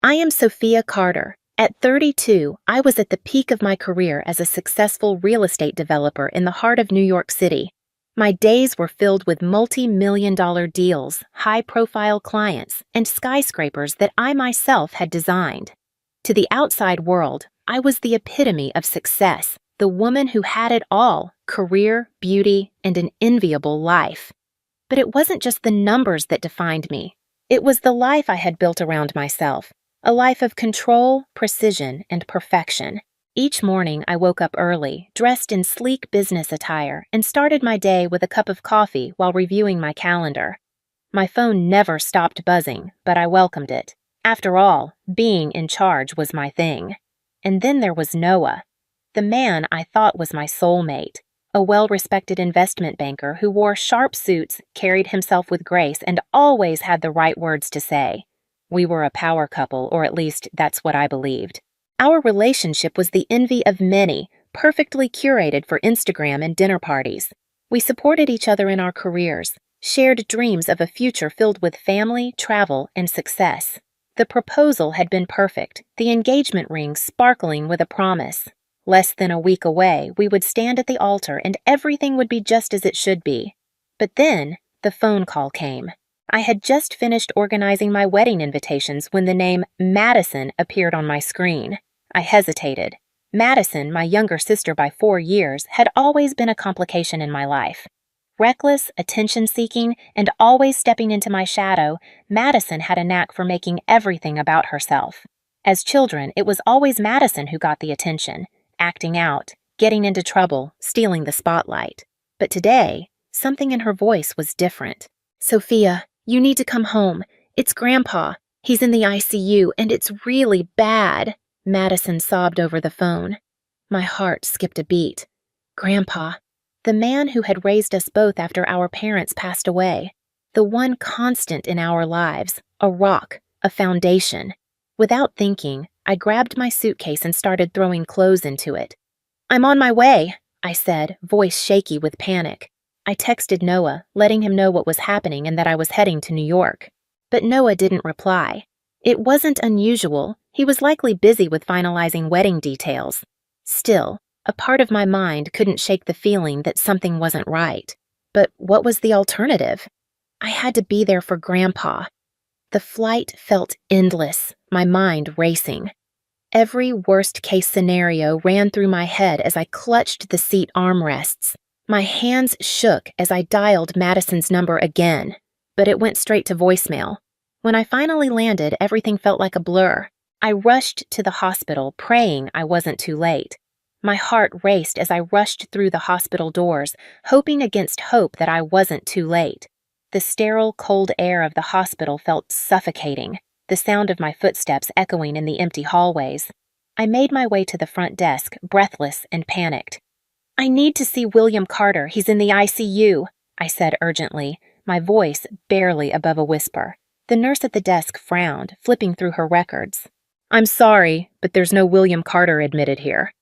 I am Sophia Carter. At 32, I was at the peak of my career as a successful real estate developer in the heart of New York City. My days were filled with multi-million-dollar deals, high-profile clients, and skyscrapers that I myself had designed. To the outside world, I was the epitome of success, the woman who had it all: career, beauty, and an enviable life. But it wasn't just the numbers that defined me. It was the life I had built around myself, a life of control, precision, and perfection. Each morning, I woke up early, dressed in sleek business attire, and started my day with a cup of coffee while reviewing my calendar. My phone never stopped buzzing, but I welcomed it. After all, being in charge was my thing. And then there was Noah, the man I thought was my soulmate, a well-respected investment banker who wore sharp suits, carried himself with grace, and always had the right words to say. We were a power couple, or at least that's what I believed. Our relationship was the envy of many, perfectly curated for Instagram and dinner parties. We supported each other in our careers, shared dreams of a future filled with family, travel, and success. The proposal had been perfect, the engagement ring sparkling with a promise. Less than a week away, we would stand at the altar and everything would be just as it should be. But then, the phone call came. I had just finished organizing my wedding invitations when the name Madison appeared on my screen. I hesitated. Madison, my younger sister by 4 years, had always been a complication in my life. Reckless, attention-seeking, and always stepping into my shadow, Madison had a knack for making everything about herself. As children, it was always Madison who got the attention, acting out, getting into trouble, stealing the spotlight. But today, something in her voice was different. "Sophia, you need to come home. It's Grandpa. He's in the ICU, and it's really bad," Madison sobbed over the phone. My heart skipped a beat. Grandpa, the man who had raised us both after our parents passed away, the one constant in our lives, a rock, a foundation. Without thinking, I grabbed my suitcase and started throwing clothes into it. "I'm on my way," I said, voice shaky with panic. I texted Noah, letting him know what was happening and that I was heading to New York. But Noah didn't reply. It wasn't unusual. He was likely busy with finalizing wedding details. Still, a part of my mind couldn't shake the feeling that something wasn't right. But what was the alternative? I had to be there for Grandpa. The flight felt endless, my mind racing. Every worst-case scenario ran through my head as I clutched the seat armrests. My hands shook as I dialed Madison's number again, but it went straight to voicemail. When I finally landed, everything felt like a blur. I rushed to the hospital, praying I wasn't too late. My heart raced as I rushed through the hospital doors, hoping against hope that I wasn't too late. The sterile, cold air of the hospital felt suffocating, the sound of my footsteps echoing in the empty hallways. I made my way to the front desk, breathless and panicked. "I need to see William Carter. He's in the ICU," I said urgently, my voice barely above a whisper. The nurse at the desk frowned, flipping through her records. "I'm sorry, but there's no William Carter admitted here."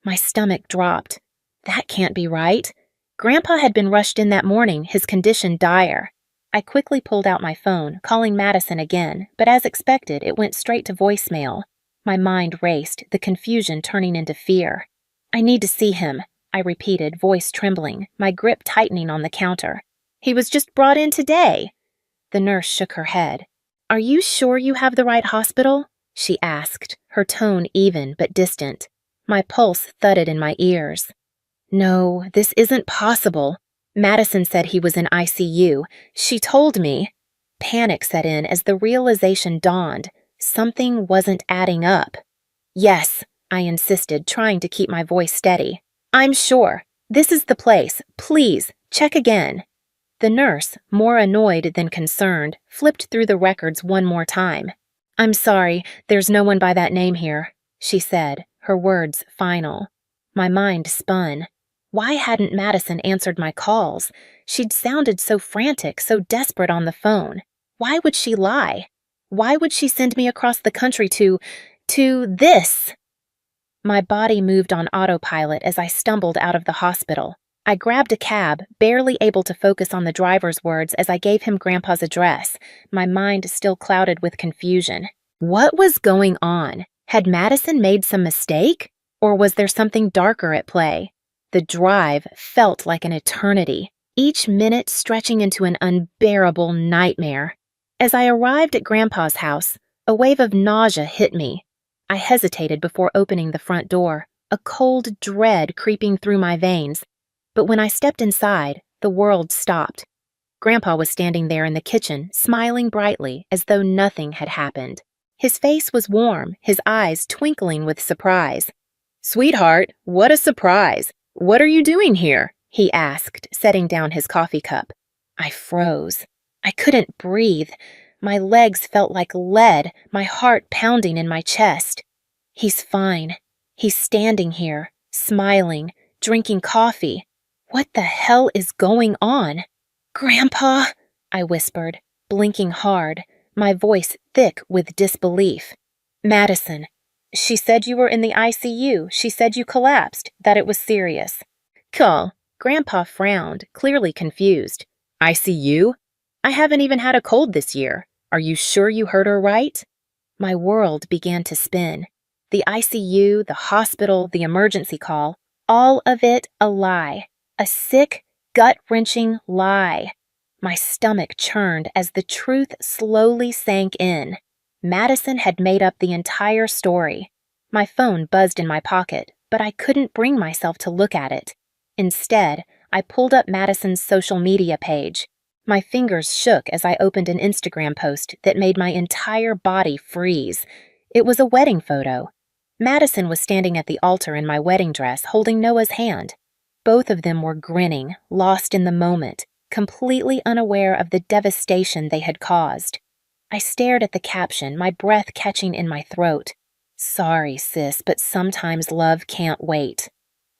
My stomach dropped. That can't be right. Grandpa had been rushed in that morning, his condition dire. I quickly pulled out my phone, calling Madison again, but as expected, it went straight to voicemail. My mind raced, the confusion turning into fear. "I need to see him," I repeated, voice trembling, my grip tightening on the counter. "He was just brought in today." The nurse shook her head. "Are you sure you have the right hospital?" she asked, her tone even but distant. My pulse thudded in my ears. "No, this isn't possible. Madison said he was in ICU. She told me." Panic set in as the realization dawned. Something wasn't adding up. "Yes," I insisted, trying to keep my voice steady. "I'm sure. This is the place. Please, check again." The nurse, more annoyed than concerned, flipped through the records one more time. "I'm sorry, there's no one by that name here," she said, her words final. My mind spun. Why hadn't Madison answered my calls? She'd sounded so frantic, so desperate on the phone. Why would she lie? Why would she send me across the country to this? My body moved on autopilot as I stumbled out of the hospital. I grabbed a cab, barely able to focus on the driver's words as I gave him Grandpa's address, my mind still clouded with confusion. What was going on? Had Madison made some mistake? Or was there something darker at play? The drive felt like an eternity, each minute stretching into an unbearable nightmare. As I arrived at Grandpa's house, a wave of nausea hit me. I hesitated before opening the front door, a cold dread creeping through my veins. But when I stepped inside, the world stopped. Grandpa was standing there in the kitchen, smiling brightly as though nothing had happened. His face was warm, his eyes twinkling with surprise. "Sweetheart, what a surprise! What are you doing here?" he asked, setting down his coffee cup. I froze. I couldn't breathe. My legs felt like lead, my heart pounding in my chest. He's fine. He's standing here, smiling, drinking coffee. What the hell is going on? "Grandpa," I whispered, blinking hard, my voice thick with disbelief. "Madison. She said you were in the ICU. She said you collapsed, that it was serious." "Cool." Grandpa frowned, clearly confused. "ICU? I haven't even had a cold this year. Are you sure you heard her right?" My world began to spin. The ICU, the hospital, the emergency call, all of it a lie. A sick, gut-wrenching lie. My stomach churned as the truth slowly sank in. Madison had made up the entire story. My phone buzzed in my pocket, but I couldn't bring myself to look at it. Instead, I pulled up Madison's social media page. My fingers shook as I opened an Instagram post that made my entire body freeze. It was a wedding photo. Madison was standing at the altar in my wedding dress, holding Noah's hand. Both of them were grinning, lost in the moment, completely unaware of the devastation they had caused. I stared at the caption, my breath catching in my throat. "Sorry, sis, but sometimes love can't wait."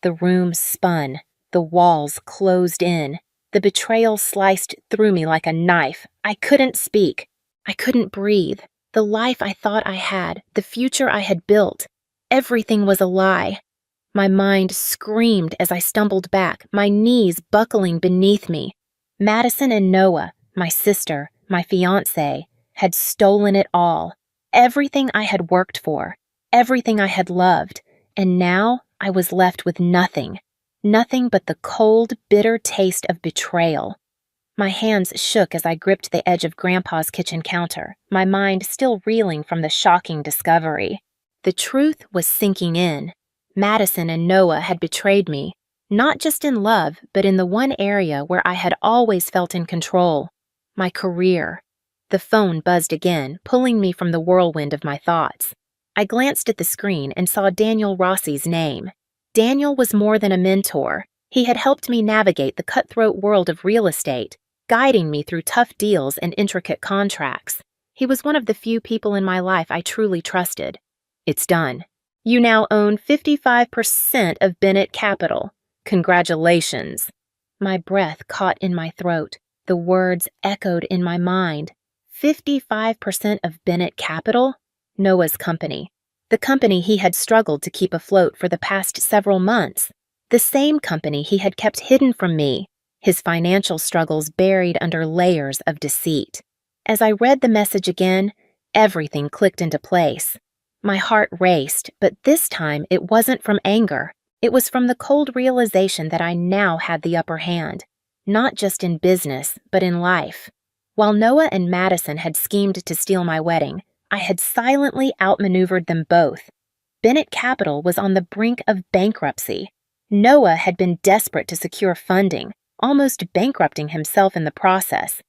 The room spun. The walls closed in. The betrayal sliced through me like a knife. I couldn't speak. I couldn't breathe. The life I thought I had, the future I had built, everything was a lie. My mind screamed as I stumbled back, my knees buckling beneath me. Madison and Noah, my sister, my fiancé, had stolen it all. Everything I had worked for, everything I had loved, and now I was left with nothing. Nothing but the cold, bitter taste of betrayal. My hands shook as I gripped the edge of Grandpa's kitchen counter, my mind still reeling from the shocking discovery. The truth was sinking in. Madison and Noah had betrayed me, not just in love, but in the one area where I had always felt in control, my career. The phone buzzed again, pulling me from the whirlwind of my thoughts. I glanced at the screen and saw Daniel Rossi's name. Daniel was more than a mentor. He had helped me navigate the cutthroat world of real estate, guiding me through tough deals and intricate contracts. He was one of the few people in my life I truly trusted. "It's done. You now own 55% of Bennett Capital. Congratulations." My breath caught in my throat. The words echoed in my mind. 55% of Bennett Capital? Noah's company. The company he had struggled to keep afloat for the past several months. The same company he had kept hidden from me, his financial struggles buried under layers of deceit. As I read the message again, everything clicked into place. My heart raced, but this time it wasn't from anger. It was from the cold realization that I now had the upper hand, not just in business, but in life. While Noah and Madison had schemed to steal my wedding, I had silently outmaneuvered them both. Bennett Capital was on the brink of bankruptcy. Noah had been desperate to secure funding, almost bankrupting himself in the process.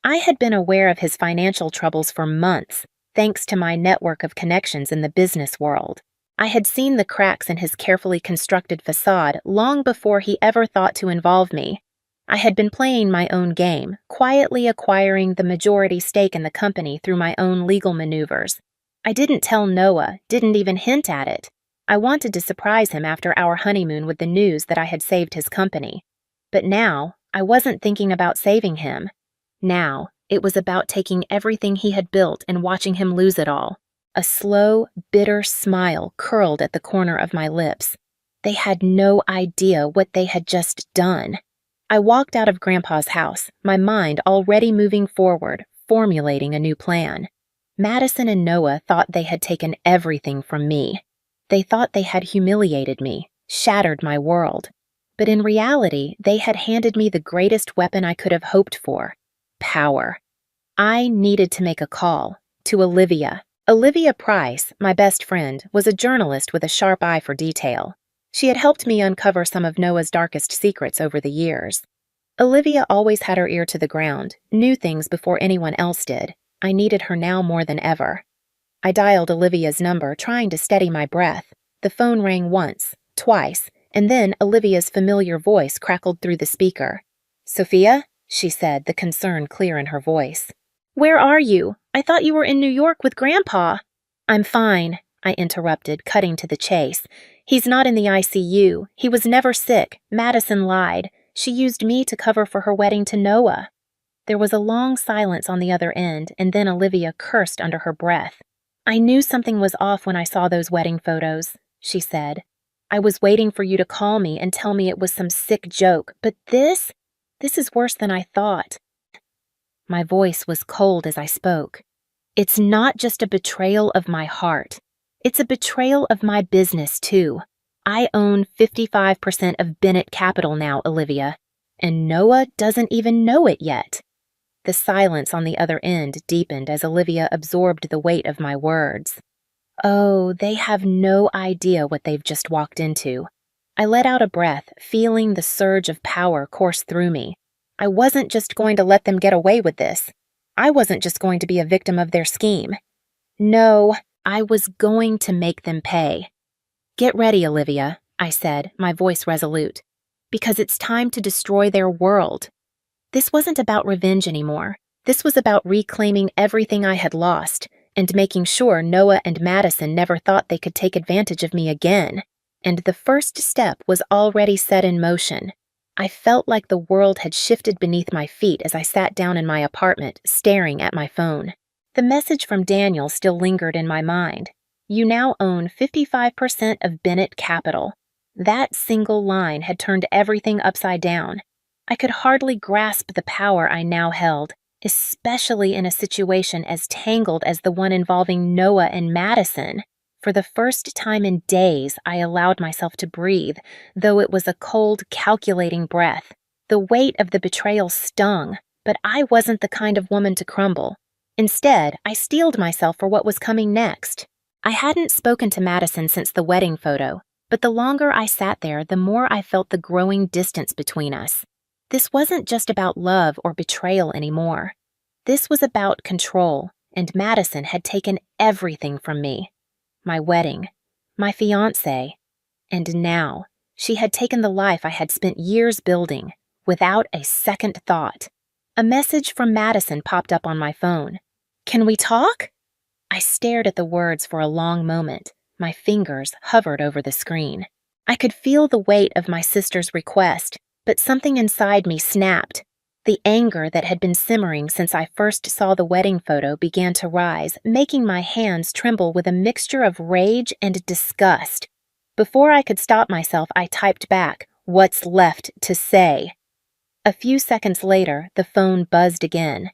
I had been aware of his financial troubles for months, thanks to my network of connections in the business world. I had seen the cracks in his carefully constructed facade long before he ever thought to involve me. I had been playing my own game, quietly acquiring the majority stake in the company through my own legal maneuvers. I didn't tell Noah, didn't even hint at it. I wanted to surprise him after our honeymoon with the news that I had saved his company. But now, I wasn't thinking about saving him. Now, it was about taking everything he had built and watching him lose it all. A slow, bitter smile curled at the corner of my lips. They had no idea what they had just done. I walked out of Grandpa's house, my mind already moving forward, formulating a new plan. Madison and Noah thought they had taken everything from me. They thought they had humiliated me, shattered my world. But in reality, they had handed me the greatest weapon I could have hoped for: power. I needed to make a call to Olivia. Olivia Price, my best friend, was a journalist with a sharp eye for detail. She had helped me uncover some of Noah's darkest secrets over the years. Olivia always had her ear to the ground, knew things before anyone else did. I needed her now more than ever. I dialed Olivia's number, trying to steady my breath. The phone rang once, twice, and then Olivia's familiar voice crackled through the speaker. "Sophia?" she said, the concern clear in her voice. "Where are you? I thought you were in New York with Grandpa." "I'm fine," I interrupted, cutting to the chase. "He's not in the ICU. He was never sick. Madison lied. She used me to cover for her wedding to Noah." There was a long silence on the other end, and then Olivia cursed under her breath. "I knew something was off when I saw those wedding photos," she said. "I was waiting for you to call me and tell me it was some sick joke, but this is worse than I thought." My voice was cold as I spoke. "It's not just a betrayal of my heart. It's a betrayal of my business, too. I own 55% of Bennett Capital now, Olivia, and Noah doesn't even know it yet." The silence on the other end deepened as Olivia absorbed the weight of my words. Oh, they have no idea what they've just walked into. I let out a breath, feeling the surge of power course through me. I wasn't just going to let them get away with this. I wasn't just going to be a victim of their scheme. No, I was going to make them pay. "Get ready, Olivia," I said, my voice resolute, "because it's time to destroy their world." This wasn't about revenge anymore. This was about reclaiming everything I had lost and making sure Noah and Madison never thought they could take advantage of me again. And the first step was already set in motion. I felt like the world had shifted beneath my feet as I sat down in my apartment, staring at my phone. The message from Daniel still lingered in my mind. "You now own 55% of Bennett Capital." That single line had turned everything upside down. I could hardly grasp the power I now held, especially in a situation as tangled as the one involving Noah and Madison. For the first time in days, I allowed myself to breathe, though it was a cold, calculating breath. The weight of the betrayal stung, but I wasn't the kind of woman to crumble. Instead, I steeled myself for what was coming next. I hadn't spoken to Madison since the wedding photo, but the longer I sat there, the more I felt the growing distance between us. This wasn't just about love or betrayal anymore. This was about control, and Madison had taken everything from me. My wedding, my fiancé, and now she had taken the life I had spent years building, without a second thought. A message from Madison popped up on my phone. "Can we talk?" I stared at the words for a long moment. My fingers hovered over the screen. I could feel the weight of my sister's request, but something inside me snapped. The anger that had been simmering since I first saw the wedding photo began to rise, making my hands tremble with a mixture of rage and disgust. Before I could stop myself, I typed back, "What's left to say?" A few seconds later, the phone buzzed again.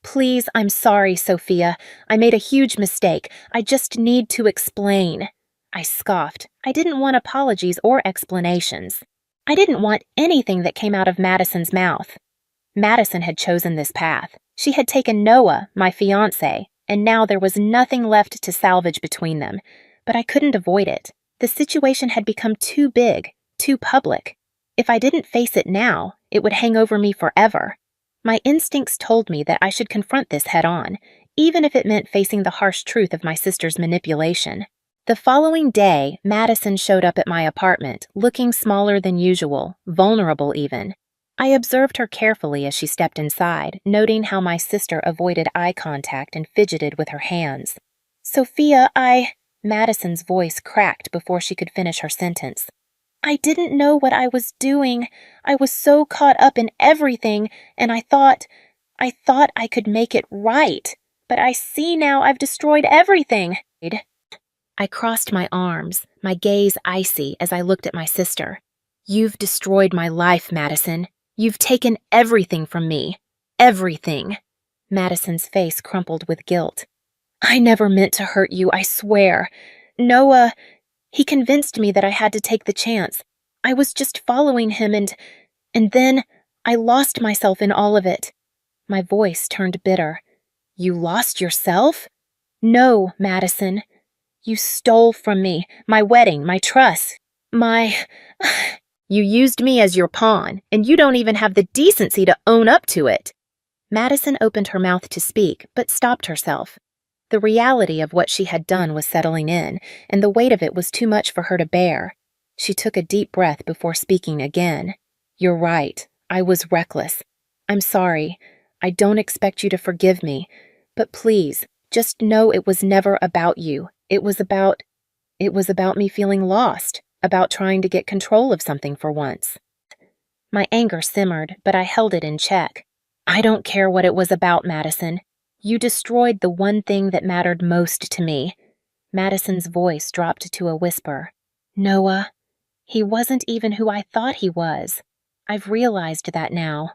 "Please, I'm sorry, Sophia. I made a huge mistake. I just need to explain." I scoffed. I didn't want apologies or explanations. I didn't want anything that came out of Madison's mouth. Madison had chosen this path. She had taken Noah, my fiancé, and now there was nothing left to salvage between them. But I couldn't avoid it. The situation had become too big, too public. If I didn't face it now, it would hang over me forever. My instincts told me that I should confront this head-on, even if it meant facing the harsh truth of my sister's manipulation. The following day, Madison showed up at my apartment, looking smaller than usual, vulnerable even. I observed her carefully as she stepped inside, noting how my sister avoided eye contact and fidgeted with her hands. "Sophia, Madison's voice cracked before she could finish her sentence. "I didn't know what I was doing. I was so caught up in everything, and I thought I could make it right. But I see now I've destroyed everything." I crossed my arms, my gaze icy as I looked at my sister. "You've destroyed my life, Madison. You've taken everything from me. Everything." Madison's face crumpled with guilt. I never meant to hurt you, I swear. Noah, he convinced me that I had to take the chance. I was just following him and then I lost myself in all of it. My voice turned bitter. You lost yourself? No, Madison. You stole from me, my wedding, my trust, my... You used me as your pawn, and you don't even have the decency to own up to it. Madison opened her mouth to speak, but stopped herself. The reality of what she had done was settling in, and the weight of it was too much for her to bear. She took a deep breath before speaking again. You're right. I was reckless. I'm sorry. I don't expect you to forgive me. But please, just know it was never about you. It was about me feeling lost, about trying to get control of something for once. My anger simmered, but I held it in check. I don't care what it was about, Madison. You destroyed the one thing that mattered most to me. Madison's voice dropped to a whisper. Noah, he wasn't even who I thought he was. I've realized that now.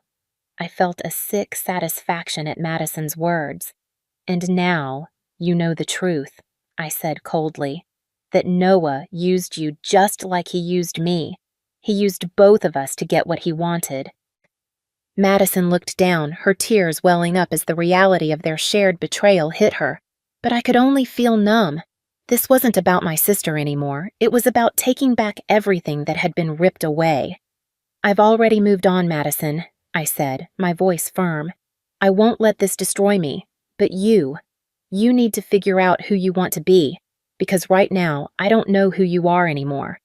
I felt a sick satisfaction at Madison's words. And now you know the truth, I said coldly. That Noah used you just like he used me. He used both of us to get what he wanted. Madison looked down, her tears welling up as the reality of their shared betrayal hit her. But I could only feel numb. This wasn't about my sister anymore. It was about taking back everything that had been ripped away. I've already moved on, Madison, I said, my voice firm. I won't let this destroy me. But you need to figure out who you want to be. Because right now, I don't know who you are anymore.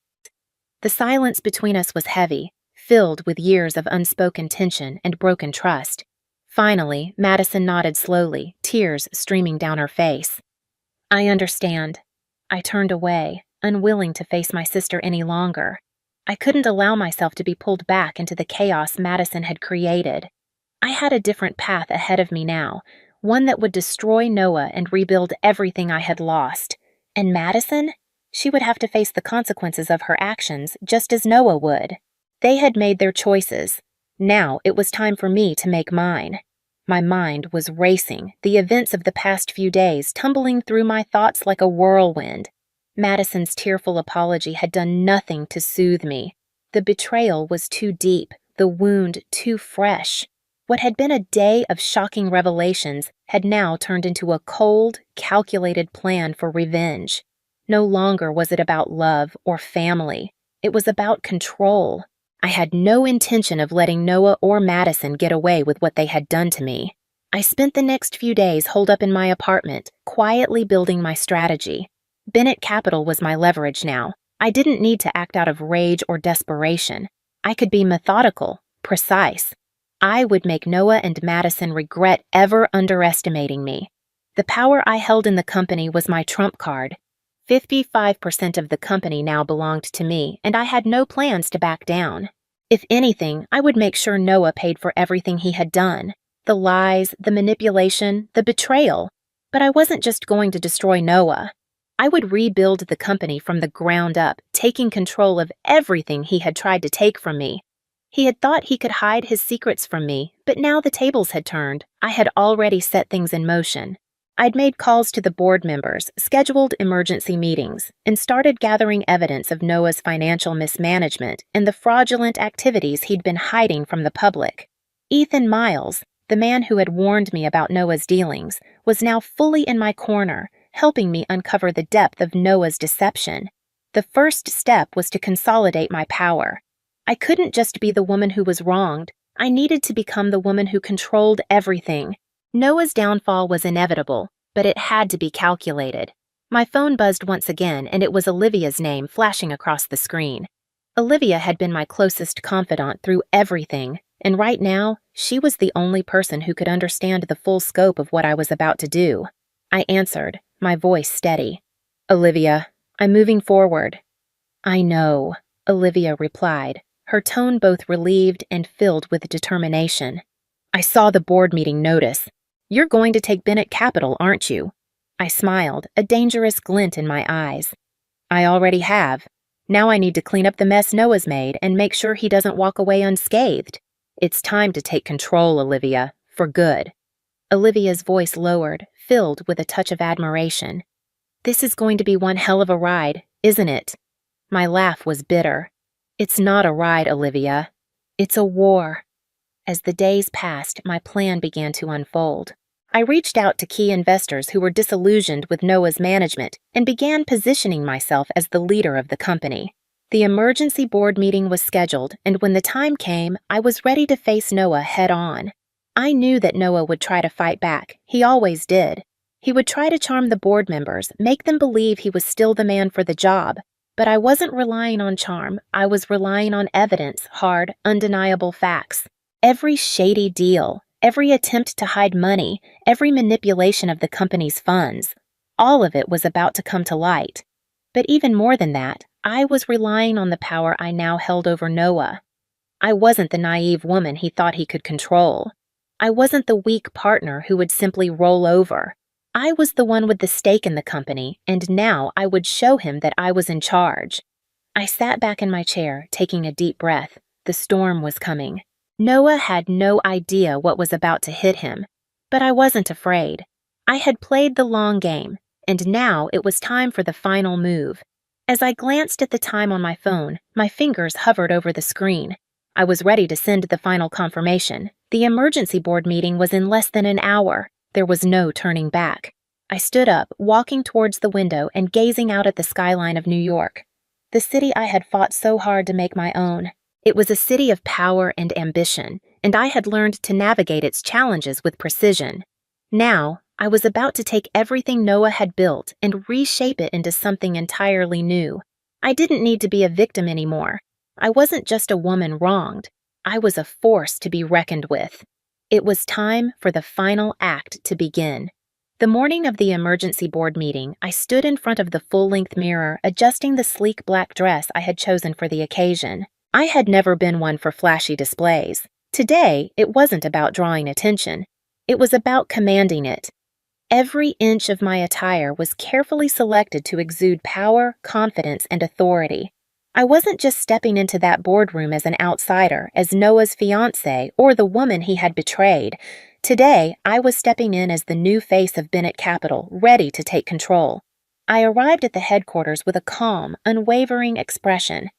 The silence between us was heavy, filled with years of unspoken tension and broken trust. Finally, Madison nodded slowly, tears streaming down her face. I understand. I turned away, unwilling to face my sister any longer. I couldn't allow myself to be pulled back into the chaos Madison had created. I had a different path ahead of me now, one that would destroy Noah and rebuild everything I had lost. And Madison? She would have to face the consequences of her actions just as Noah would. They had made their choices. Now it was time for me to make mine. My mind was racing, the events of the past few days tumbling through my thoughts like a whirlwind. Madison's tearful apology had done nothing to soothe me. The betrayal was too deep, the wound too fresh. What had been a day of shocking revelations had now turned into a cold, calculated plan for revenge. No longer was it about love or family. It was about control. I had no intention of letting Noah or Madison get away with what they had done to me. I spent the next few days holed up in my apartment, quietly building my strategy. Bennett Capital was my leverage now. I didn't need to act out of rage or desperation. I could be methodical, precise. I would make Noah and Madison regret ever underestimating me. The power I held in the company was my trump card. 55% of the company now belonged to me, and I had no plans to back down. If anything, I would make sure Noah paid for everything he had done. The lies, the manipulation, the betrayal. But I wasn't just going to destroy Noah. I would rebuild the company from the ground up, taking control of everything he had tried to take from me. He had thought he could hide his secrets from me, but now the tables had turned. I had already set things in motion. I'd made calls to the board members, scheduled emergency meetings, and started gathering evidence of Noah's financial mismanagement and the fraudulent activities he'd been hiding from the public. Ethan Miles, the man who had warned me about Noah's dealings, was now fully in my corner, helping me uncover the depth of Noah's deception. The first step was to consolidate my power. I couldn't just be the woman who was wronged. I needed to become the woman who controlled everything. Noah's downfall was inevitable, but it had to be calculated. My phone buzzed once again, and it was Olivia's name flashing across the screen. Olivia had been my closest confidant through everything, and right now, she was the only person who could understand the full scope of what I was about to do. I answered, my voice steady. Olivia, I'm moving forward. I know, Olivia replied, her tone both relieved and filled with determination. I saw the board meeting notice. You're going to take Bennett Capital, aren't you? I smiled, a dangerous glint in my eyes. I already have. Now I need to clean up the mess Noah's made and make sure he doesn't walk away unscathed. It's time to take control, Olivia, for good. Olivia's voice lowered, filled with a touch of admiration. "This is going to be one hell of a ride, isn't it?" My laugh was bitter. "It's not a ride, Olivia. It's a war." As the days passed, my plan began to unfold. I reached out to key investors who were disillusioned with Noah's management and began positioning myself as the leader of the company. The emergency board meeting was scheduled, and when the time came, I was ready to face Noah head-on. I knew that Noah would try to fight back. He always did. He would try to charm the board members, make them believe he was still the man for the job. But I wasn't relying on charm. I was relying on evidence, hard, undeniable facts. Every shady deal, every attempt to hide money, every manipulation of the company's funds, all of it was about to come to light. But even more than that, I was relying on the power I now held over Noah. I wasn't the naive woman he thought he could control. I wasn't the weak partner who would simply roll over. I was the one with the stake in the company, and now I would show him that I was in charge. I sat back in my chair, taking a deep breath. The storm was coming. Noah had no idea what was about to hit him, but I wasn't afraid. I had played the long game, and now it was time for the final move. As I glanced at the time on my phone, my fingers hovered over the screen. I was ready to send the final confirmation. The emergency board meeting was in less than an hour. There was no turning back. I stood up, walking towards the window and gazing out at the skyline of New York, the city I had fought so hard to make my own. It was a city of power and ambition, and I had learned to navigate its challenges with precision. Now, I was about to take everything Noah had built and reshape it into something entirely new. I didn't need to be a victim anymore. I wasn't just a woman wronged. I was a force to be reckoned with. It was time for the final act to begin. The morning of the emergency board meeting, I stood in front of the full-length mirror, adjusting the sleek black dress I had chosen for the occasion. I had never been one for flashy displays. Today, it wasn't about drawing attention. It was about commanding it. Every inch of my attire was carefully selected to exude power, confidence, and authority. I wasn't just stepping into that boardroom as an outsider, as Noah's fiancée, or the woman he had betrayed. Today, I was stepping in as the new face of Bennett Capital, ready to take control. I arrived at the headquarters with a calm, unwavering expression.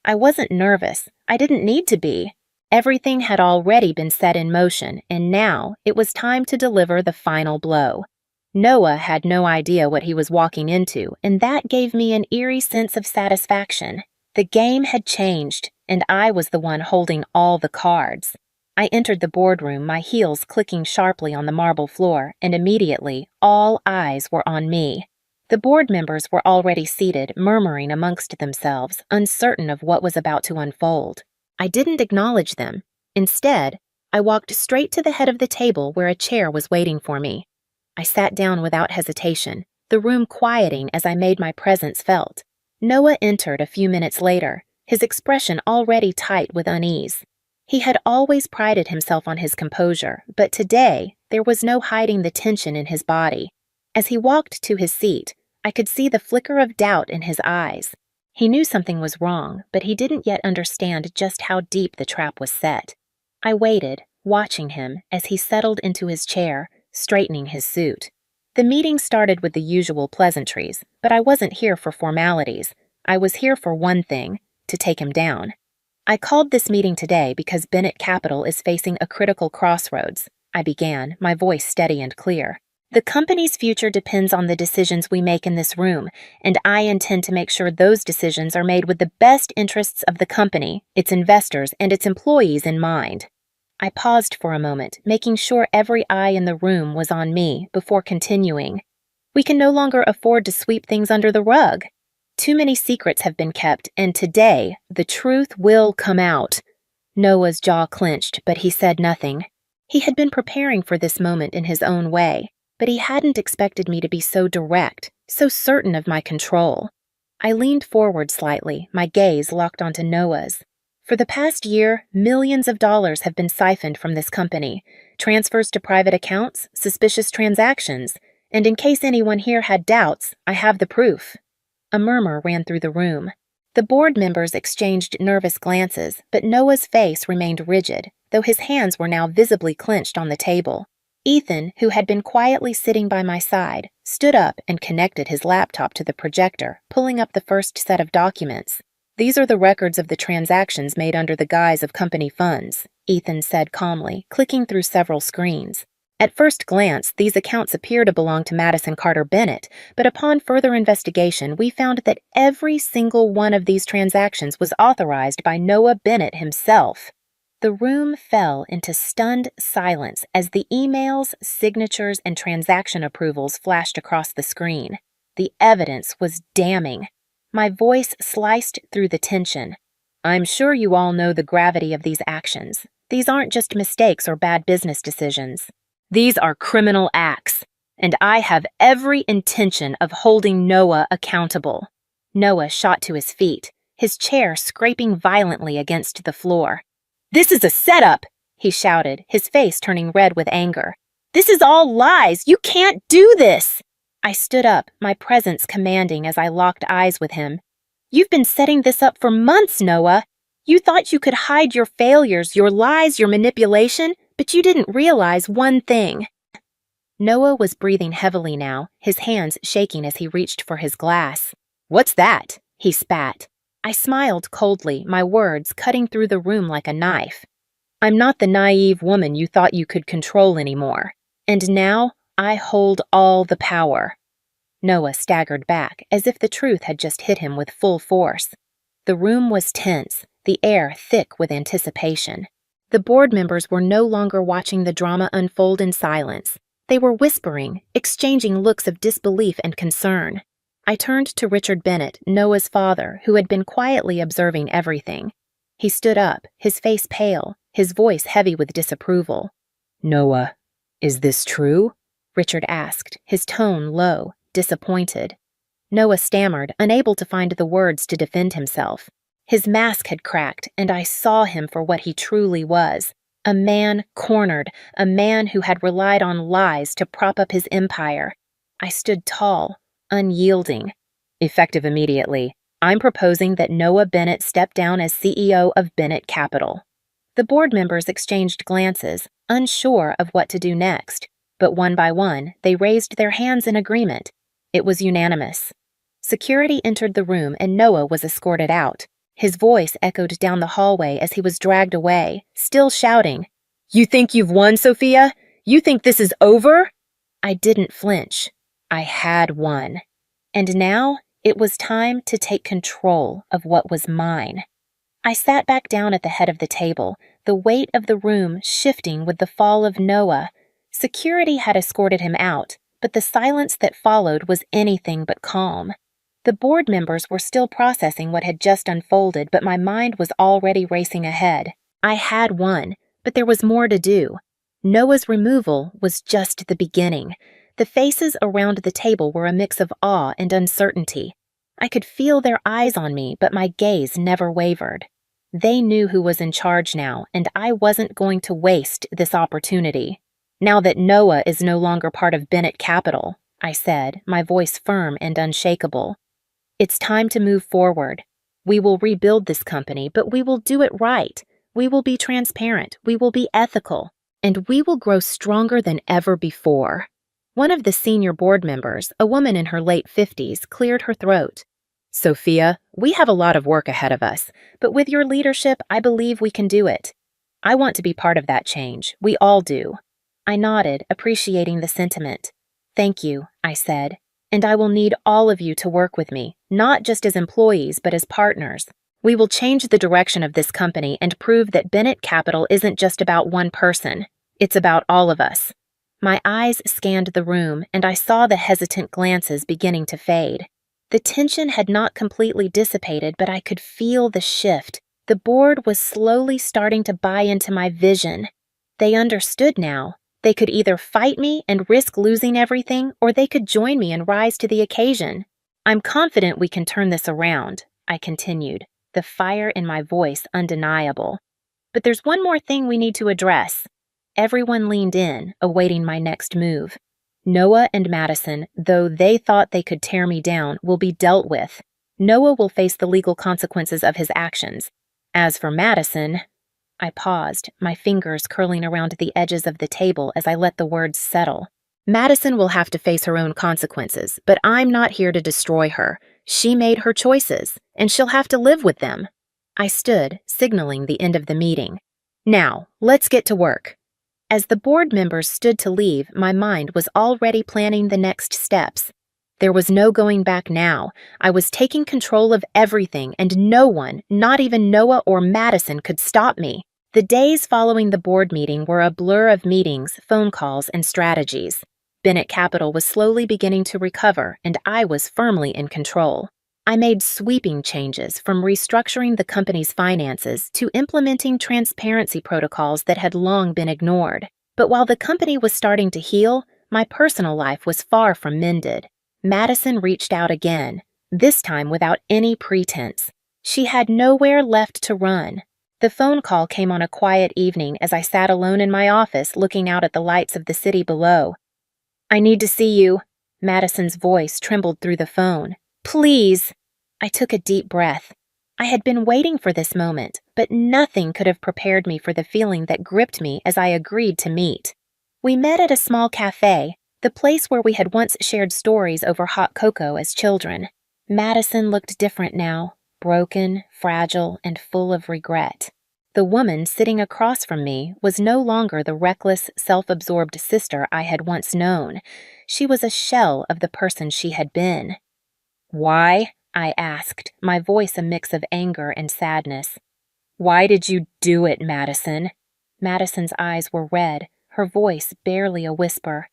I wasn't nervous. I didn't need to be. Everything had already been set in motion, and now it was time to deliver the final blow. Noah had no idea what he was walking into, and that gave me an eerie sense of satisfaction. The game had changed, and I was the one holding all the cards. I entered the boardroom, my heels clicking sharply on the marble floor, and immediately all eyes were on me. The board members were already seated, murmuring amongst themselves, uncertain of what was about to unfold. I didn't acknowledge them. Instead, I walked straight to the head of the table where a chair was waiting for me. I sat down without hesitation, the room quieting as I made my presence felt. Noah entered a few minutes later, his expression already tight with unease. He had always prided himself on his composure, but today there was no hiding the tension in his body. As he walked to his seat, I could see the flicker of doubt in his eyes. He knew something was wrong, but he didn't yet understand just how deep the trap was set. I waited, watching him as he settled into his chair, straightening his suit. The meeting started with the usual pleasantries, but I wasn't here for formalities. I was here for one thing, to take him down. I called this meeting today because Bennett Capital is facing a critical crossroads, I began, my voice steady and clear. The company's future depends on the decisions we make in this room, and I intend to make sure those decisions are made with the best interests of the company, its investors, and its employees in mind. I paused for a moment, making sure every eye in the room was on me before continuing. We can no longer afford to sweep things under the rug. Too many secrets have been kept, and today, the truth will come out. Noah's jaw clenched, but he said nothing. He had been preparing for this moment in his own way, but he hadn't expected me to be so direct, so certain of my control. I leaned forward slightly, my gaze locked onto Noah's. For the past year, millions of dollars have been siphoned from this company, transfers to private accounts, suspicious transactions, and in case anyone here had doubts, I have the proof. A murmur ran through the room. The board members exchanged nervous glances, but Noah's face remained rigid, though his hands were now visibly clenched on the table. Ethan, who had been quietly sitting by my side, stood up and connected his laptop to the projector, pulling up the first set of documents. "These are the records of the transactions made under the guise of company funds," Ethan said calmly, clicking through several screens. "At first glance, these accounts appear to belong to Madison Carter Bennett, but upon further investigation, we found that every single one of these transactions was authorized by Noah Bennett himself." The room fell into stunned silence as the emails, signatures, and transaction approvals flashed across the screen. The evidence was damning. My voice sliced through the tension. "I'm sure you all know the gravity of these actions. These aren't just mistakes or bad business decisions. These are criminal acts, and I have every intention of holding Noah accountable." Noah shot to his feet, his chair scraping violently against the floor. "This is a setup," he shouted, his face turning red with anger. "This is all lies! You can't do this!" I stood up, my presence commanding as I locked eyes with him. "You've been setting this up for months, Noah. You thought you could hide your failures, your lies, your manipulation, but you didn't realize one thing." Noah was breathing heavily now, his hands shaking as he reached for his glass. "What's that?" he spat. I smiled coldly, my words cutting through the room like a knife. "I'm not the naive woman you thought you could control anymore. And now I hold all the power." Noah staggered back, as if the truth had just hit him with full force. The room was tense, the air thick with anticipation. The board members were no longer watching the drama unfold in silence. They were whispering, exchanging looks of disbelief and concern. I turned to Richard Bennett, Noah's father, who had been quietly observing everything. He stood up, his face pale, his voice heavy with disapproval. "Noah, is this true?" Richard asked, his tone low, disappointed. Noah stammered, unable to find the words to defend himself. His mask had cracked, and I saw him for what he truly was. A man cornered, a man who had relied on lies to prop up his empire. I stood tall, unyielding. "Effective immediately, I'm proposing that Noah Bennett step down as CEO of Bennett Capital." The board members exchanged glances, unsure of what to do next, but one by one, they raised their hands in agreement. It was unanimous. Security entered the room and Noah was escorted out. His voice echoed down the hallway as he was dragged away, still shouting, "You think you've won, Sophia? You think this is over?" I didn't flinch. I had won. And now it was time to take control of what was mine. I sat back down at the head of the table, the weight of the room shifting with the fall of Noah. Security had escorted him out, but the silence that followed was anything but calm. The board members were still processing what had just unfolded, but my mind was already racing ahead. I had won, but there was more to do. Noah's removal was just the beginning. The faces around the table were a mix of awe and uncertainty. I could feel their eyes on me, but my gaze never wavered. They knew who was in charge now, and I wasn't going to waste this opportunity. "Now that Noah is no longer part of Bennett Capital," I said, my voice firm and unshakable, "it's time to move forward. We will rebuild this company, but we will do it right. We will be transparent, we will be ethical, and we will grow stronger than ever before." One of the senior board members, a woman in her late 50s, cleared her throat. "Sophia, we have a lot of work ahead of us, but with your leadership, I believe we can do it. I want to be part of that change. We all do." I nodded, appreciating the sentiment. "Thank you," I said, "and I will need all of you to work with me, not just as employees, but as partners. We will change the direction of this company and prove that Bennett Capital isn't just about one person. It's about all of us." My eyes scanned the room, and I saw the hesitant glances beginning to fade. The tension had not completely dissipated, but I could feel the shift. The board was slowly starting to buy into my vision. They understood now. They could either fight me and risk losing everything, or they could join me and rise to the occasion. "I'm confident we can turn this around," I continued, the fire in my voice undeniable. "But there's one more thing we need to address." Everyone leaned in, awaiting my next move. "Noah and Madison, though they thought they could tear me down, will be dealt with. Noah will face the legal consequences of his actions. As for Madison..." I paused, my fingers curling around the edges of the table as I let the words settle. Madison will have to face her own consequences, but I'm not here to destroy her. She made her choices, and she'll have to live with them. I stood, signaling the end of the meeting. Now, let's get to work. As the board members stood to leave, my mind was already planning the next steps. There was no going back now. I was taking control of everything, and no one, not even Noah or Madison, could stop me. The days following the board meeting were a blur of meetings, phone calls, and strategies. Bennett Capital was slowly beginning to recover, and I was firmly in control. I made sweeping changes, from restructuring the company's finances to implementing transparency protocols that had long been ignored. But while the company was starting to heal, my personal life was far from mended. Madison reached out again, this time without any pretense. She had nowhere left to run. The phone call came on a quiet evening as I sat alone in my office looking out at the lights of the city below. "I need to see you." Madison's voice trembled through the phone. "Please." I took a deep breath. I had been waiting for this moment, but nothing could have prepared me for the feeling that gripped me as I agreed to meet. We met at a small cafe, the place where we had once shared stories over hot cocoa as children. Madison looked different now, broken, fragile, and full of regret. The woman sitting across from me was no longer the reckless, self-absorbed sister I had once known. She was a shell of the person she had been. "Why?" I asked, my voice a mix of anger and sadness. "Why did you do it, Madison?" Madison's eyes were red, her voice barely a whisper.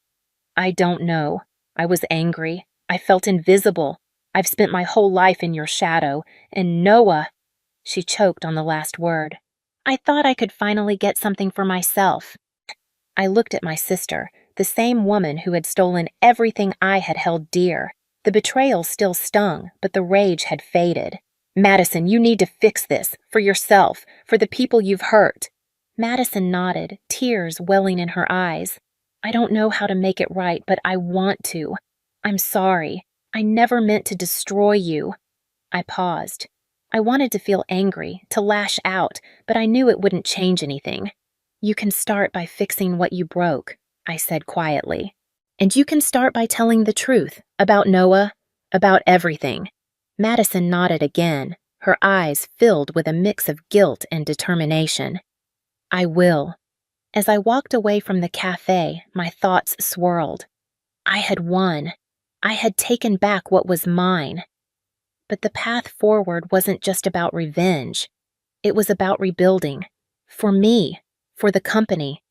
"I don't know. I was angry. I felt invisible. I've spent my whole life in your shadow, and Noah—" She choked on the last word. "I thought I could finally get something for myself." I looked at my sister, the same woman who had stolen everything I had held dear. The betrayal still stung, but the rage had faded. "Madison, you need to fix this, for yourself, for the people you've hurt." Madison nodded, tears welling in her eyes. "I don't know how to make it right, but I want to. I'm sorry. I never meant to destroy you." I paused. I wanted to feel angry, to lash out, but I knew it wouldn't change anything. "You can start by fixing what you broke," I said quietly. "And you can start by telling the truth, about Noah, about everything." Madison nodded again, her eyes filled with a mix of guilt and determination. "I will." As I walked away from the cafe, my thoughts swirled. I had won. I had taken back what was mine. But the path forward wasn't just about revenge. It was about rebuilding. For me, for the company,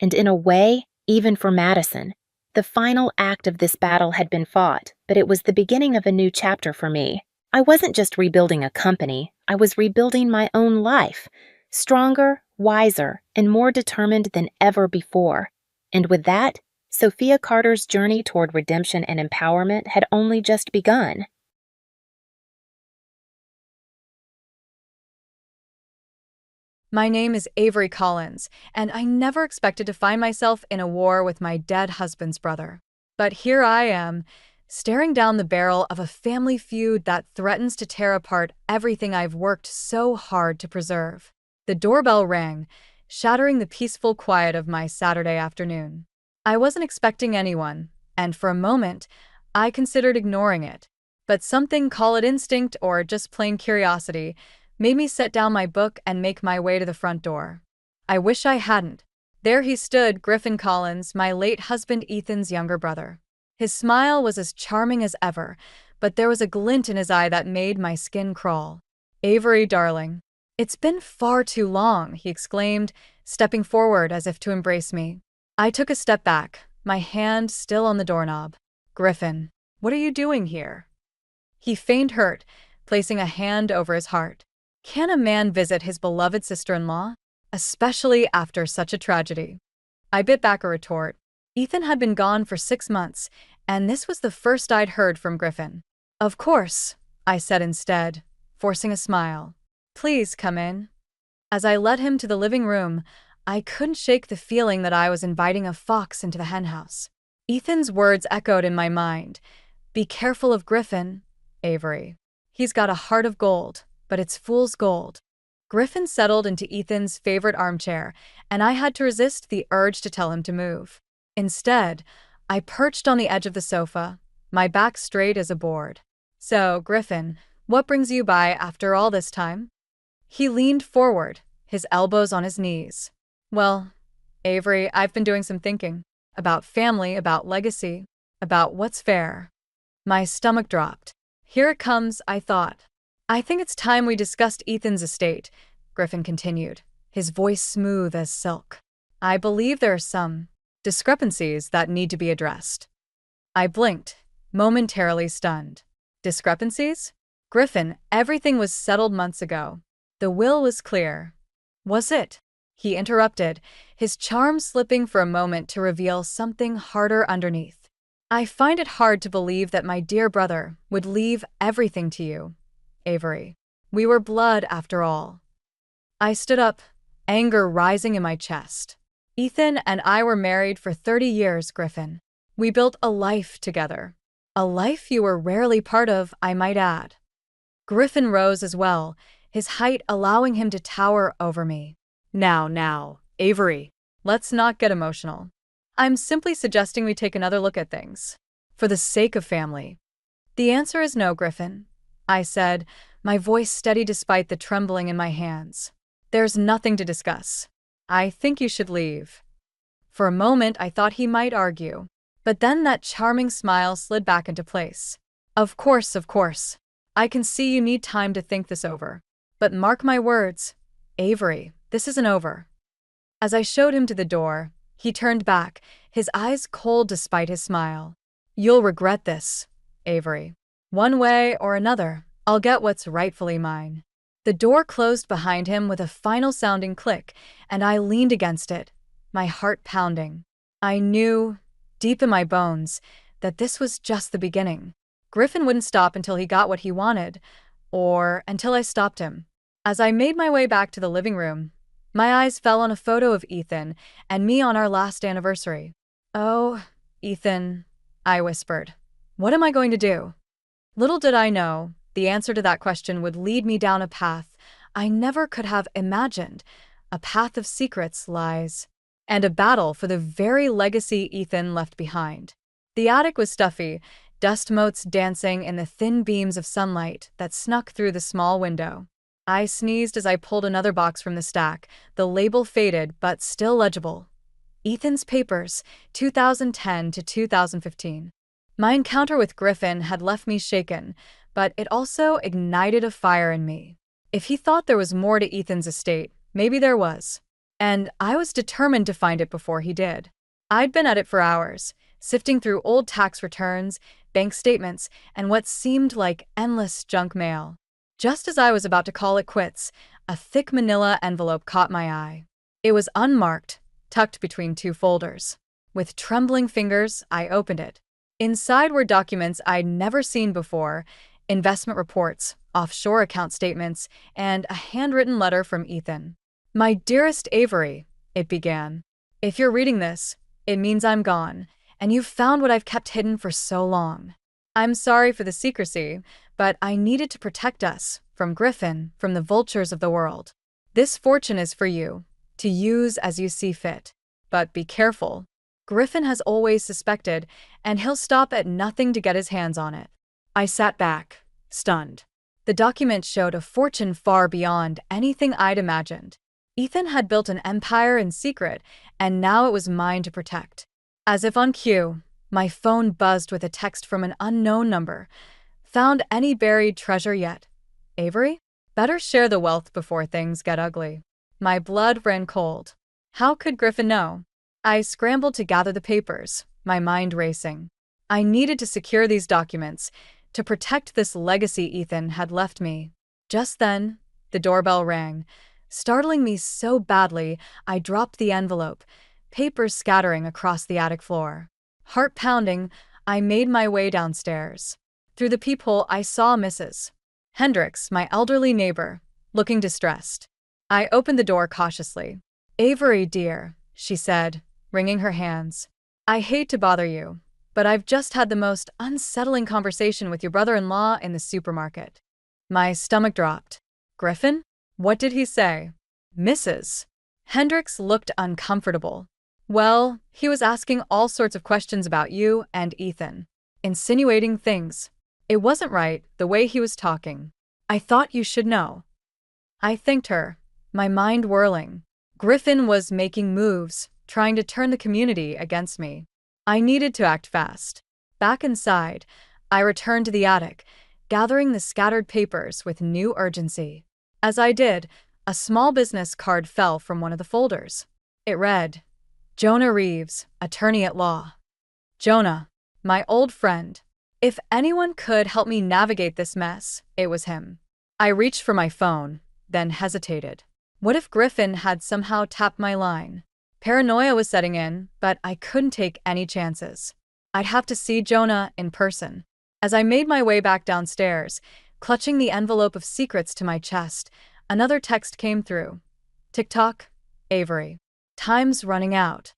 and in a way, even for Madison. The final act of this battle had been fought, but it was the beginning of a new chapter for me. I wasn't just rebuilding a company, I was rebuilding my own life, stronger, wiser, and more determined than ever before. And with that, Sophia Carter's journey toward redemption and empowerment had only just begun. My name is Avery Collins, and I never expected to find myself in a war with my dead husband's brother. But here I am, staring down the barrel of a family feud that threatens to tear apart everything I've worked so hard to preserve. The doorbell rang, shattering the peaceful quiet of my Saturday afternoon. I wasn't expecting anyone, and for a moment, I considered ignoring it. But something, call it instinct or just plain curiosity, made me set down my book and make my way to the front door. I wish I hadn't. There he stood, Griffin Collins, my late husband Ethan's younger brother. His smile was as charming as ever, but there was a glint in his eye that made my skin crawl. "Avery, darling, it's been far too long," he exclaimed, stepping forward as if to embrace me. I took a step back, my hand still on the doorknob. "Griffin, what are you doing here?" He feigned hurt, placing a hand over his heart. Can a man visit his beloved sister-in-law, especially after such a tragedy? I bit back a retort. Ethan had been gone for 6 months, and this was the first I'd heard from Griffin. "Of course," I said instead, forcing a smile. "Please come in." As I led him to the living room, I couldn't shake the feeling that I was inviting a fox into the henhouse. Ethan's words echoed in my mind. "Be careful of Griffin, Avery. He's got a heart of gold, but it's fool's gold." Griffin settled into Ethan's favorite armchair, and I had to resist the urge to tell him to move. Instead, I perched on the edge of the sofa, my back straight as a board. "So, Griffin, what brings you by after all this time?" He leaned forward, his elbows on his knees. "Well, Avery, I've been doing some thinking. About family, about legacy, about what's fair." My stomach dropped. "Here it comes," I thought. "I think it's time we discussed Ethan's estate," Griffin continued, his voice smooth as silk. "I believe there are some discrepancies that need to be addressed." I blinked, momentarily stunned. Discrepancies? "Griffin, everything was settled months ago. The will was clear." "Was it?" He interrupted, his charm slipping for a moment to reveal something harder underneath. "I find it hard to believe that my dear brother would leave everything to you, Avery. We were blood after all." I stood up, anger rising in my chest. "Ethan and I were married for 30 years, Griffin. We built a life together. A life you were rarely part of, I might add." Griffin rose as well, his height allowing him to tower over me. Now, Avery, let's not get emotional. I'm simply suggesting we take another look at things. For the sake of family." "The answer is no, Griffin," I said, my voice steady despite the trembling in my hands. "There's nothing to discuss. I think you should leave." For a moment I thought he might argue, but then that charming smile slid back into place. Of course. I can see you need time to think this over. But mark my words, Avery, this isn't over." As I showed him to the door, he turned back, his eyes cold despite his smile. "You'll regret this, Avery. One way or another, I'll get what's rightfully mine." The door closed behind him with a final sounding click, and I leaned against it, my heart pounding. I knew, deep in my bones, that this was just the beginning. Griffin wouldn't stop until he got what he wanted, or until I stopped him. As I made my way back to the living room, my eyes fell on a photo of Ethan and me on our last anniversary. "Oh, Ethan," I whispered, "what am I going to do?" Little did I know, the answer to that question would lead me down a path I never could have imagined, a path of secrets, lies, and a battle for the very legacy Ethan left behind. The attic was stuffy, dust motes dancing in the thin beams of sunlight that snuck through the small window. I sneezed as I pulled another box from the stack, the label faded but still legible. "Ethan's Papers, 2010 to 2015. My encounter with Griffin had left me shaken, but it also ignited a fire in me. If he thought there was more to Ethan's estate, maybe there was. And I was determined to find it before he did. I'd been at it for hours, sifting through old tax returns, bank statements, and what seemed like endless junk mail. Just as I was about to call it quits, a thick manila envelope caught my eye. It was unmarked, tucked between two folders. With trembling fingers, I opened it. Inside were documents I'd never seen before, investment reports, offshore account statements, and a handwritten letter from Ethan. "My dearest Avery," it began. "If you're reading this, it means I'm gone, and you've found what I've kept hidden for so long. I'm sorry for the secrecy, but I needed to protect us, from Griffin, from the vultures of the world. This fortune is for you, to use as you see fit. But be careful. Griffin has always suspected, and he'll stop at nothing to get his hands on it." I sat back, stunned. The document showed a fortune far beyond anything I'd imagined. Ethan had built an empire in secret, and now it was mine to protect. As if on cue, my phone buzzed with a text from an unknown number. "Found any buried treasure yet, Avery? Better share the wealth before things get ugly." My blood ran cold. How could Griffin know? I scrambled to gather the papers, my mind racing. I needed to secure these documents, to protect this legacy Ethan had left me. Just then, the doorbell rang, startling me so badly I dropped the envelope, papers scattering across the attic floor. Heart pounding, I made my way downstairs. Through the peephole I saw Mrs. Hendricks, my elderly neighbor, looking distressed. I opened the door cautiously. "Avery, dear," she said, wringing her hands. "I hate to bother you, but I've just had the most unsettling conversation with your brother-in-law in the supermarket." My stomach dropped. "Griffin? What did he say? Mrs. Hendricks looked uncomfortable. Well, he was asking all sorts of questions about you and Ethan, insinuating things. It wasn't right, the way he was talking. I thought you should know. I thanked her, my mind whirling. Griffin was making moves, trying to turn the community against me. I needed to act fast. Back inside, I returned to the attic, gathering the scattered papers with new urgency. As I did, a small business card fell from one of the folders. It read, Jonah Reeves, attorney at law. Jonah, my old friend. If anyone could help me navigate this mess, it was him. I reached for my phone, then hesitated. What if Griffin had somehow tapped my line? Paranoia was setting in, but I couldn't take any chances. I'd have to see Jonah in person. As I made my way back downstairs, clutching the envelope of secrets to my chest, another text came through. TikTok, Avery. Time's running out.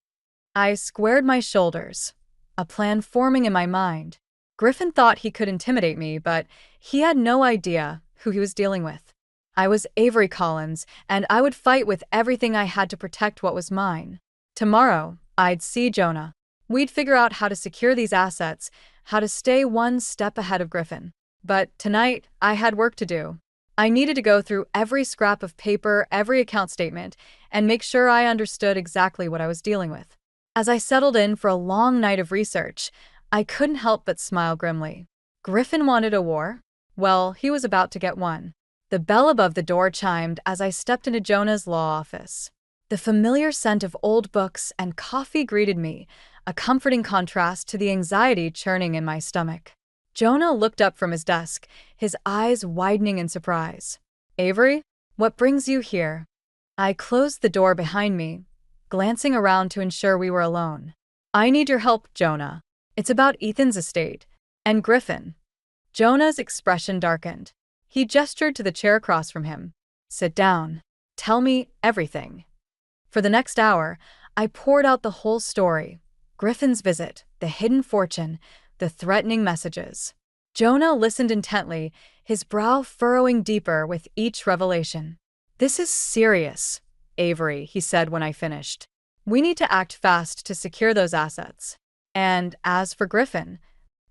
I squared my shoulders, a plan forming in my mind. Griffin thought he could intimidate me, but he had no idea who he was dealing with. I was Avery Collins, and I would fight with everything I had to protect what was mine. Tomorrow, I'd see Jonah. We'd figure out how to secure these assets, how to stay one step ahead of Griffin. But tonight, I had work to do. I needed to go through every scrap of paper, every account statement, and make sure I understood exactly what I was dealing with. As I settled in for a long night of research, I couldn't help but smile grimly. Griffin wanted a war? Well, he was about to get one. The bell above the door chimed as I stepped into Jonah's law office. The familiar scent of old books and coffee greeted me, a comforting contrast to the anxiety churning in my stomach. Jonah looked up from his desk, his eyes widening in surprise. Avery, what brings you here? I closed the door behind me, glancing around to ensure we were alone. I need your help, Jonah. It's about Ethan's estate. And Griffin. Jonah's expression darkened. He gestured to the chair across from him. Sit down. Tell me everything. For the next hour, I poured out the whole story. Griffin's visit, the hidden fortune, the threatening messages. Jonah listened intently, his brow furrowing deeper with each revelation. This is serious, Avery, he said when I finished. We need to act fast to secure those assets. And as for Griffin,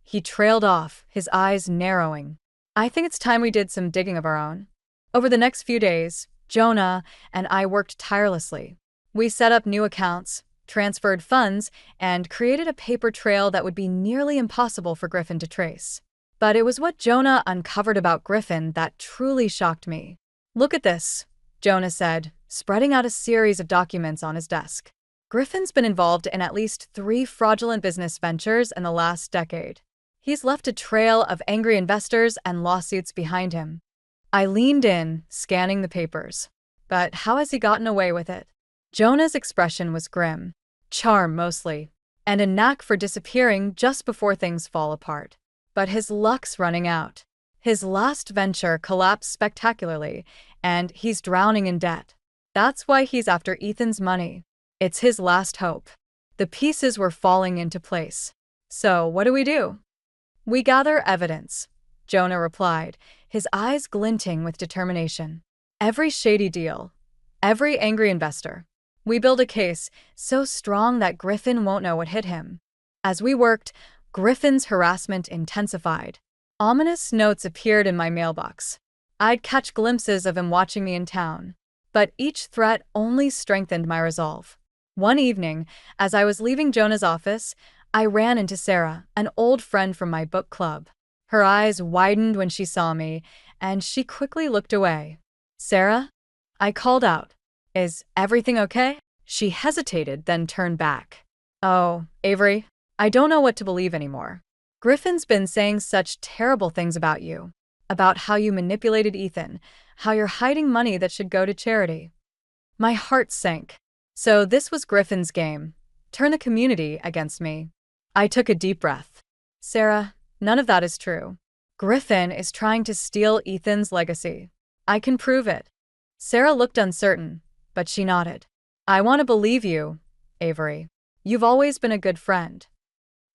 he trailed off, his eyes narrowing. I think it's time we did some digging of our own. Over the next few days, Jonah and I worked tirelessly. We set up new accounts, transferred funds, and created a paper trail that would be nearly impossible for Griffin to trace. But it was what Jonah uncovered about Griffin that truly shocked me. Look at this, Jonah said, spreading out a series of documents on his desk. Griffin's been involved in at least 3 fraudulent business ventures in the last decade. He's left a trail of angry investors and lawsuits behind him. I leaned in, scanning the papers. But how has he gotten away with it? Jonah's expression was grim, charm mostly, and a knack for disappearing just before things fall apart. But his luck's running out. His last venture collapsed spectacularly, and he's drowning in debt. That's why he's after Ethan's money. It's his last hope. The pieces were falling into place. So what do? We gather evidence, Jonah replied, his eyes glinting with determination. Every shady deal, every angry investor. We build a case so strong that Griffin won't know what hit him. As we worked, Griffin's harassment intensified. Ominous notes appeared in my mailbox. I'd catch glimpses of him watching me in town. But each threat only strengthened my resolve. One evening, as I was leaving Jonah's office, I ran into Sarah, an old friend from my book club. Her eyes widened when she saw me, and she quickly looked away. Sarah? I called out. Is everything okay? She hesitated, then turned back. Oh, Avery, I don't know what to believe anymore. Griffin's been saying such terrible things about you. About how you manipulated Ethan, how you're hiding money that should go to charity. My heart sank. So this was Griffin's game. Turn the community against me. I took a deep breath. Sarah, none of that is true. Griffin is trying to steal Ethan's legacy. I can prove it. Sarah looked uncertain, but she nodded. I want to believe you, Avery. You've always been a good friend.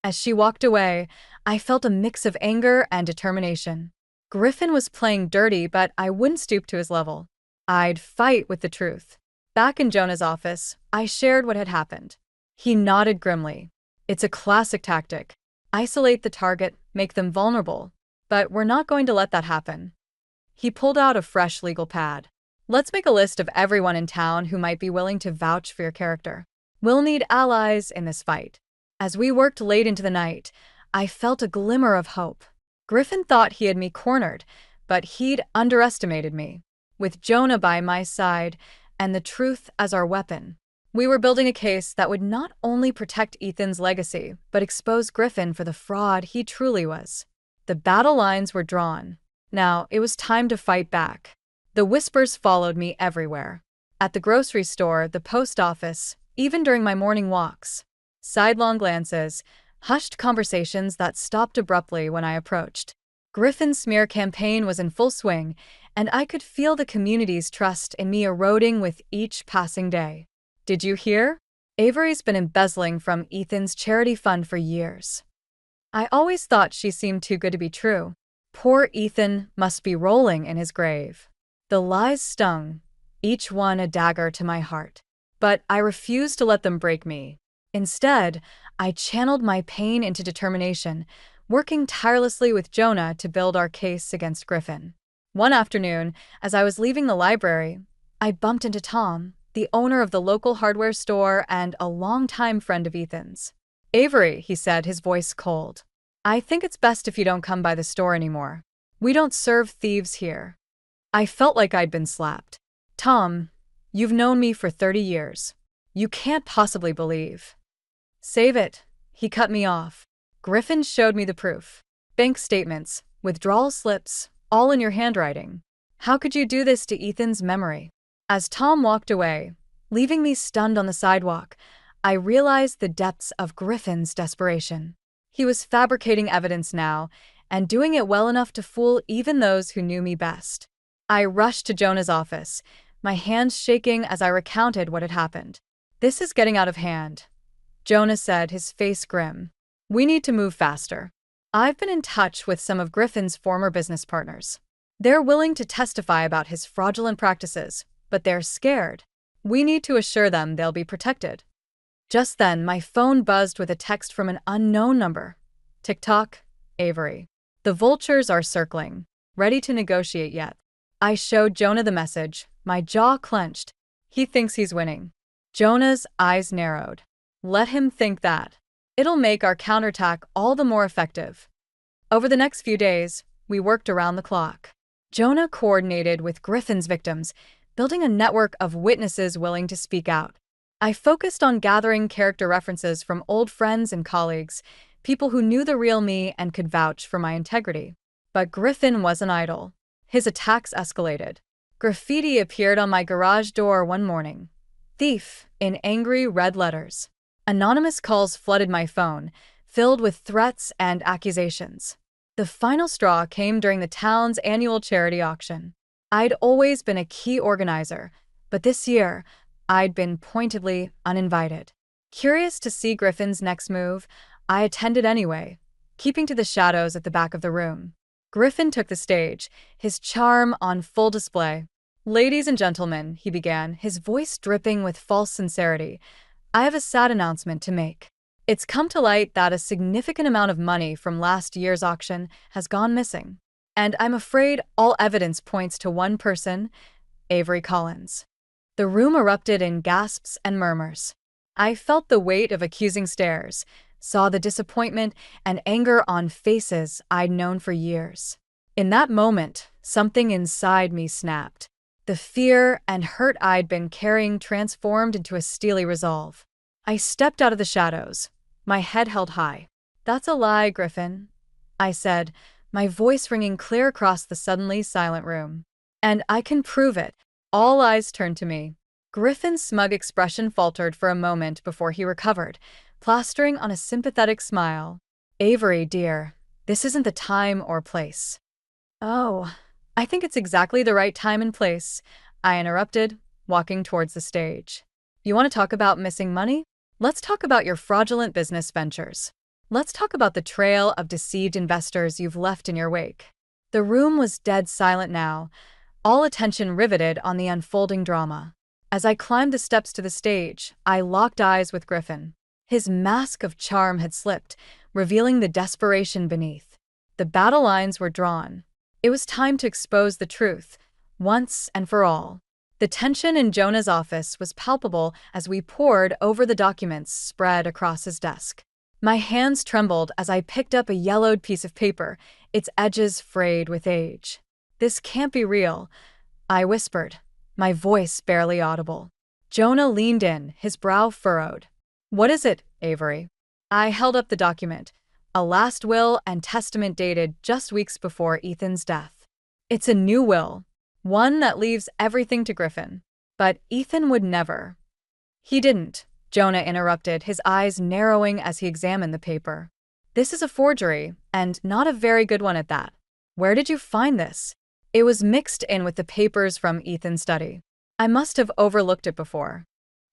As she walked away, I felt a mix of anger and determination. Griffin was playing dirty, but I wouldn't stoop to his level. I'd fight with the truth. Back in Jonah's office, I shared what had happened. He nodded grimly. It's a classic tactic. Isolate the target, make them vulnerable. But we're not going to let that happen. He pulled out a fresh legal pad. Let's make a list of everyone in town who might be willing to vouch for your character. We'll need allies in this fight. As we worked late into the night, I felt a glimmer of hope. Griffin thought he had me cornered, but he'd underestimated me. With Jonah by my side and the truth as our weapon, we were building a case that would not only protect Ethan's legacy, but expose Griffin for the fraud he truly was. The battle lines were drawn. Now it was time to fight back. The whispers followed me everywhere. At the grocery store, the post office, even during my morning walks. Sidelong glances, hushed conversations that stopped abruptly when I approached. Griffin's smear campaign was in full swing, and I could feel the community's trust in me eroding with each passing day. Did you hear? Avery's been embezzling from Ethan's charity fund for years. I always thought she seemed too good to be true. Poor Ethan must be rolling in his grave. The lies stung, each one a dagger to my heart. But I refused to let them break me. Instead, I channeled my pain into determination, working tirelessly with Jonah to build our case against Griffin. One afternoon, as I was leaving the library, I bumped into Tom, the owner of the local hardware store and a longtime friend of Ethan's. "Avery," he said, his voice cold. "I think it's best if you don't come by the store anymore. We don't serve thieves here." I felt like I'd been slapped. "Tom, you've known me for 30 years. You can't possibly believe." "Save it," he cut me off. "Griffin showed me the proof. Bank statements, withdrawal slips, all in your handwriting. How could you do this to Ethan's memory?" As Tom walked away, leaving me stunned on the sidewalk, I realized the depths of Griffin's desperation. He was fabricating evidence now, and doing it well enough to fool even those who knew me best. I rushed to Jonah's office, my hands shaking as I recounted what had happened. "This is getting out of hand," Jonah said, his face grim. "We need to move faster. I've been in touch with some of Griffin's former business partners. They're willing to testify about his fraudulent practices, but they're scared. We need to assure them they'll be protected." Just then, my phone buzzed with a text from an unknown number. "TikTok, Avery. The vultures are circling. Ready to negotiate yet?" I showed Jonah the message, my jaw clenched. "He thinks he's winning." Jonah's eyes narrowed. "Let him think that. It'll make our counterattack all the more effective." Over the next few days, we worked around the clock. Jonah coordinated with Griffin's victims, building a network of witnesses willing to speak out. I focused on gathering character references from old friends and colleagues, people who knew the real me and could vouch for my integrity. But Griffin wasn't idle. His attacks escalated. Graffiti appeared on my garage door one morning. "Thief," in angry red letters. Anonymous calls flooded my phone, filled with threats and accusations. The final straw came during the town's annual charity auction. I'd always been a key organizer, but this year, I'd been pointedly uninvited. Curious to see Griffin's next move, I attended anyway, keeping to the shadows at the back of the room. Griffin took the stage, his charm on full display. "Ladies and gentlemen," he began, his voice dripping with false sincerity, "I have a sad announcement to make. It's come to light that a significant amount of money from last year's auction has gone missing. And I'm afraid all evidence points to one person, Avery Collins." The room erupted in gasps and murmurs. I felt the weight of accusing stares, saw the disappointment and anger on faces I'd known for years. In that moment, something inside me snapped. The fear and hurt I'd been carrying transformed into a steely resolve. I stepped out of the shadows, my head held high. "That's a lie, Griffin," I said, my voice ringing clear across the suddenly silent room. "And I can prove it." All eyes turned to me. Griffin's smug expression faltered for a moment before he recovered, plastering on a sympathetic smile. "Avery, dear, this isn't the time or place." "Oh, I think it's exactly the right time and place," I interrupted, walking towards the stage. "You want to talk about missing money? Let's talk about your fraudulent business ventures. Let's talk about the trail of deceived investors you've left in your wake." The room was dead silent now, all attention riveted on the unfolding drama. As I climbed the steps to the stage, I locked eyes with Griffin. His mask of charm had slipped, revealing the desperation beneath. The battle lines were drawn. It was time to expose the truth, once and for all. The tension in Jonah's office was palpable as we pored over the documents spread across his desk. My hands trembled as I picked up a yellowed piece of paper, its edges frayed with age. "This can't be real," I whispered, my voice barely audible. Jonah leaned in, his brow furrowed. "What is it, Avery?" I held up the document, a last will and testament dated just weeks before Ethan's death. "It's a new will, one that leaves everything to Griffin. But Ethan would never." "He didn't," Jonah interrupted, his eyes narrowing as he examined the paper. "This is a forgery, and not a very good one at that. Where did you find this?" It was mixed in with the papers from Ethan's study. I must have overlooked it before.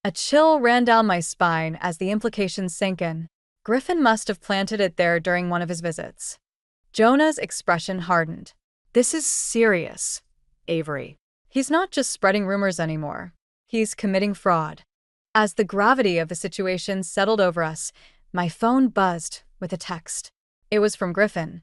A chill ran down my spine as the implications sank in. Griffin must have planted it there during one of his visits. Jonah's expression hardened. "This is serious, Avery. He's not just spreading rumors anymore. He's committing fraud." As the gravity of the situation settled over us, my phone buzzed with a text. It was from Griffin.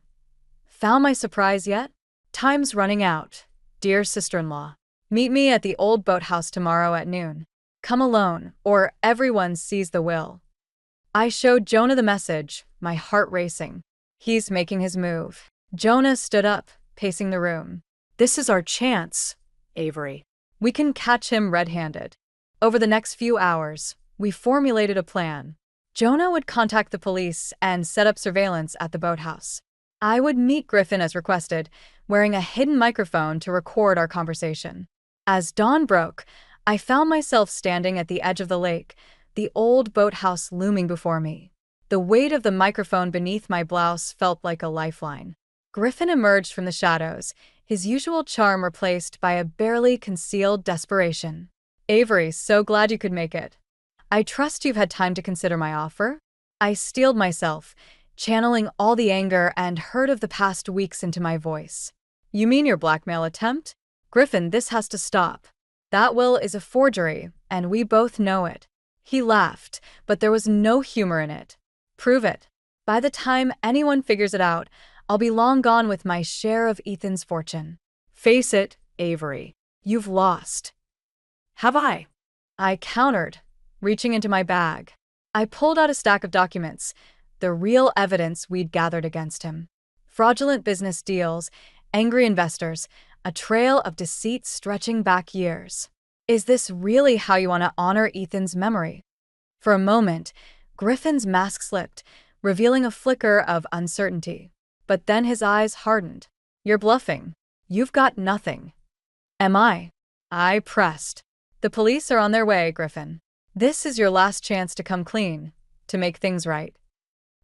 "Found my surprise yet? Time's running out. Dear sister-in-law. Meet me at the old boathouse tomorrow at noon. Come alone, or everyone sees the will." I showed Jonah the message, my heart racing. He's making his move. Jonah stood up, pacing the room. "This is our chance, Avery. We can catch him red-handed." Over the next few hours, we formulated a plan. Jonah would contact the police and set up surveillance at the boathouse. I would meet Griffin as requested, wearing a hidden microphone to record our conversation. As dawn broke, I found myself standing at the edge of the lake, the old boathouse looming before me. The weight of the microphone beneath my blouse felt like a lifeline. Griffin emerged from the shadows, his usual charm replaced by a barely concealed desperation. "Avery, so glad you could make it. I trust you've had time to consider my offer?" I steeled myself, channeling all the anger and hurt of the past weeks into my voice. "You mean your blackmail attempt? Griffin, this has to stop. That will is a forgery, and we both know it." He laughed, but there was no humor in it. "Prove it. By the time anyone figures it out, I'll be long gone with my share of Ethan's fortune." "Face it, Avery. You've lost." "Have I?" I countered, reaching into my bag. I pulled out a stack of documents, the real evidence we'd gathered against him. Fraudulent business deals, angry investors, a trail of deceit stretching back years. "Is this really how you want to honor Ethan's memory?" For a moment, Griffin's mask slipped, revealing a flicker of uncertainty. But then his eyes hardened. "You're bluffing. You've got nothing." "Am I?" I pressed. "The police are on their way, Griffin. This is your last chance to come clean, to make things right."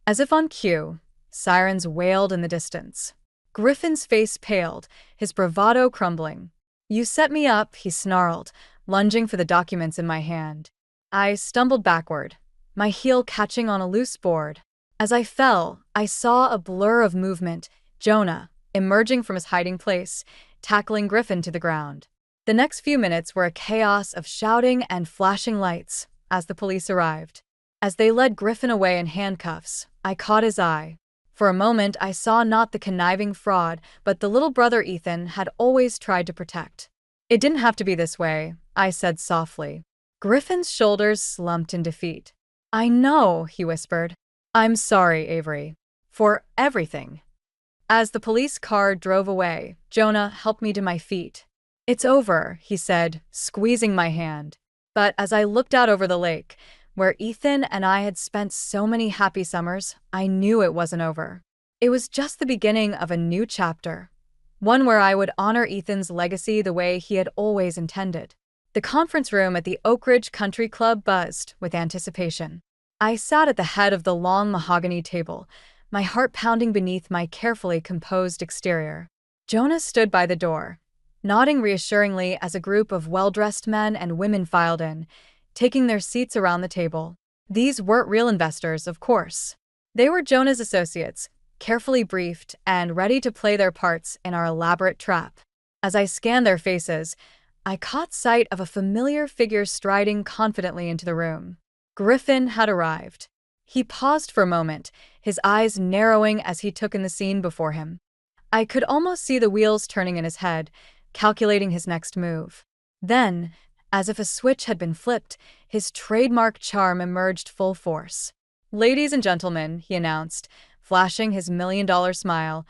As if on cue, sirens wailed in the distance. Griffin's face paled, his bravado crumbling. "You set me up," he snarled, lunging for the documents in my hand. I stumbled backward, my heel catching on a loose board. As I fell, I saw a blur of movement, Jonah, emerging from his hiding place, tackling Griffin to the ground. The next few minutes were a chaos of shouting and flashing lights as the police arrived. As they led Griffin away in handcuffs, I caught his eye. For a moment, I saw not the conniving fraud, but the little brother Ethan had always tried to protect. "It didn't have to be this way," I said softly. Griffin's shoulders slumped in defeat. "I know," he whispered. "I'm sorry, Avery. For everything." As the police car drove away, Jonah helped me to my feet. "It's over," he said, squeezing my hand. But as I looked out over the lake, where Ethan and I had spent so many happy summers, I knew it wasn't over. It was just the beginning of a new chapter, one where I would honor Ethan's legacy the way he had always intended. The conference room at the Oak Ridge Country Club buzzed with anticipation. I sat at the head of the long mahogany table, my heart pounding beneath my carefully composed exterior. Jonah stood by the door, nodding reassuringly as a group of well-dressed men and women filed in, taking their seats around the table. These weren't real investors, of course. They were Jonah's associates, carefully briefed and ready to play their parts in our elaborate trap. As I scanned their faces, I caught sight of a familiar figure striding confidently into the room. Griffin had arrived. He paused for a moment, his eyes narrowing as he took in the scene before him. I could almost see the wheels turning in his head, calculating his next move. Then, as if a switch had been flipped, his trademark charm emerged full force. "Ladies and gentlemen," he announced, flashing his million-dollar smile,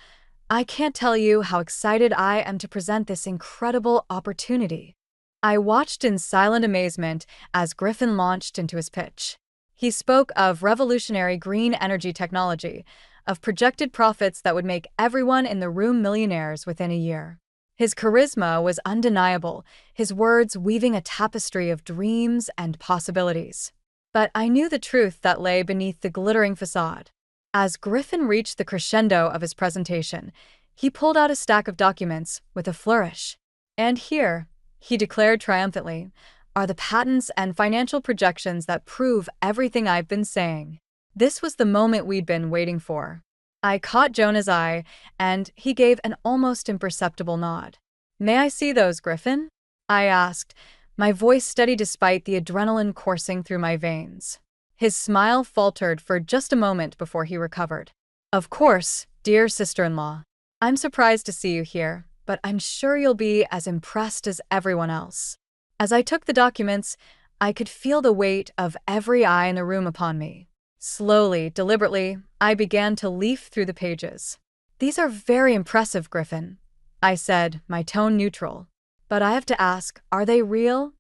"I can't tell you how excited I am to present this incredible opportunity." I watched in silent amazement as Griffin launched into his pitch. He spoke of revolutionary green energy technology, of projected profits that would make everyone in the room millionaires within a year. His charisma was undeniable, his words weaving a tapestry of dreams and possibilities. But I knew the truth that lay beneath the glittering facade. As Griffin reached the crescendo of his presentation, he pulled out a stack of documents with a flourish. "And here," he declared triumphantly, "are the patents and financial projections that prove everything I've been saying." This was the moment we'd been waiting for. I caught Jonah's eye, and he gave an almost imperceptible nod. "May I see those, Griffin?" I asked, my voice steady despite the adrenaline coursing through my veins. His smile faltered for just a moment before he recovered. "Of course, dear sister-in-law. I'm surprised to see you here, but I'm sure you'll be as impressed as everyone else." As I took the documents, I could feel the weight of every eye in the room upon me. Slowly, deliberately, I began to leaf through the pages. "These are very impressive, Griffin," I said, my tone neutral. "But I have to ask, are they real?"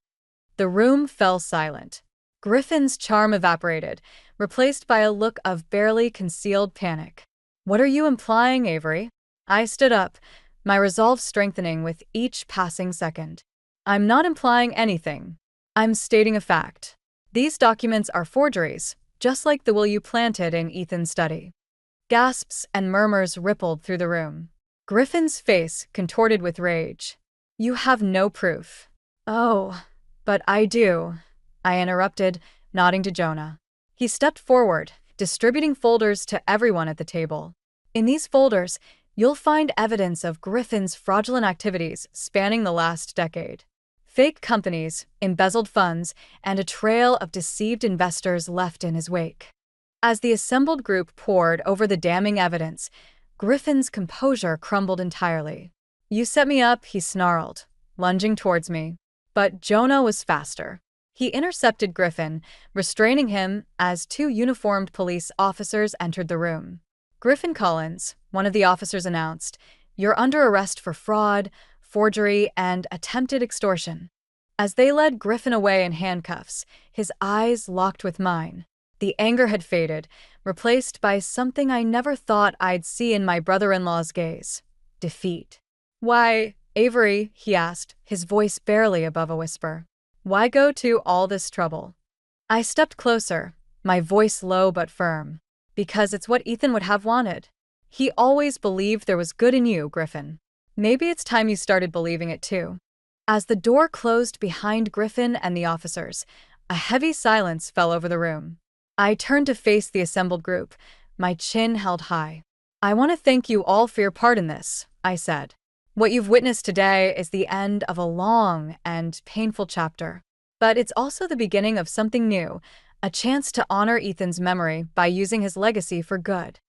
The room fell silent. Griffin's charm evaporated, replaced by a look of barely concealed panic. "What are you implying, Avery?" I stood up, my resolve strengthening with each passing second. "I'm not implying anything. I'm stating a fact. These documents are forgeries, just like the will you planted in Ethan's study." Gasps and murmurs rippled through the room. Griffin's face contorted with rage. "You have no proof." "Oh, but I do," I interrupted, nodding to Jonah. He stepped forward, distributing folders to everyone at the table. "In these folders, you'll find evidence of Griffin's fraudulent activities spanning the last decade. Fake companies, embezzled funds, and a trail of deceived investors left in his wake." As the assembled group pored over the damning evidence, Griffin's composure crumbled entirely. "You set me up," he snarled, lunging towards me. But Jonah was faster. He intercepted Griffin, restraining him as two uniformed police officers entered the room. "Griffin Collins," one of the officers announced, "you're under arrest for fraud, forgery, and attempted extortion." As they led Griffin away in handcuffs, his eyes locked with mine. The anger had faded, replaced by something I never thought I'd see in my brother-in-law's gaze: defeat. "Why, Avery," he asked, his voice barely above a whisper, "why go to all this trouble?" I stepped closer, my voice low but firm. "Because it's what Ethan would have wanted. He always believed there was good in you, Griffin. Maybe it's time you started believing it too." As the door closed behind Griffin and the officers, a heavy silence fell over the room. I turned to face the assembled group, my chin held high. "I want to thank you all for your part in this," I said. "What you've witnessed today is the end of a long and painful chapter. But it's also the beginning of something new, a chance to honor Ethan's memory by using his legacy for good."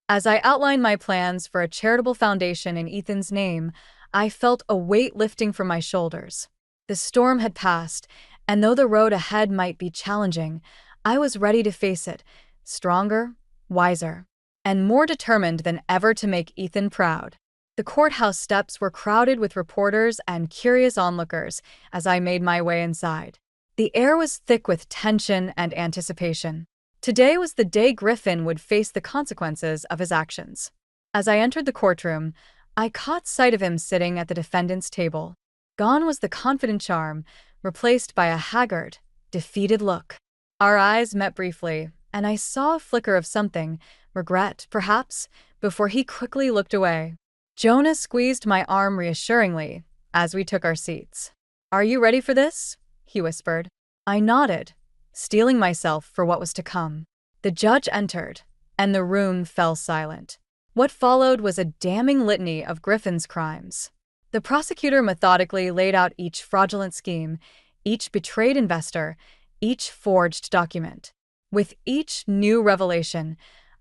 As I outlined my plans for a charitable foundation in Ethan's name, I felt a weight lifting from my shoulders. The storm had passed, and though the road ahead might be challenging, I was ready to face it, stronger, wiser, and more determined than ever to make Ethan proud. The courthouse steps were crowded with reporters and curious onlookers as I made my way inside. The air was thick with tension and anticipation. Today was the day Griffin would face the consequences of his actions. As I entered the courtroom, I caught sight of him sitting at the defendant's table. Gone was the confident charm, replaced by a haggard, defeated look. Our eyes met briefly, and I saw a flicker of something, regret, perhaps, before he quickly looked away. Jonah squeezed my arm reassuringly as we took our seats. "Are you ready for this?" he whispered. I nodded, steeling myself for what was to come. The judge entered, and the room fell silent. What followed was a damning litany of Griffin's crimes. The prosecutor methodically laid out each fraudulent scheme, each betrayed investor, each forged document. With each new revelation,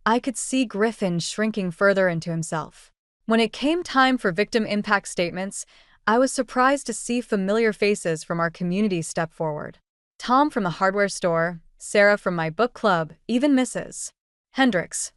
I could see Griffin shrinking further into himself. When it came time for victim impact statements, I was surprised to see familiar faces from our community step forward. Tom from the hardware store, Sarah from my book club, even Mrs. Hendricks.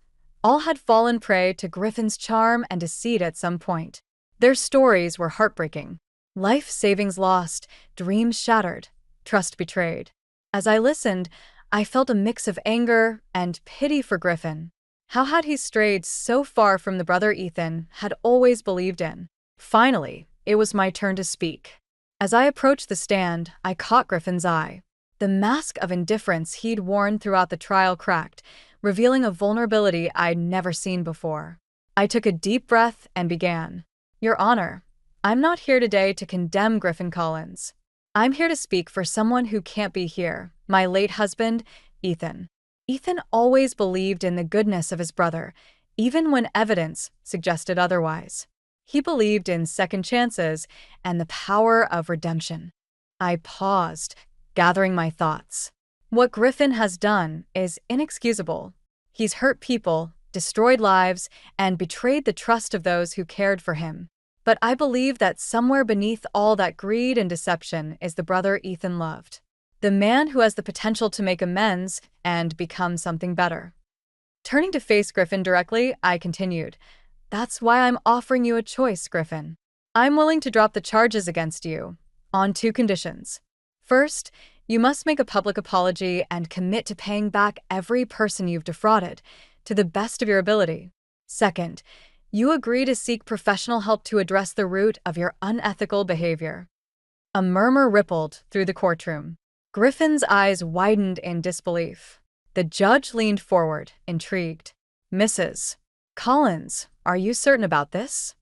All had fallen prey to Griffin's charm and deceit at some point. Their stories were heartbreaking. Life savings lost, dreams shattered, trust betrayed. As I listened, I felt a mix of anger and pity for Griffin. How had he strayed so far from the brother Ethan had always believed in? Finally, it was my turn to speak. As I approached the stand, I caught Griffin's eye. The mask of indifference he'd worn throughout the trial cracked, revealing a vulnerability I'd never seen before. I took a deep breath and began. Your Honor, I'm not here today to condemn Griffin Collins. I'm here to speak for someone who can't be here, my late husband, Ethan. Ethan always believed in the goodness of his brother, even when evidence suggested otherwise. He believed in second chances and the power of redemption. I paused, gathering my thoughts. What Griffin has done is inexcusable. He's hurt people, destroyed lives, and betrayed the trust of those who cared for him. But I believe that somewhere beneath all that greed and deception is the brother Ethan loved. The man who has the potential to make amends and become something better. Turning to face Griffin directly, I continued. That's why I'm offering you a choice, Griffin. I'm willing to drop the charges against you, on two conditions. First, you must make a public apology and commit to paying back every person you've defrauded, to the best of your ability. Second, you agree to seek professional help to address the root of your unethical behavior. A murmur rippled through the courtroom. Griffin's eyes widened in disbelief. The judge leaned forward, intrigued. Mrs. Collins, are you certain about this?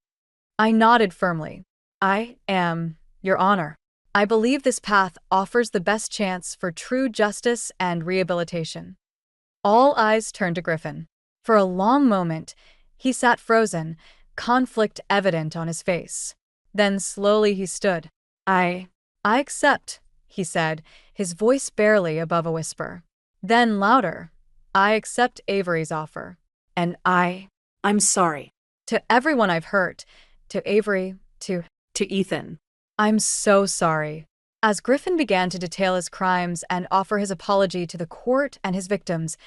I nodded firmly. I am, Your Honor. I believe this path offers the best chance for true justice and rehabilitation. All eyes turned to Griffin. For a long moment, he sat frozen, conflict evident on his face. Then slowly he stood. I accept, he said, his voice barely above a whisper. Then louder, I accept Avery's offer. And I'm sorry. To everyone I've hurt, to Avery, to Ethan. I'm so sorry. As Griffin began to detail his crimes and offer his apology to the court and his victims,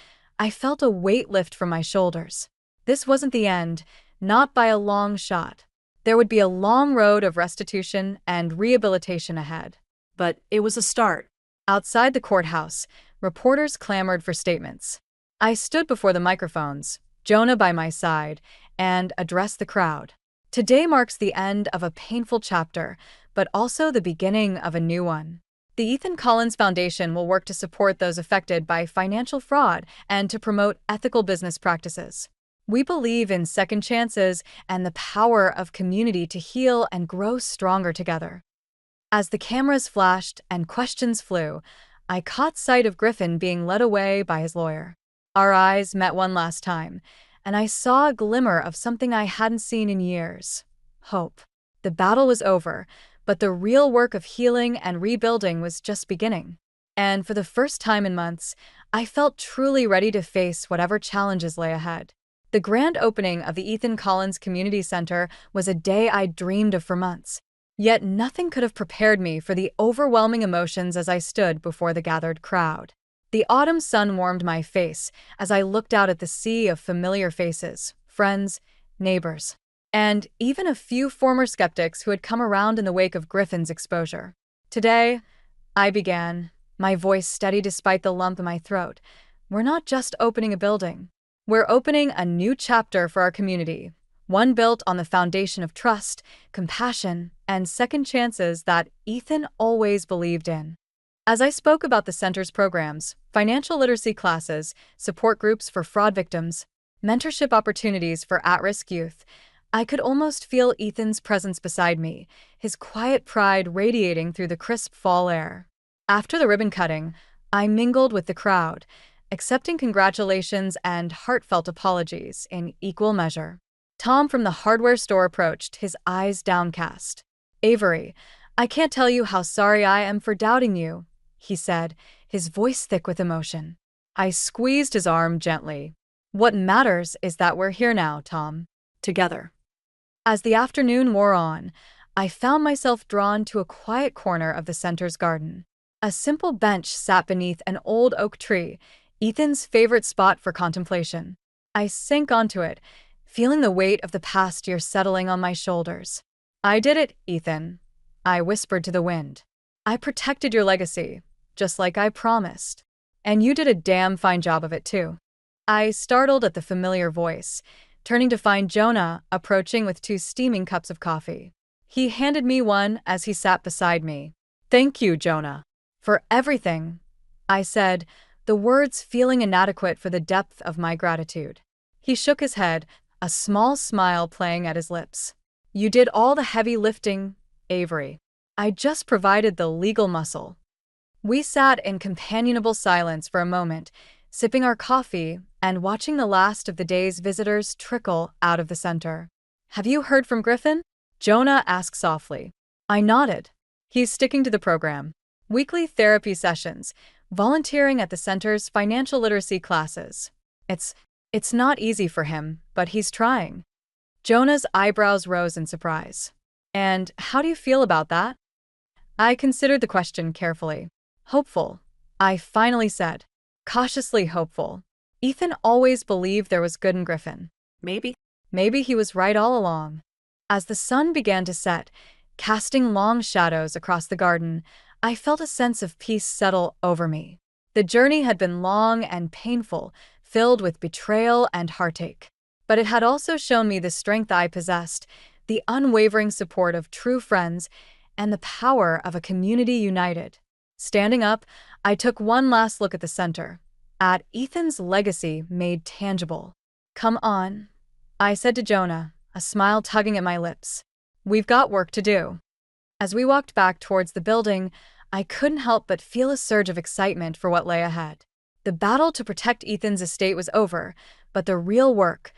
I felt a weight lift from my shoulders. This wasn't the end, not by a long shot. There would be a long road of restitution and rehabilitation ahead. But it was a start. Outside the courthouse, reporters clamored for statements. I stood before the microphones, Jonah by my side, and addressed the crowd. Today marks the end of a painful chapter, but also the beginning of a new one. The Ethan Collins Foundation will work to support those affected by financial fraud and to promote ethical business practices. We believe in second chances and the power of community to heal and grow stronger together. As the cameras flashed and questions flew, I caught sight of Griffin being led away by his lawyer. Our eyes met one last time, and I saw a glimmer of something I hadn't seen in years. Hope. The battle was over, but the real work of healing and rebuilding was just beginning. And for the first time in months, I felt truly ready to face whatever challenges lay ahead. The grand opening of the Ethan Collins Community Center was a day I'd dreamed of for months. Yet nothing could have prepared me for the overwhelming emotions as I stood before the gathered crowd. The autumn sun warmed my face as I looked out at the sea of familiar faces, friends, neighbors, and even a few former skeptics who had come around in the wake of Griffin's exposure. Today, I began, my voice steady despite the lump in my throat. We're not just opening a building. We're opening a new chapter for our community, one built on the foundation of trust, compassion, and second chances that Ethan always believed in. As I spoke about the center's programs, financial literacy classes, support groups for fraud victims, mentorship opportunities for at-risk youth, I could almost feel Ethan's presence beside me, his quiet pride radiating through the crisp fall air. After the ribbon cutting, I mingled with the crowd, accepting congratulations and heartfelt apologies in equal measure. Tom from the hardware store approached, his eyes downcast. Avery, I can't tell you how sorry I am for doubting you, he said, his voice thick with emotion. I squeezed his arm gently. What matters is that we're here now, Tom. Together. As the afternoon wore on, I found myself drawn to a quiet corner of the center's garden. A simple bench sat beneath an old oak tree, Ethan's favorite spot for contemplation. I sank onto it, feeling the weight of the past year settling on my shoulders. I did it, Ethan, I whispered to the wind. I protected your legacy, just like I promised. And you did a damn fine job of it, too. I startled at the familiar voice, turning to find Jonah approaching with 2 steaming cups of coffee. He handed me one as he sat beside me. Thank you, Jonah. For everything, I said, the words feeling inadequate for the depth of my gratitude. He shook his head, a small smile playing at his lips. You did all the heavy lifting, Avery. I just provided the legal muscle. We sat in companionable silence for a moment, sipping our coffee and watching the last of the day's visitors trickle out of the center. Have you heard from Griffin? Jonah asked softly. I nodded. He's sticking to the program. Weekly therapy sessions, volunteering at the center's financial literacy classes. It's not easy for him, but he's trying. Jonah's eyebrows rose in surprise. And how do you feel about that? I considered the question carefully. Hopeful, I finally said. Cautiously hopeful. Ethan always believed there was good in Griffin. Maybe he was right all along. As the sun began to set, casting long shadows across the garden, I felt a sense of peace settle over me. The journey had been long and painful, filled with betrayal and heartache. But it had also shown me the strength I possessed, the unwavering support of true friends, and the power of a community united. Standing up, I took one last look at the center, at Ethan's legacy made tangible. Come on, I said to Jonah, a smile tugging at my lips. We've got work to do. As we walked back towards the building, I couldn't help but feel a surge of excitement for what lay ahead. The battle to protect Ethan's estate was over, but the real work,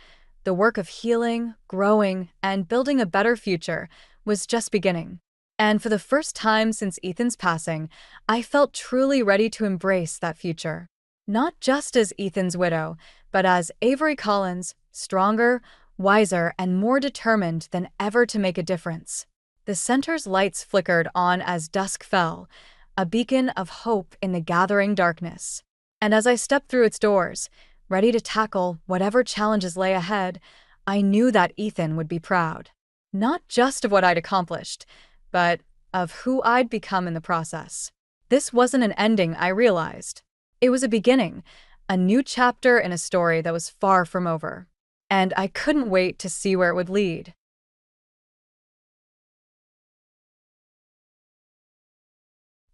the work of healing, growing, and building a better future, was just beginning. And for the first time since Ethan's passing, I felt truly ready to embrace that future. Not just as Ethan's widow, but as Avery Collins, stronger, wiser, and more determined than ever to make a difference. The center's lights flickered on as dusk fell, a beacon of hope in the gathering darkness. And as I stepped through its doors, ready to tackle whatever challenges lay ahead, I knew that Ethan would be proud. Not just of what I'd accomplished, but of who I'd become in the process. This wasn't an ending, I realized. It was a beginning, a new chapter in a story that was far from over. And I couldn't wait to see where it would lead.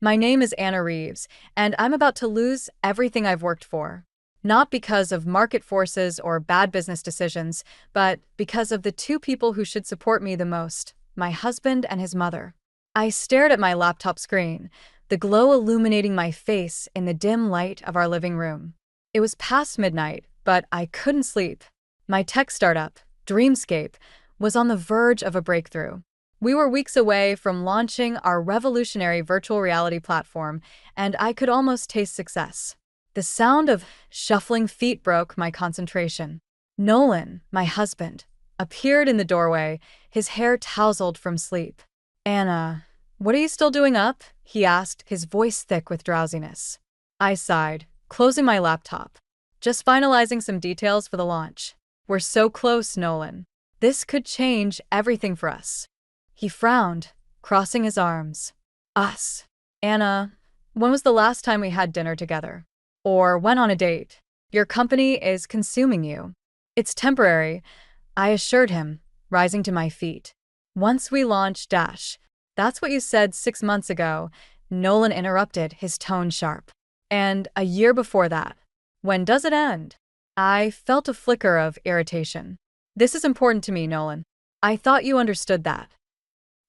My name is Anna Reeves, and I'm about to lose everything I've worked for. Not because of market forces or bad business decisions, but because of the 2 people who should support me the most, my husband and his mother. I stared at my laptop screen, the glow illuminating my face in the dim light of our living room. It was past midnight, but I couldn't sleep. My tech startup, Dreamscape, was on the verge of a breakthrough. We were weeks away from launching our revolutionary virtual reality platform, and I could almost taste success. The sound of shuffling feet broke my concentration. Nolan, my husband, appeared in the doorway, his hair tousled from sleep. Anna, what are you still doing up? He asked, his voice thick with drowsiness. I sighed, closing my laptop. Just finalizing some details for the launch. We're so close, Nolan. This could change everything for us. He frowned, crossing his arms. Us. Anna, when was the last time we had dinner together? Or went on a date? Your company is consuming you. It's temporary, I assured him, rising to my feet. Once we launch Dash. That's what you said 6 months ago, Nolan interrupted, his tone sharp. And a year before that. When does it end? I felt a flicker of irritation. This is important to me, Nolan. I thought you understood that.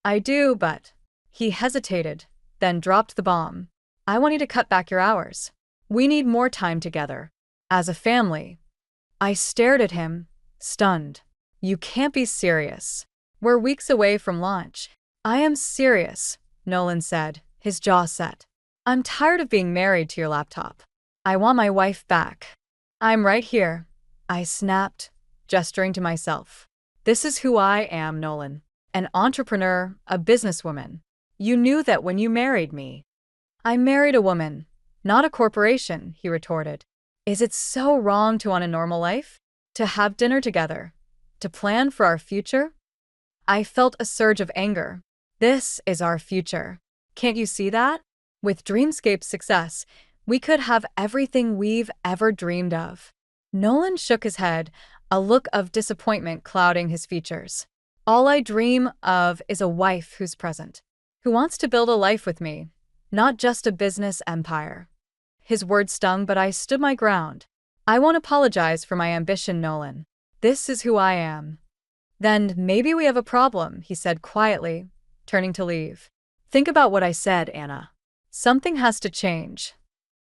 I do, but... He hesitated, then dropped the bomb. I want you to cut back your hours. We need more time together. As a family. I stared at him, stunned. You can't be serious. We're weeks away from launch. I am serious, Nolan said, his jaw set. I'm tired of being married to your laptop. I want my wife back. I'm right here, I snapped, gesturing to myself. This is who I am, Nolan. An entrepreneur, a businesswoman. You knew that when you married me. I married a woman, not a corporation, he retorted. Is it so wrong to want a normal life? To have dinner together? To plan for our future? I felt a surge of anger. This is our future. Can't you see that? With Dreamscape's success, we could have everything we've ever dreamed of. Nolan shook his head, a look of disappointment clouding his features. All I dream of is a wife who's present, who wants to build a life with me, not just a business empire. His words stung, but I stood my ground. I won't apologize for my ambition, Nolan. This is who I am. Then maybe we have a problem, he said quietly, turning to leave. Think about what I said, Anna. Something has to change.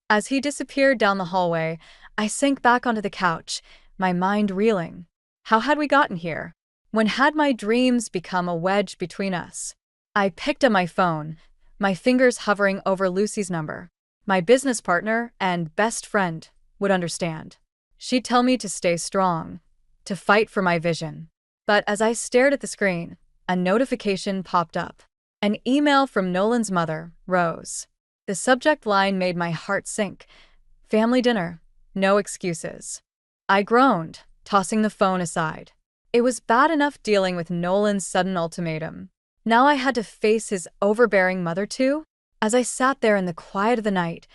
As he disappeared down the hallway, I sank back onto the couch, my mind reeling. How had we gotten here? When had my dreams become a wedge between us? I picked up my phone, my fingers hovering over Lucy's number. My business partner and best friend would understand. She'd tell me to stay strong, to fight for my vision. But as I stared at the screen, a notification popped up. An email from Nolan's mother, Rose. The subject line made my heart sink. Family dinner, no excuses. I groaned, tossing the phone aside. It was bad enough dealing with Nolan's sudden ultimatum. Now I had to face his overbearing mother too? As I sat there in the quiet of the night,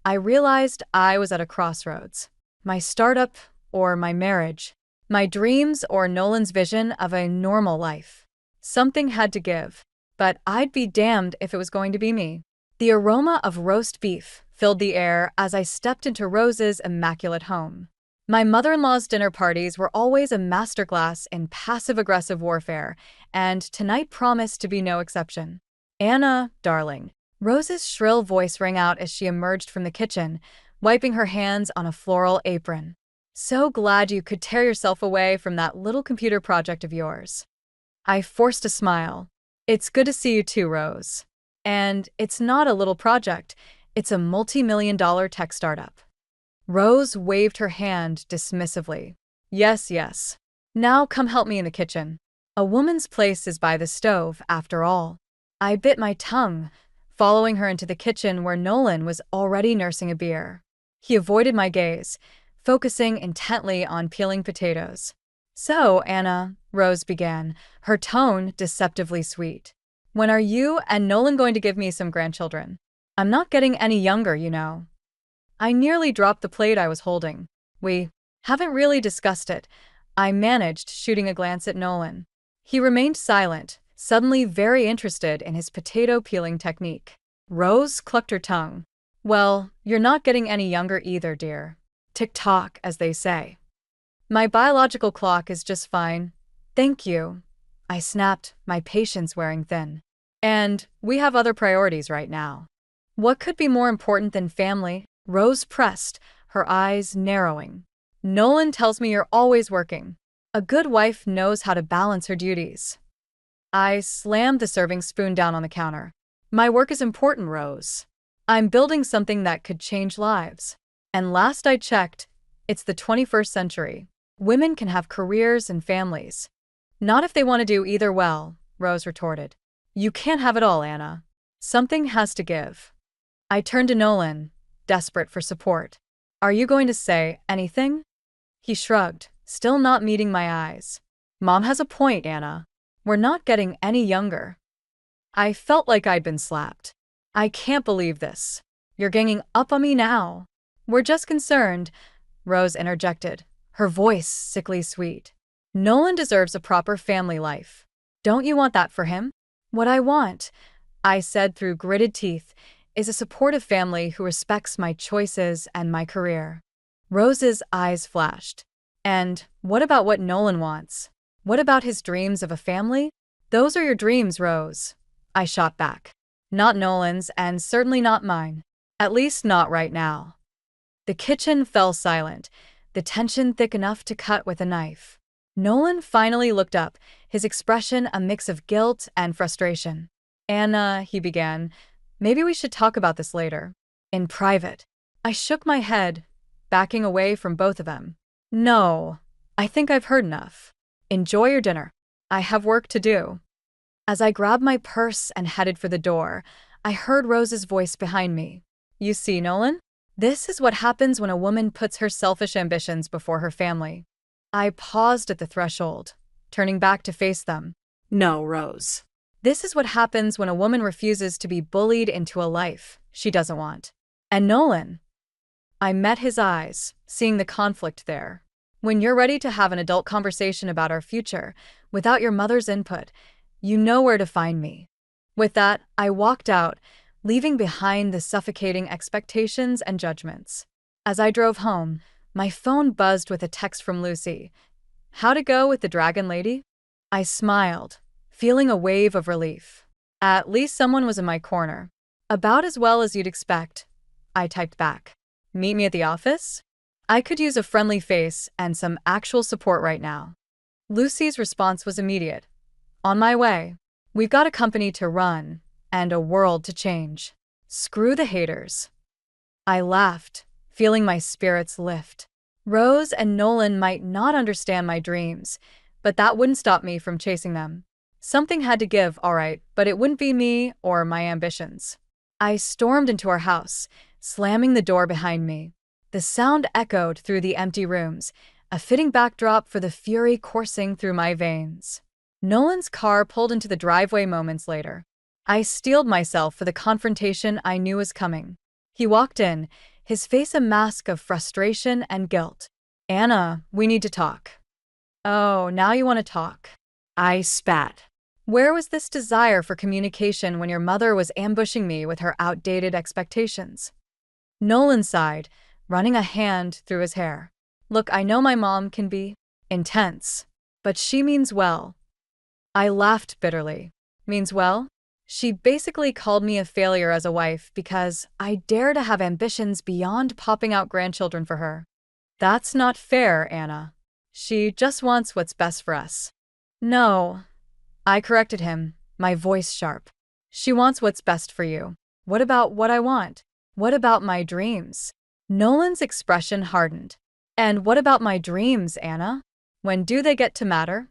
I realized I was at a crossroads. My startup or my marriage. My dreams or Nolan's vision of a normal life. Something had to give, but I'd be damned if it was going to be me. The aroma of roast beef filled the air as I stepped into Rose's immaculate home. My mother-in-law's dinner parties were always a masterclass in passive-aggressive warfare, and tonight promised to be no exception. Anna, darling. Rose's shrill voice rang out as she emerged from the kitchen, wiping her hands on a floral apron. So glad you could tear yourself away from that little computer project of yours. I forced a smile. It's good to see you too, Rose. And it's not a little project, it's a multi-million-dollar tech startup. Rose waved her hand dismissively. Yes, yes. Now come help me in the kitchen. A woman's place is by the stove, after all. I bit my tongue, following her into the kitchen where Nolan was already nursing a beer. He avoided my gaze, focusing intently on peeling potatoes. So, Anna, Rose began, her tone deceptively sweet. When are you and Nolan going to give me some grandchildren? I'm not getting any younger, you know. I nearly dropped the plate I was holding. We haven't really discussed it, I managed, shooting a glance at Nolan. He remained silent, suddenly very interested in his potato peeling technique. Rose clucked her tongue. Well, you're not getting any younger either, dear. Tick-tock, as they say. My biological clock is just fine. Thank you. I snapped, my patience wearing thin. And we have other priorities right now. What could be more important than family? Rose pressed, her eyes narrowing. Nolan tells me you're always working. A good wife knows how to balance her duties. I slammed the serving spoon down on the counter. My work is important, Rose. I'm building something that could change lives. And last I checked, it's the 21st century. Women can have careers and families. Not if they want to do either well, Rose retorted. You can't have it all, Anna. Something has to give. I turned to Nolan, desperate for support. Are you going to say anything? He shrugged, still not meeting my eyes. Mom has a point, Anna. We're not getting any younger. I felt like I'd been slapped. I can't believe this. You're ganging up on me now. We're just concerned, Rose interjected, her voice sickly sweet. Nolan deserves a proper family life. Don't you want that for him? What I want, I said through gritted teeth, is a supportive family who respects my choices and my career. Rose's eyes flashed. And what about what Nolan wants? What about his dreams of a family? Those are your dreams, Rose. I shot back. Not Nolan's, and certainly not mine. At least not right now. The kitchen fell silent, the tension thick enough to cut with a knife. Nolan finally looked up, his expression a mix of guilt and frustration. Anna, he began, maybe we should talk about this later. In private. I shook my head, backing away from both of them. No, I think I've heard enough. Enjoy your dinner. I have work to do. As I grabbed my purse and headed for the door, I heard Rose's voice behind me. You see, Nolan? This is what happens when a woman puts her selfish ambitions before her family. I paused at the threshold, turning back to face them. No, Rose. This is what happens when a woman refuses to be bullied into a life she doesn't want. And Nolan. I met his eyes, seeing the conflict there. When you're ready to have an adult conversation about our future, without your mother's input, you know where to find me. With that, I walked out, leaving behind the suffocating expectations and judgments. As I drove home, my phone buzzed with a text from Lucy. How'd it go with the dragon lady? I smiled, feeling a wave of relief. At least someone was in my corner. About as well as you'd expect, I typed back. Meet me at the office? I could use a friendly face and some actual support right now. Lucy's response was immediate. On my way. We've got a company to run and a world to change. Screw the haters. I laughed, feeling my spirits lift. Rose and Nolan might not understand my dreams, but that wouldn't stop me from chasing them. Something had to give, all right, but it wouldn't be me or my ambitions. I stormed into our house, slamming the door behind me. The sound echoed through the empty rooms, a fitting backdrop for the fury coursing through my veins. Nolan's car pulled into the driveway moments later. I steeled myself for the confrontation I knew was coming. He walked in, his face a mask of frustration and guilt. Anna, we need to talk. Oh, now you want to talk. I spat. Where was this desire for communication when your mother was ambushing me with her outdated expectations? Nolan sighed, running a hand through his hair. Look, I know my mom can be intense, but she means well. I laughed bitterly. Means well? She basically called me a failure as a wife because I dare to have ambitions beyond popping out grandchildren for her. That's not fair, Anna. She just wants what's best for us. No. I corrected him, my voice sharp. She wants what's best for you. What about what I want? What about my dreams? Nolan's expression hardened. And what about my dreams, Anna? When do they get to matter?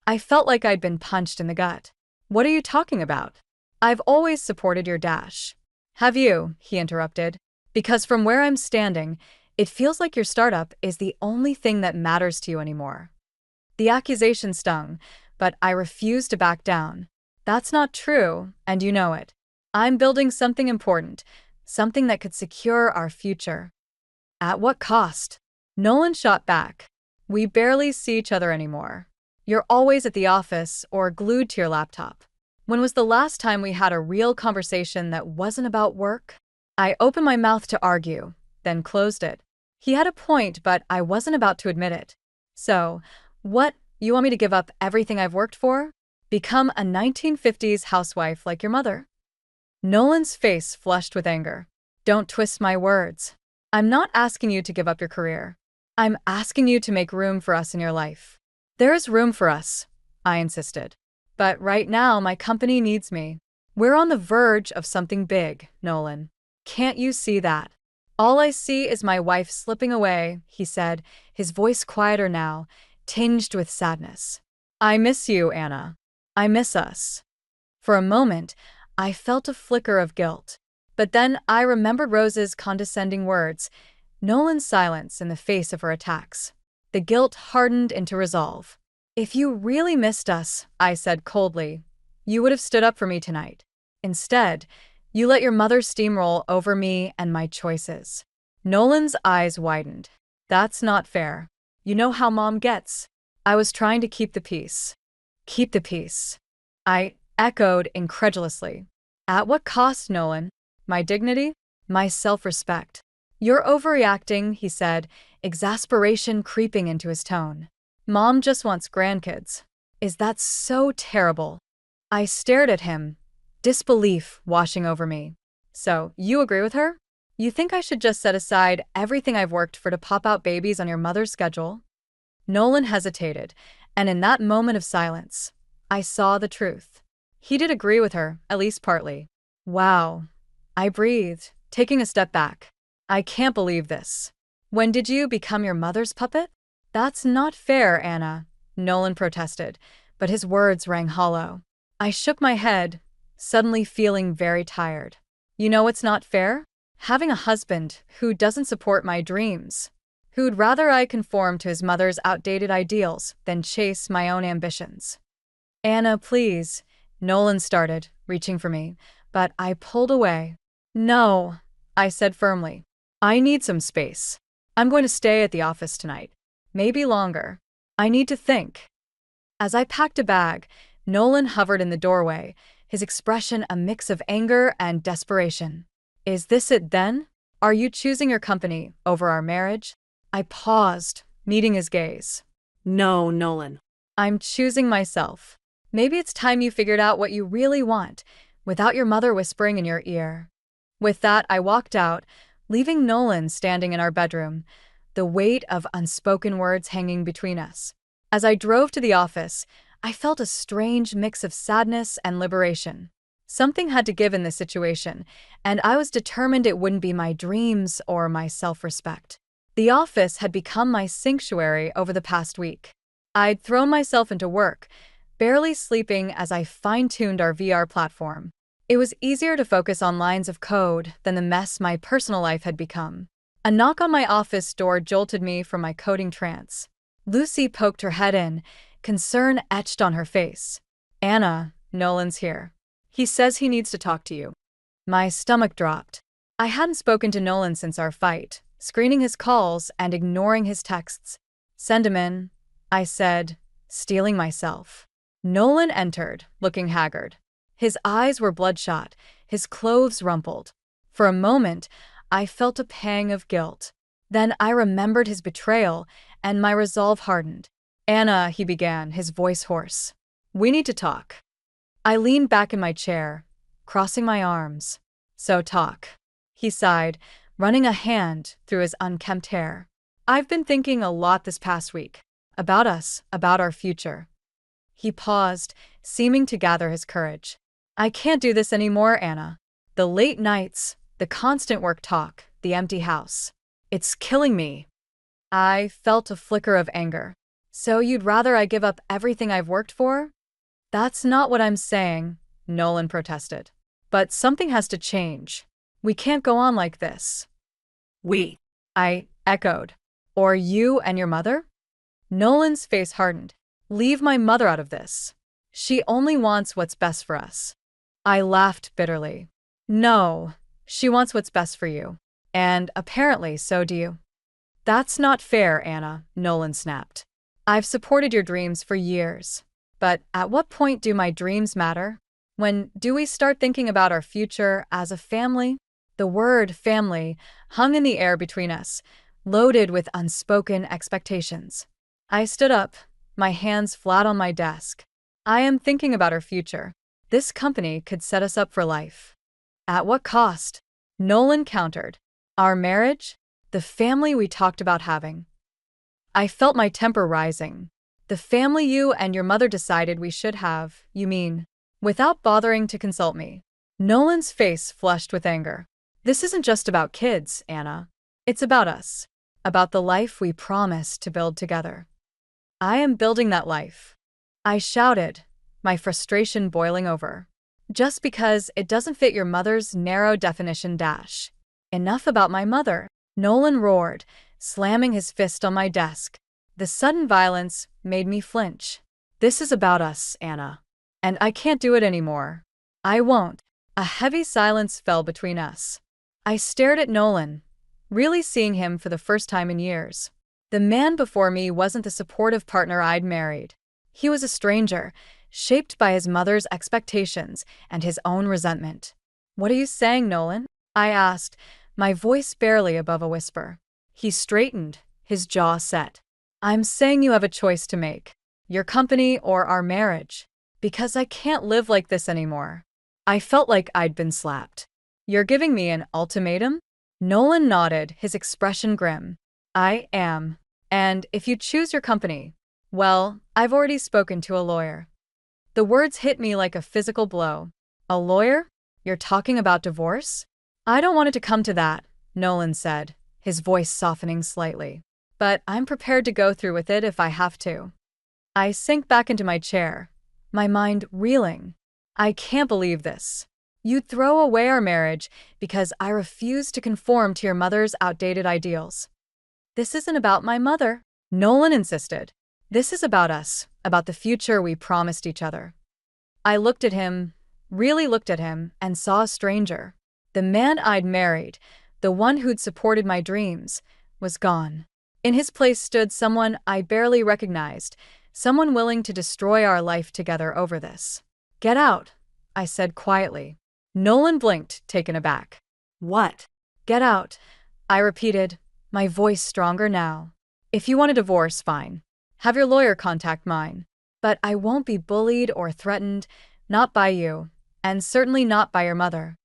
I felt like I'd been punched in the gut. What are you talking about? I've always supported your dash. Have you? He interrupted. Because from where I'm standing, it feels like your startup is the only thing that matters to you anymore. The accusation stung, but I refused to back down. That's not true, and you know it. I'm building something important, something that could secure our future. At what cost? Nolan shot back. We barely see each other anymore. You're always at the office or glued to your laptop. When was the last time we had a real conversation that wasn't about work? I opened my mouth to argue, then closed it. He had a point, but I wasn't about to admit it. So, what, you want me to give up everything I've worked for? Become a 1950s housewife like your mother? Nolan's face flushed with anger. Don't twist my words. I'm not asking you to give up your career. I'm asking you to make room for us in your life. There is room for us, I insisted. But right now, my company needs me. We're on the verge of something big, Nolan. Can't you see that? All I see is my wife slipping away, he said, his voice quieter now, tinged with sadness. I miss you, Anna. I miss us. For a moment, I felt a flicker of guilt. But then I remembered Rose's condescending words, Nolan's silence in the face of her attacks. The guilt hardened into resolve. If you really missed us, I said coldly, you would have stood up for me tonight. Instead, you let your mother steamroll over me and my choices. Nolan's eyes widened. That's not fair. You know how Mom gets. I was trying to keep the peace. Keep the peace. I echoed incredulously. At what cost, Nolan? My dignity? My self-respect. You're overreacting, he said, exasperation creeping into his tone. Mom just wants grandkids. Is that so terrible? I stared at him, disbelief washing over me. So, you agree with her? You think I should just set aside everything I've worked for to pop out babies on your mother's schedule? Nolan hesitated, and in that moment of silence, I saw the truth. He did agree with her, at least partly. Wow. I breathed, taking a step back. I can't believe this. When did you become your mother's puppet? That's not fair, Anna, Nolan protested, but his words rang hollow. I shook my head, suddenly feeling very tired. You know what's not fair? Having a husband who doesn't support my dreams, who'd rather I conform to his mother's outdated ideals than chase my own ambitions. Anna, please, Nolan started, reaching for me, but I pulled away. No, I said firmly. I need some space. I'm going to stay at the office tonight. Maybe longer. I need to think. As I packed a bag, Nolan hovered in the doorway, his expression a mix of anger and desperation. Is this it then? Are you choosing your company over our marriage? I paused, meeting his gaze. No, Nolan. I'm choosing myself. Maybe it's time you figured out what you really want, without your mother whispering in your ear. With that, I walked out, leaving Nolan standing in our bedroom, the weight of unspoken words hanging between us. As I drove to the office, I felt a strange mix of sadness and liberation. Something had to give in this situation, and I was determined it wouldn't be my dreams or my self-respect. The office had become my sanctuary over the past week. I'd thrown myself into work, barely sleeping as I fine-tuned our VR platform. It was easier to focus on lines of code than the mess my personal life had become. A knock on my office door jolted me from my coding trance. Lucy poked her head in, concern etched on her face. Anna, Nolan's here. He says he needs to talk to you. My stomach dropped. I hadn't spoken to Nolan since our fight, screening his calls and ignoring his texts. Send him in, I said, steeling myself. Nolan entered, looking haggard. His eyes were bloodshot, his clothes rumpled. For a moment, I felt a pang of guilt. Then I remembered his betrayal, and my resolve hardened. Anna, he began, his voice hoarse. We need to talk. I leaned back in my chair, crossing my arms. So talk. He sighed, running a hand through his unkempt hair. I've been thinking a lot this past week. About us, about our future. He paused, seeming to gather his courage. I can't do this anymore, Anna. The late nights, the constant work talk, the empty house. It's killing me. I felt a flicker of anger. So you'd rather I give up everything I've worked for? That's not what I'm saying, Nolan protested. But something has to change. We can't go on like this. We. I echoed. Or you and your mother? Nolan's face hardened. Leave my mother out of this. She only wants what's best for us. I laughed bitterly. No, she wants what's best for you. And apparently so do you. That's not fair, Anna, Nolan snapped. I've supported your dreams for years. But at what point do my dreams matter? When do we start thinking about our future as a family? The word family hung in the air between us, loaded with unspoken expectations. I stood up, my hands flat on my desk. I am thinking about our future. This company could set us up for life. At what cost? Nolan countered. Our marriage? The family we talked about having. I felt my temper rising. The family you and your mother decided we should have, you mean, without bothering to consult me. Nolan's face flushed with anger. This isn't just about kids, Anna. It's about us. About the life we promised to build together. I am building that life. I shouted, my frustration boiling over. Just because it doesn't fit your mother's narrow definition dash. Enough about my mother, Nolan roared, slamming his fist on my desk. The sudden violence made me flinch. This is about us, Anna. And I can't do it anymore. I won't. A heavy silence fell between us. I stared at Nolan, really seeing him for the first time in years. The man before me wasn't the supportive partner I'd married. He was a stranger, shaped by his mother's expectations and his own resentment. What are you saying, Nolan? I asked, my voice barely above a whisper. He straightened, his jaw set. I'm saying you have a choice to make. Your company or our marriage. Because I can't live like this anymore. I felt like I'd been slapped. You're giving me an ultimatum? Nolan nodded, his expression grim. I am. And if you choose your company, well, I've already spoken to a lawyer. The words hit me like a physical blow. A lawyer? You're talking about divorce? I don't want it to come to that, Nolan said, his voice softening slightly. But I'm prepared to go through with it if I have to. I sank back into my chair, my mind reeling. I can't believe this. You'd throw away our marriage because I refuse to conform to your mother's outdated ideals. This isn't about my mother, Nolan insisted. This is about us, about the future we promised each other. I looked at him, really looked at him, and saw a stranger. The man I'd married, the one who'd supported my dreams, was gone. In his place stood someone I barely recognized, someone willing to destroy our life together over this. Get out, I said quietly. Nolan blinked, taken aback. What? Get out, I repeated, my voice stronger now. If you want a divorce, fine. Have your lawyer contact mine. But I won't be bullied or threatened, not by you, and certainly not by your mother.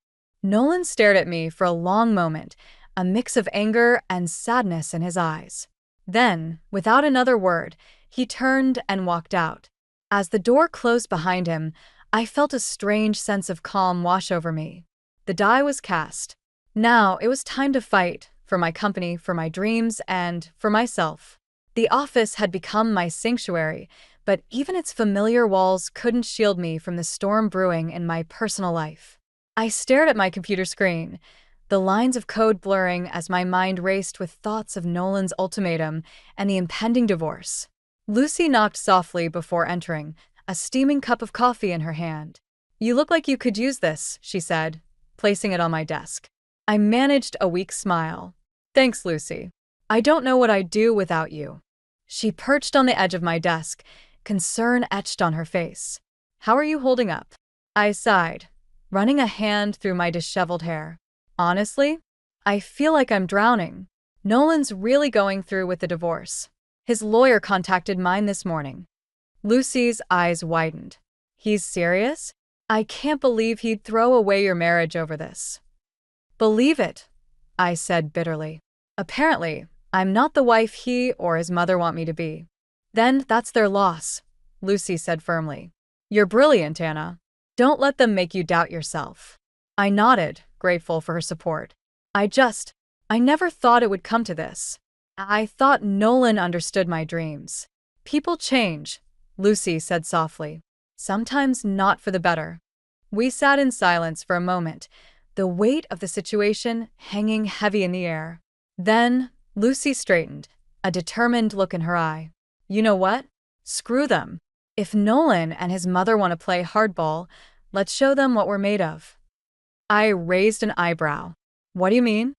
Nolan stared at me for a long moment, a mix of anger and sadness in his eyes. Then, without another word, he turned and walked out. As the door closed behind him, I felt a strange sense of calm wash over me. The die was cast. Now it was time to fight, for my company, for my dreams, and for myself. The office had become my sanctuary, but even its familiar walls couldn't shield me from the storm brewing in my personal life. I stared at my computer screen, the lines of code blurring as my mind raced with thoughts of Nolan's ultimatum and the impending divorce. Lucy knocked softly before entering, a steaming cup of coffee in her hand. You look like you could use this, she said, placing it on my desk. I managed a weak smile. Thanks, Lucy. I don't know what I'd do without you. She perched on the edge of my desk, concern etched on her face. How are you holding up? I sighed, running a hand through my disheveled hair. Honestly, I feel like I'm drowning. Nolan's really going through with the divorce. His lawyer contacted mine this morning. Lucy's eyes widened. He's serious? I can't believe he'd throw away your marriage over this. Believe it, I said bitterly. Apparently, I'm not the wife he or his mother want me to be. Then that's their loss, Lucy said firmly. You're brilliant, Anna. Don't let them make you doubt yourself. I nodded, grateful for her support. I never thought it would come to this. I thought Nolan understood my dreams. People change, Lucy said softly. Sometimes not for the better. We sat in silence for a moment, the weight of the situation hanging heavy in the air. Then, Lucy straightened, a determined look in her eye. You know what? Screw them. If Nolan and his mother want to play hardball, let's show them what we're made of. I raised an eyebrow. What do you mean?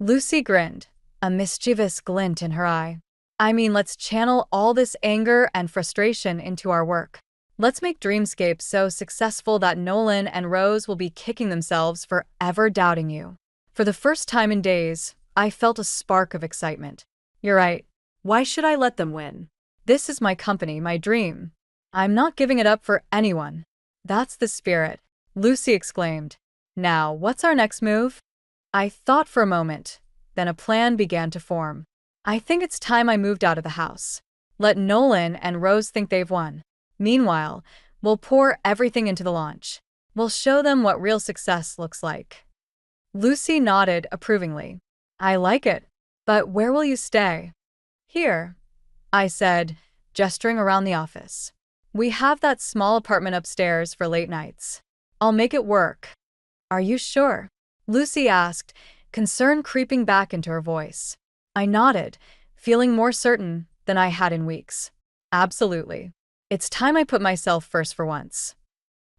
Lucy grinned, a mischievous glint in her eye. I mean, let's channel all this anger and frustration into our work. Let's make Dreamscape so successful that Nolan and Rose will be kicking themselves for ever doubting you. For the first time in days, I felt a spark of excitement. You're right. Why should I let them win? This is my company, my dream. I'm not giving it up for anyone. That's the spirit, Lucy exclaimed. Now, what's our next move? I thought for a moment, then a plan began to form. I think it's time I moved out of the house. Let Nolan and Rose think they've won. Meanwhile, we'll pour everything into the launch. We'll show them what real success looks like. Lucy nodded approvingly. I like it. But where will you stay? Here, I said, gesturing around the office. We have that small apartment upstairs for late nights. I'll make it work. Are you sure? Lucy asked, concern creeping back into her voice. I nodded, feeling more certain than I had in weeks. Absolutely. It's time I put myself first for once.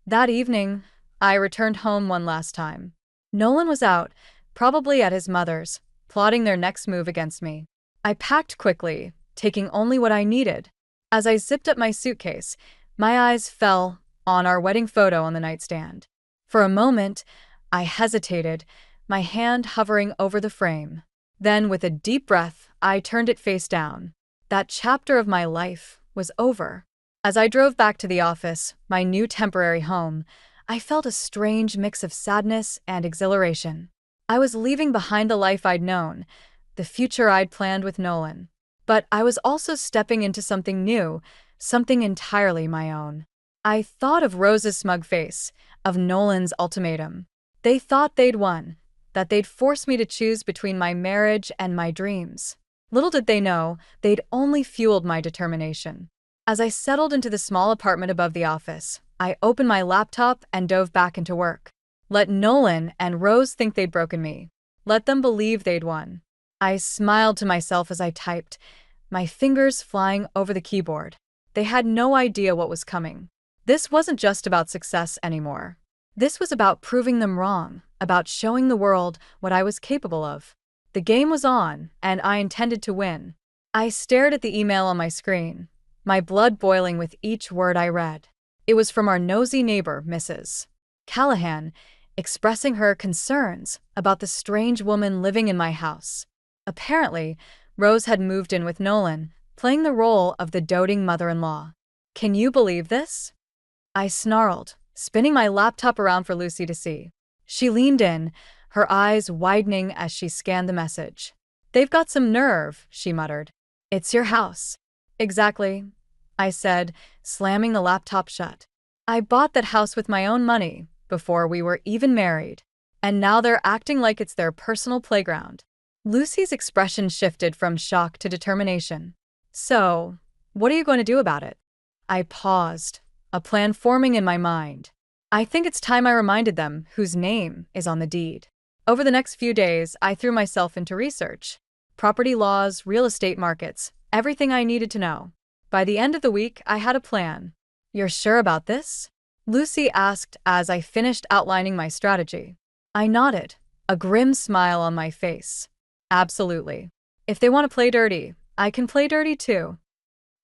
That evening, I returned home one last time. Nolan was out, probably at his mother's, plotting their next move against me. I packed quickly, taking only what I needed. As I zipped up my suitcase, my eyes fell on our wedding photo on the nightstand. For a moment, I hesitated, my hand hovering over the frame. Then, with a deep breath, I turned it face down. That chapter of my life was over. As I drove back to the office, my new temporary home, I felt a strange mix of sadness and exhilaration. I was leaving behind the life I'd known, the future I'd planned with Nolan. But I was also stepping into something new, something entirely my own. I thought of Rose's smug face, of Nolan's ultimatum. They thought they'd won, that they'd force me to choose between my marriage and my dreams. Little did they know, they'd only fueled my determination. As I settled into the small apartment above the office, I opened my laptop and dove back into work. Let Nolan and Rose think they'd broken me. Let them believe they'd won. I smiled to myself as I typed, my fingers flying over the keyboard. They had no idea what was coming. This wasn't just about success anymore. This was about proving them wrong, about showing the world what I was capable of. The game was on, and I intended to win. I stared at the email on my screen, my blood boiling with each word I read. It was from our nosy neighbor, Mrs. Callahan, expressing her concerns about the strange woman living in my house. Apparently, Rose had moved in with Nolan, playing the role of the doting mother-in-law. Can you believe this? I snarled, spinning my laptop around for Lucy to see. She leaned in, her eyes widening as she scanned the message. They've got some nerve, she muttered. It's your house. Exactly, I said, slamming the laptop shut. I bought that house with my own money, before we were even married. And now they're acting like it's their personal playground. Lucy's expression shifted from shock to determination. So, what are you going to do about it? I paused, a plan forming in my mind. I think it's time I reminded them whose name is on the deed. Over the next few days, I threw myself into research. Property laws, real estate markets, everything I needed to know. By the end of the week, I had a plan. You're sure about this? Lucy asked as I finished outlining my strategy. I nodded, a grim smile on my face. Absolutely. If they want to play dirty, I can play dirty too.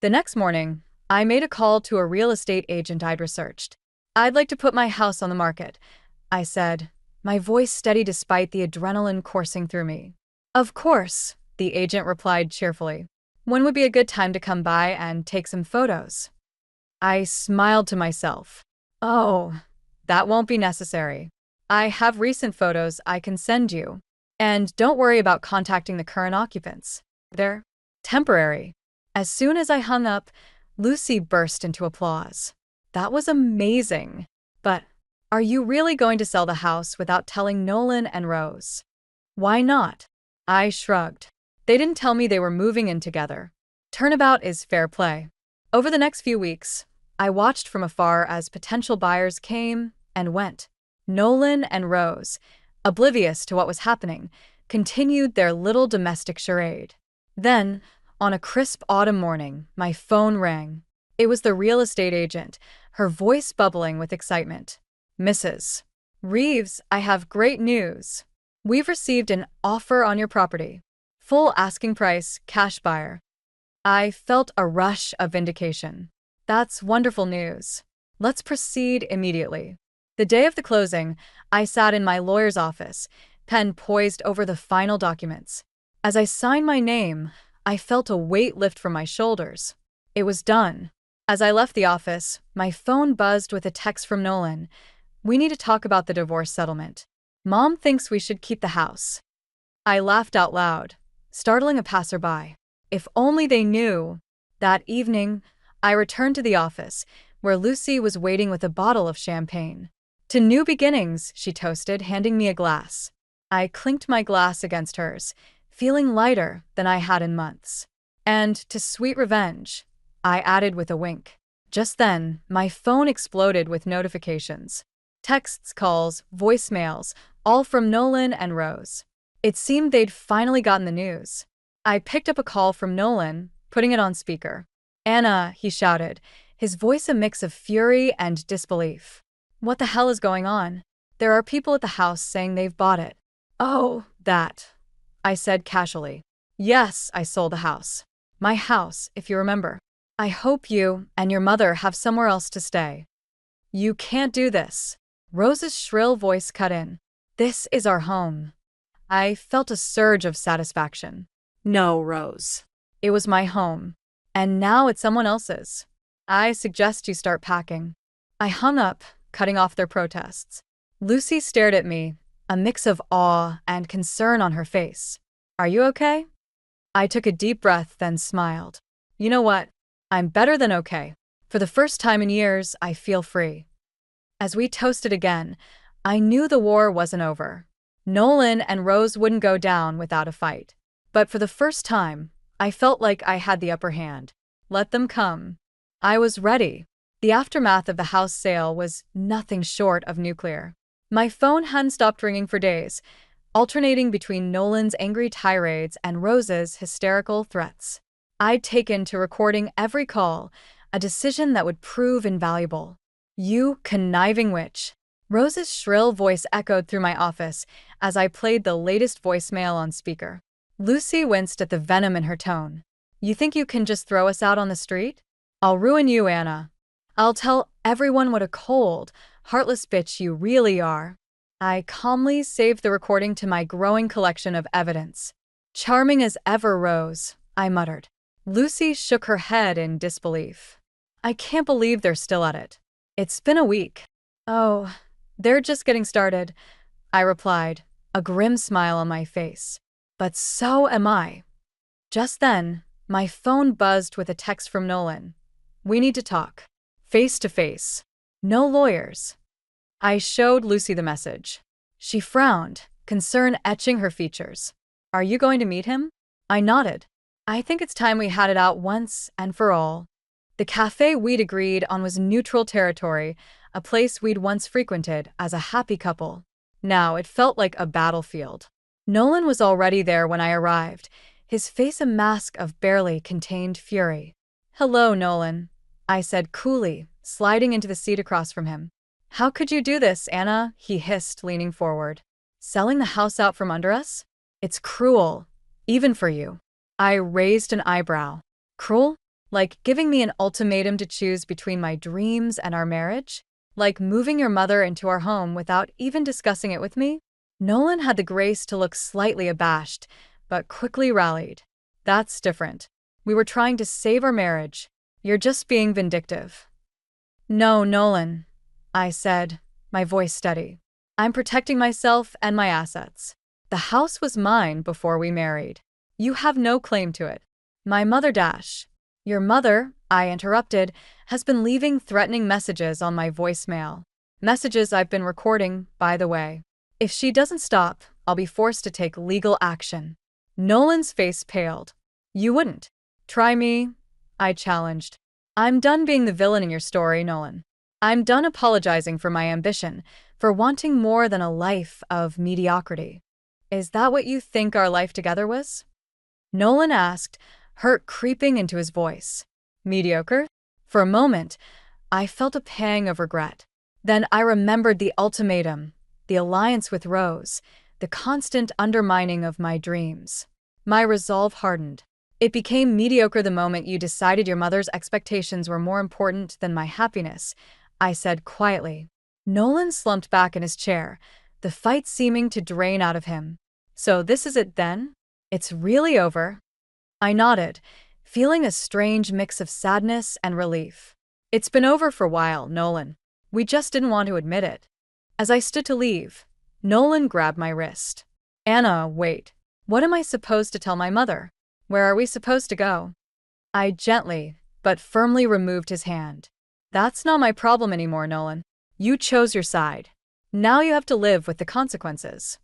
The next morning, I made a call to a real estate agent I'd researched. I'd like to put my house on the market, I said, my voice steady despite the adrenaline coursing through me. Of course, the agent replied cheerfully. When would be a good time to come by and take some photos? I smiled to myself. Oh, that won't be necessary. I have recent photos I can send you. And don't worry about contacting the current occupants. They're temporary. As soon as I hung up, Lucy burst into applause. That was amazing. But are you really going to sell the house without telling Nolan and Rose? Why not? I shrugged. They didn't tell me they were moving in together. Turnabout is fair play. Over the next few weeks, I watched from afar as potential buyers came and went. Nolan and Rose, oblivious to what was happening, continued their little domestic charade. Then, on a crisp autumn morning, my phone rang. It was the real estate agent, her voice bubbling with excitement. Mrs. Reeves, I have great news. We've received an offer on your property. Full asking price, cash buyer. I felt a rush of vindication. That's wonderful news. Let's proceed immediately. The day of the closing, I sat in my lawyer's office, pen poised over the final documents. As I signed my name, I felt a weight lift from my shoulders. It was done. As I left the office, my phone buzzed with a text from Nolan. We need to talk about the divorce settlement. Mom thinks we should keep the house. I laughed out loud, startling a passerby. If only they knew. That evening, I returned to the office, where Lucy was waiting with a bottle of champagne. To new beginnings, she toasted, handing me a glass. I clinked my glass against hers, feeling lighter than I had in months. And to sweet revenge, I added with a wink. Just then, my phone exploded with notifications. Texts, calls, voicemails, all from Nolan and Rose. It seemed they'd finally gotten the news. I picked up a call from Nolan, putting it on speaker. Anna, he shouted, his voice a mix of fury and disbelief. What the hell is going on? There are people at the house saying they've bought it. Oh, that, I said casually. Yes, I sold the house. My house, if you remember. I hope you and your mother have somewhere else to stay. You can't do this. Rose's shrill voice cut in. This is our home. I felt a surge of satisfaction. No, Rose. It was my home. And now it's someone else's. I suggest you start packing. I hung up, cutting off their protests. Lucy stared at me, a mix of awe and concern on her face. Are you okay? I took a deep breath, then smiled. You know what? I'm better than okay. For the first time in years, I feel free. As we toasted again, I knew the war wasn't over. Nolan and Rose wouldn't go down without a fight. But for the first time, I felt like I had the upper hand. Let them come. I was ready. The aftermath of the house sale was nothing short of nuclear. My phone hadn't stopped ringing for days, alternating between Nolan's angry tirades and Rose's hysterical threats. I'd taken to recording every call, a decision that would prove invaluable. You conniving witch. Rose's shrill voice echoed through my office as I played the latest voicemail on speaker. Lucy winced at the venom in her tone. You think you can just throw us out on the street? I'll ruin you, Anna. I'll tell everyone what a cold, heartless bitch you really are. I calmly saved the recording to my growing collection of evidence. Charming as ever, Rose, I muttered. Lucy shook her head in disbelief. I can't believe they're still at it. It's been a week. Oh, they're just getting started, I replied, a grim smile on my face. But so am I. Just then, my phone buzzed with a text from Nolan. We need to talk. Face to face. No lawyers. I showed Lucy the message. She frowned, concern etching her features. Are you going to meet him? I nodded. I think it's time we had it out once and for all. The cafe we'd agreed on was neutral territory, a place we'd once frequented as a happy couple. Now it felt like a battlefield. Nolan was already there when I arrived, his face a mask of barely contained fury. Hello, Nolan, I said coolly, sliding into the seat across from him. How could you do this, Anna? He hissed, leaning forward. Selling the house out from under us? It's cruel, even for you. I raised an eyebrow. Cruel? Like giving me an ultimatum to choose between my dreams and our marriage? Like moving your mother into our home without even discussing it with me? Nolan had the grace to look slightly abashed, but quickly rallied. That's different. We were trying to save our marriage. You're just being vindictive. No, Nolan, I said, my voice steady. I'm protecting myself and my assets. The house was mine before we married. You have no claim to it. My mother dash. Your mother, I interrupted, has been leaving threatening messages on my voicemail. Messages I've been recording, by the way. If she doesn't stop, I'll be forced to take legal action. Nolan's face paled. You wouldn't. Try me, I challenged. I'm done being the villain in your story, Nolan. I'm done apologizing for my ambition, for wanting more than a life of mediocrity. Is that what you think our life together was? Nolan asked, hurt creeping into his voice. Mediocre? For a moment, I felt a pang of regret. Then I remembered the ultimatum, the alliance with Rose, the constant undermining of my dreams. My resolve hardened. It became mediocre the moment you decided your mother's expectations were more important than my happiness, I said quietly. Nolan slumped back in his chair, the fight seeming to drain out of him. So this is it then? It's really over? I nodded, feeling a strange mix of sadness and relief. It's been over for a while, Nolan. We just didn't want to admit it. As I stood to leave, Nolan grabbed my wrist. Anna, wait. What am I supposed to tell my mother? Where are we supposed to go? I gently, but firmly removed his hand. That's not my problem anymore, Nolan. You chose your side. Now you have to live with the consequences.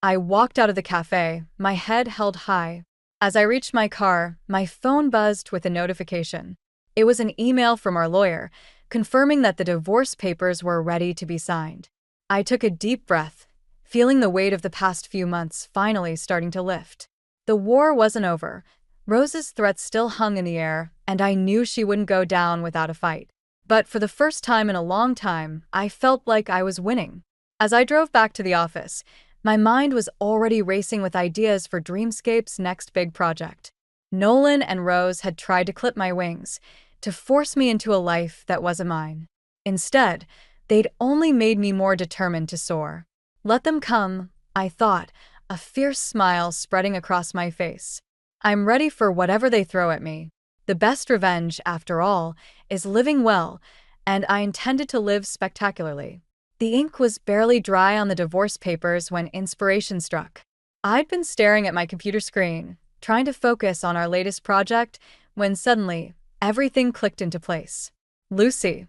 I walked out of the cafe, my head held high. As I reached my car, my phone buzzed with a notification. It was an email from our lawyer, confirming that the divorce papers were ready to be signed. I took a deep breath, feeling the weight of the past few months finally starting to lift. The war wasn't over. Rose's threats still hung in the air, and I knew she wouldn't go down without a fight. But for the first time in a long time, I felt like I was winning. As I drove back to the office, my mind was already racing with ideas for Dreamscape's next big project. Nolan and Rose had tried to clip my wings, to force me into a life that wasn't mine. Instead, they'd only made me more determined to soar. Let them come, I thought, a fierce smile spreading across my face. I'm ready for whatever they throw at me. The best revenge, after all, is living well, and I intended to live spectacularly. The ink was barely dry on the divorce papers when inspiration struck. I'd been staring at my computer screen, trying to focus on our latest project, when suddenly, everything clicked into place. "Lucy,"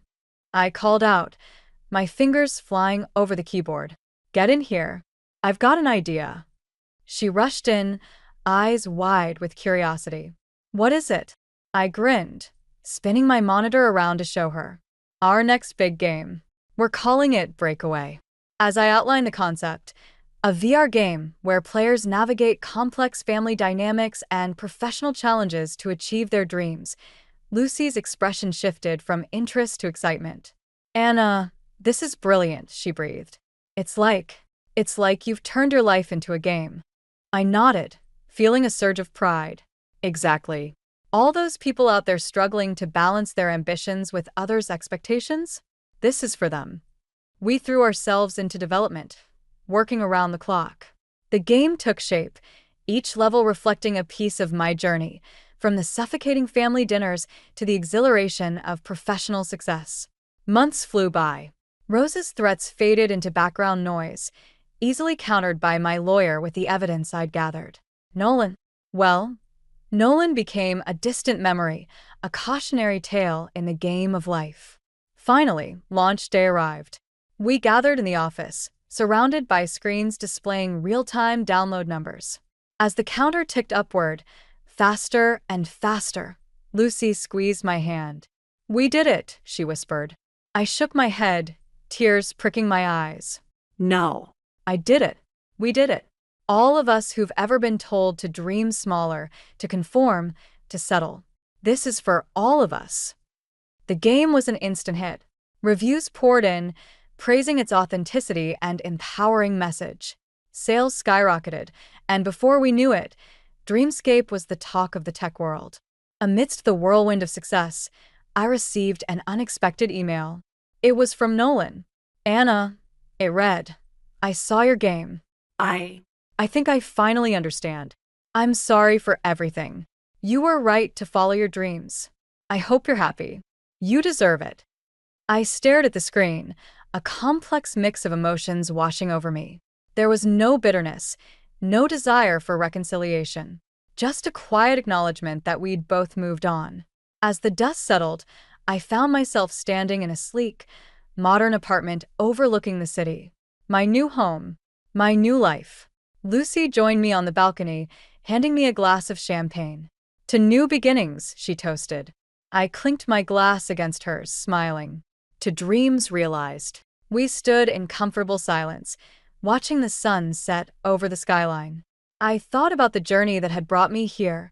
I called out, my fingers flying over the keyboard. "Get in here. I've got an idea." She rushed in, eyes wide with curiosity. "What is it?" I grinned, spinning my monitor around to show her. "Our next big game. We're calling it Breakaway." As I outlined the concept, a VR game where players navigate complex family dynamics and professional challenges to achieve their dreams, Lucy's expression shifted from interest to excitement. "Anna, this is brilliant," she breathed. It's like you've turned your life into a game." I nodded, feeling a surge of pride. "Exactly. All those people out there struggling to balance their ambitions with others' expectations? This is for them." We threw ourselves into development, working around the clock. The game took shape, each level reflecting a piece of my journey, from the suffocating family dinners to the exhilaration of professional success. Months flew by. Rose's threats faded into background noise, easily countered by my lawyer with the evidence I'd gathered. Nolan. Well, Nolan became a distant memory, a cautionary tale in the game of life. Finally, launch day arrived. We gathered in the office, surrounded by screens displaying real-time download numbers. As the counter ticked upward, faster and faster, Lucy squeezed my hand. "We did it," she whispered. I shook my head, tears pricking my eyes. No. "I did it. We did it. All of us who've ever been told to dream smaller, to conform, to settle. This is for all of us." The game was an instant hit. Reviews poured in, praising its authenticity and empowering message. Sales skyrocketed, and before we knew it, Dreamscape was the talk of the tech world. Amidst the whirlwind of success, I received an unexpected email. It was from Nolan. "Anna," it read, "I saw your game. I think I finally understand. I'm sorry for everything. You were right to follow your dreams. I hope you're happy. You deserve it." I stared at the screen, a complex mix of emotions washing over me. There was no bitterness, no desire for reconciliation, just a quiet acknowledgement that we'd both moved on. As the dust settled, I found myself standing in a sleek, modern apartment overlooking the city. My new home, my new life. Lucy joined me on the balcony, handing me a glass of champagne. "To new beginnings," she toasted. I clinked my glass against hers, smiling. "To dreams realized." We stood in comfortable silence, watching the sun set over the skyline. I thought about the journey that had brought me here,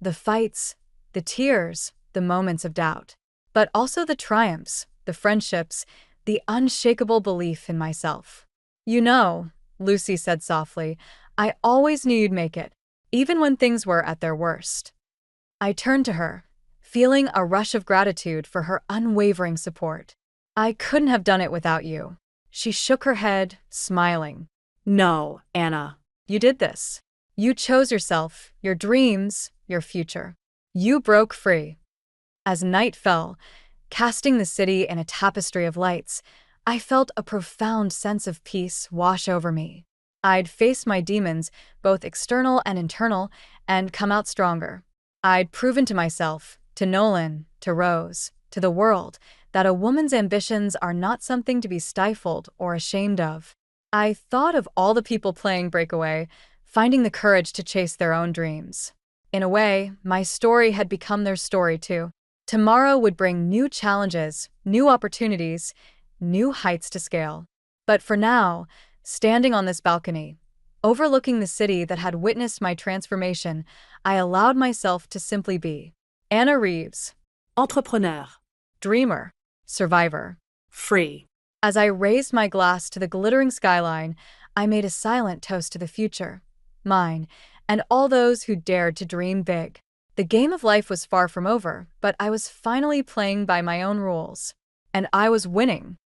the fights, the tears, the moments of doubt, but also the triumphs, the friendships, the unshakable belief in myself. "You know," Lucy said softly, "I always knew you'd make it, even when things were at their worst." I turned to her, feeling a rush of gratitude for her unwavering support. "I couldn't have done it without you." She shook her head, smiling. No, Anna. "You did this. You chose yourself, your dreams, your future. You broke free." As night fell, casting the city in a tapestry of lights, I felt a profound sense of peace wash over me. I'd faced my demons, both external and internal, and come out stronger. I'd proven to myself, to Nolan, to Rose, to the world, that a woman's ambitions are not something to be stifled or ashamed of. I thought of all the people playing Breakaway, finding the courage to chase their own dreams. In a way, my story had become their story too. Tomorrow would bring new challenges, new opportunities, new heights to scale. But for now, standing on this balcony, overlooking the city that had witnessed my transformation, I allowed myself to simply be. Anna Reeves. Entrepreneur. Dreamer. Survivor. Free. As I raised my glass to the glittering skyline, I made a silent toast to the future, mine, and all those who dared to dream big. The game of life was far from over, but I was finally playing by my own rules. And I was winning.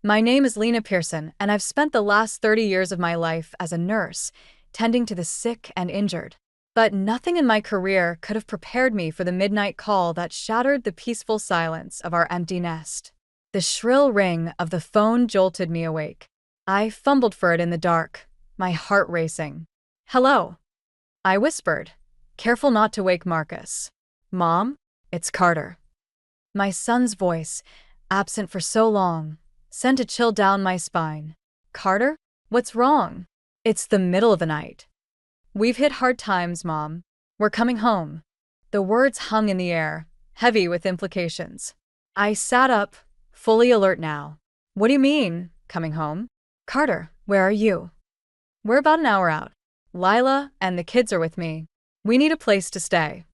My name is Lena Pearson, and I've spent the last 30 years of my life as a nurse, tending to the sick and injured. But nothing in my career could have prepared me for the midnight call that shattered the peaceful silence of our empty nest. The shrill ring of the phone jolted me awake. I fumbled for it in the dark, my heart racing. "Hello," I whispered, careful not to wake Marcus. "Mom, it's Carter." My son's voice, absent for so long, sent a chill down my spine. "Carter? What's wrong?" "It's the middle of the night. We've hit hard times, Mom. We're coming home." The words hung in the air, heavy with implications. I sat up, fully alert now. "What do you mean, coming home?" "Carter, where are you?" "We're about an hour out. Lila and the kids are with me. We need a place to stay."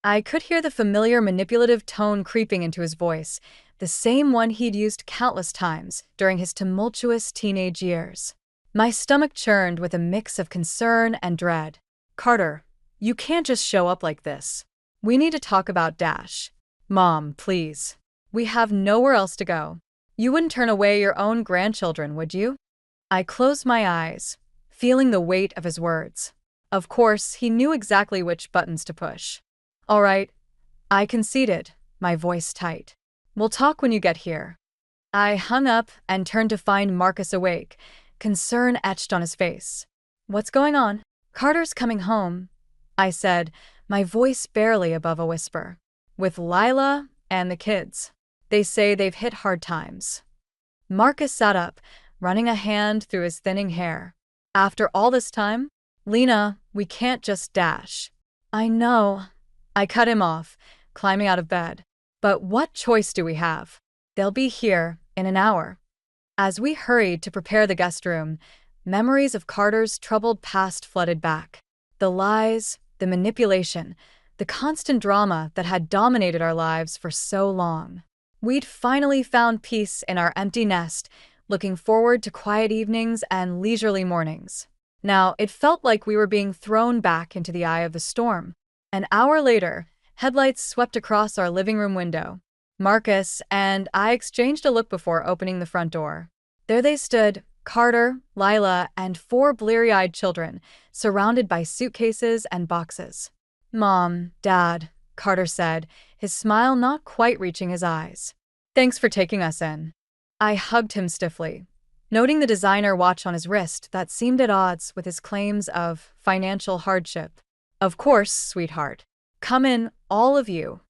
I could hear the familiar manipulative tone creeping into his voice, the same one he'd used countless times during his tumultuous teenage years. My stomach churned with a mix of concern and dread. "Carter, you can't just show up like this. We need to talk about Dash." "Mom, please. We have nowhere else to go. You wouldn't turn away your own grandchildren, would you?" I closed my eyes, feeling the weight of his words. Of course, he knew exactly which buttons to push. "All right," I conceded, my voice tight. "We'll talk when you get here." I hung up and turned to find Marcus awake, concern etched on his face. "What's going on?" "Carter's coming home," I said, my voice barely above a whisper. "With Lila and the kids. They say they've hit hard times." Marcus sat up, running a hand through his thinning hair. "After all this time? Lena, we can't just dash." "I know." I cut him off, climbing out of bed. "But what choice do we have? They'll be here in an hour." As we hurried to prepare the guest room, memories of Carter's troubled past flooded back. The lies, the manipulation, the constant drama that had dominated our lives for so long. We'd finally found peace in our empty nest, looking forward to quiet evenings and leisurely mornings. Now, it felt like we were being thrown back into the eye of the storm. An hour later, headlights swept across our living room window. Marcus and I exchanged a look before opening the front door. There they stood, Carter, Lila, and 4 bleary-eyed children, surrounded by suitcases and boxes. "Mom, Dad," Carter said, his smile not quite reaching his eyes. "Thanks for taking us in." I hugged him stiffly, noting the designer watch on his wrist that seemed at odds with his claims of financial hardship. "Of course, sweetheart. Come in, all of you."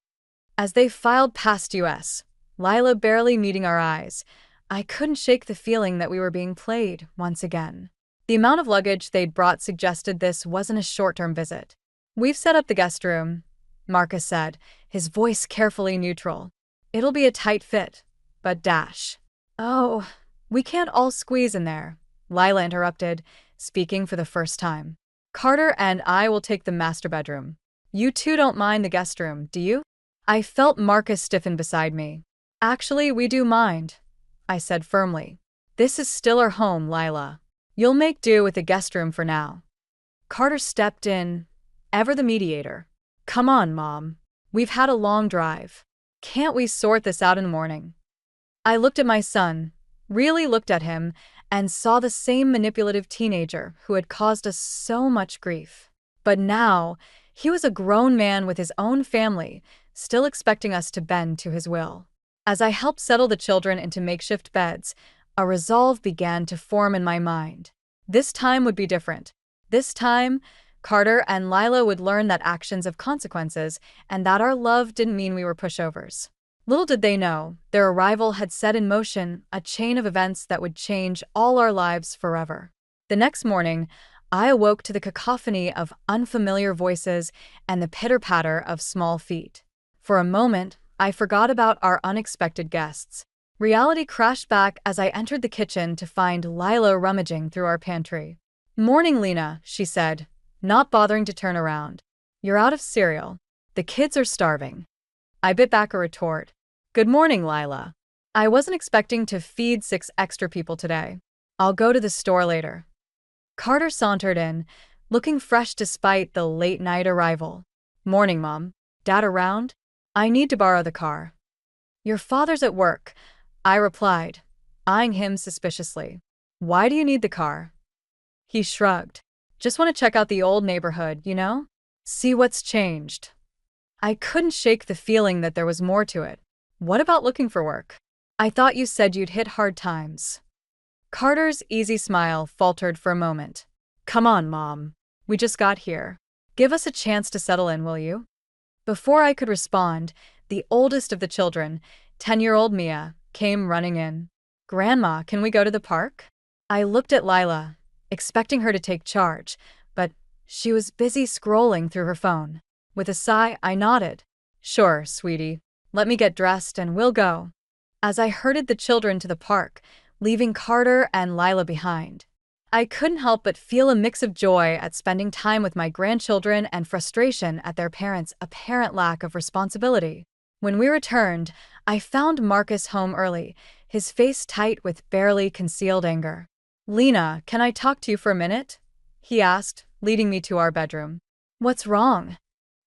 As they filed past us, Lila barely meeting our eyes, I couldn't shake the feeling that we were being played once again. The amount of luggage they'd brought suggested this wasn't a short-term visit. "We've set up the guest room," Marcus said, his voice carefully neutral. "It'll be a tight fit, but Dash." "Oh, we can't all squeeze in there," Lila interrupted, speaking for the first time. "Carter and I will take the master bedroom. You two don't mind the guest room, do you?" I felt Marcus stiffen beside me. "Actually, we do mind," I said firmly. "This is still our home, Lila. You'll make do with the guest room for now." Carter stepped in, ever the mediator. "Come on, Mom. We've had a long drive. Can't we sort this out in the morning?" I looked at my son, really looked at him, and saw the same manipulative teenager who had caused us so much grief. But now, he was a grown man with his own family, still expecting us to bend to his will. As I helped settle the children into makeshift beds, a resolve began to form in my mind. This time would be different. This time, Carter and Lila would learn that actions have consequences and that our love didn't mean we were pushovers. Little did they know, their arrival had set in motion a chain of events that would change all our lives forever. The next morning, I awoke to the cacophony of unfamiliar voices and the pitter-patter of small feet. For a moment, I forgot about our unexpected guests. Reality crashed back as I entered the kitchen to find Lila rummaging through our pantry. "Morning, Lena," she said, not bothering to turn around. "You're out of cereal. The kids are starving." I bit back a retort. "Good morning, Lila. I wasn't expecting to feed 6 extra people today. I'll go to the store later." Carter sauntered in, looking fresh despite the late-night arrival. "Morning, Mom. Dad around? I need to borrow the car." "Your father's at work," I replied, eyeing him suspiciously. "Why do you need the car?" He shrugged. "Just want to check out the old neighborhood, you know? See what's changed." I couldn't shake the feeling that there was more to it. "What about looking for work? I thought you said you'd hit hard times." Carter's easy smile faltered for a moment. Come on, Mom. We just got here. Give us a chance to settle in, will you? Before I could respond, the oldest of the children, 10-year-old Mia, came running in. Grandma, can we go to the park? I looked at Lila, expecting her to take charge, but she was busy scrolling through her phone. With a sigh, I nodded. Sure, sweetie. Let me get dressed and we'll go. As I herded the children to the park, leaving Carter and Lila behind, I couldn't help but feel a mix of joy at spending time with my grandchildren and frustration at their parents' apparent lack of responsibility. When we returned, I found Marcus home early, his face tight with barely concealed anger. Lena, can I talk to you for a minute? He asked, leading me to our bedroom. What's wrong?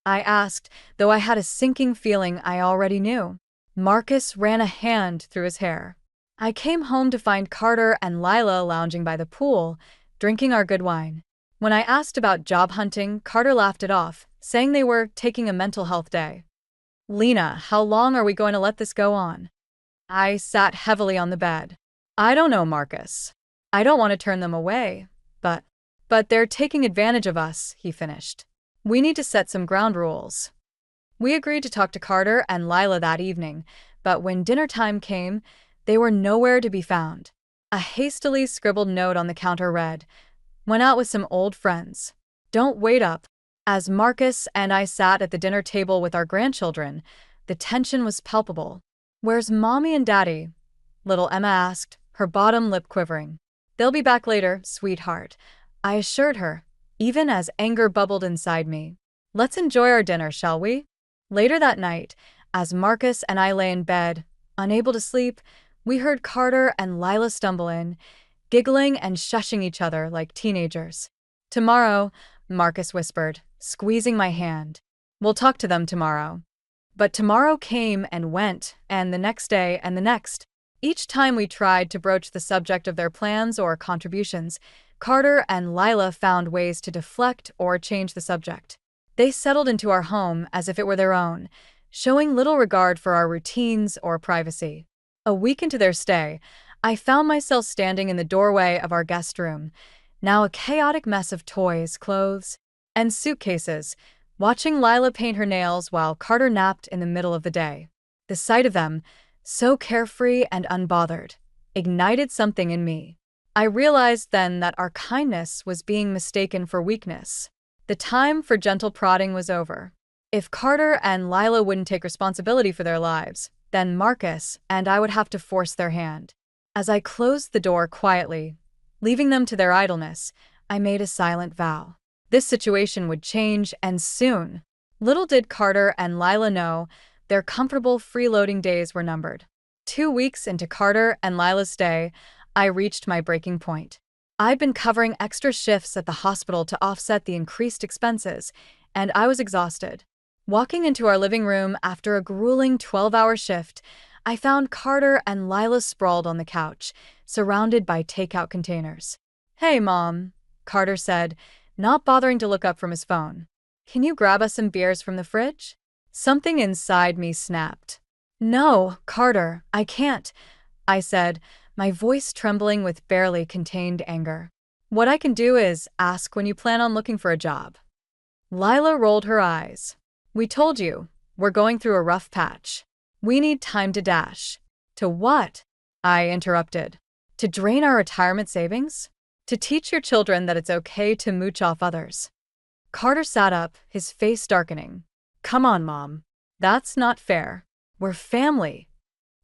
I asked, though I had a sinking feeling I already knew. Marcus ran a hand through his hair. I came home to find Carter and Lila lounging by the pool, drinking our good wine. When I asked about job hunting, Carter laughed it off, saying they were taking a mental health day. Lena, how long are we going to let this go on? I sat heavily on the bed. I don't know, Marcus. I don't want to turn them away, but they're taking advantage of us, he finished. We need to set some ground rules. We agreed to talk to Carter and Lila that evening, but when dinner time came, they were nowhere to be found. A hastily scribbled note on the counter read, "Went out with some old friends. Don't wait up." As Marcus and I sat at the dinner table with our grandchildren, the tension was palpable. Where's Mommy and Daddy? Little Emma asked, her bottom lip quivering. They'll be back later, sweetheart, I assured her, even as anger bubbled inside me. Let's enjoy our dinner, shall we? Later that night, as Marcus and I lay in bed, unable to sleep, we heard Carter and Lila stumble in, giggling and shushing each other like teenagers. Tomorrow, Marcus whispered, squeezing my hand. We'll talk to them tomorrow. But tomorrow came and went, and the next day and the next. Each time we tried to broach the subject of their plans or contributions, Carter and Lila found ways to deflect or change the subject. They settled into our home as if it were their own, showing little regard for our routines or privacy. A week into their stay, I found myself standing in the doorway of our guest room, now a chaotic mess of toys, clothes, and suitcases, watching Lila paint her nails while Carter napped in the middle of the day. The sight of them, so carefree and unbothered, ignited something in me. I realized then that our kindness was being mistaken for weakness. The time for gentle prodding was over. If Carter and Lila wouldn't take responsibility for their lives, then Marcus and I would have to force their hand. As I closed the door quietly, leaving them to their idleness, I made a silent vow. This situation would change, and soon. Little did Carter and Lila know, their comfortable freeloading days were numbered. 2 weeks into Carter and Lila's stay, I reached my breaking point. I'd been covering extra shifts at the hospital to offset the increased expenses, and I was exhausted. Walking into our living room after a grueling 12-hour shift, I found Carter and Lila sprawled on the couch, surrounded by takeout containers. Hey, Mom, Carter said, not bothering to look up from his phone. Can you grab us some beers from the fridge? Something inside me snapped. No, Carter, I can't, I said, my voice trembling with barely contained anger. What I can do is ask when you plan on looking for a job. Lila rolled her eyes. We told you, we're going through a rough patch. We need time to dash. To what? I interrupted. To drain our retirement savings? To teach your children that it's okay to mooch off others. Carter sat up, his face darkening. Come on, Mom. That's not fair. We're family.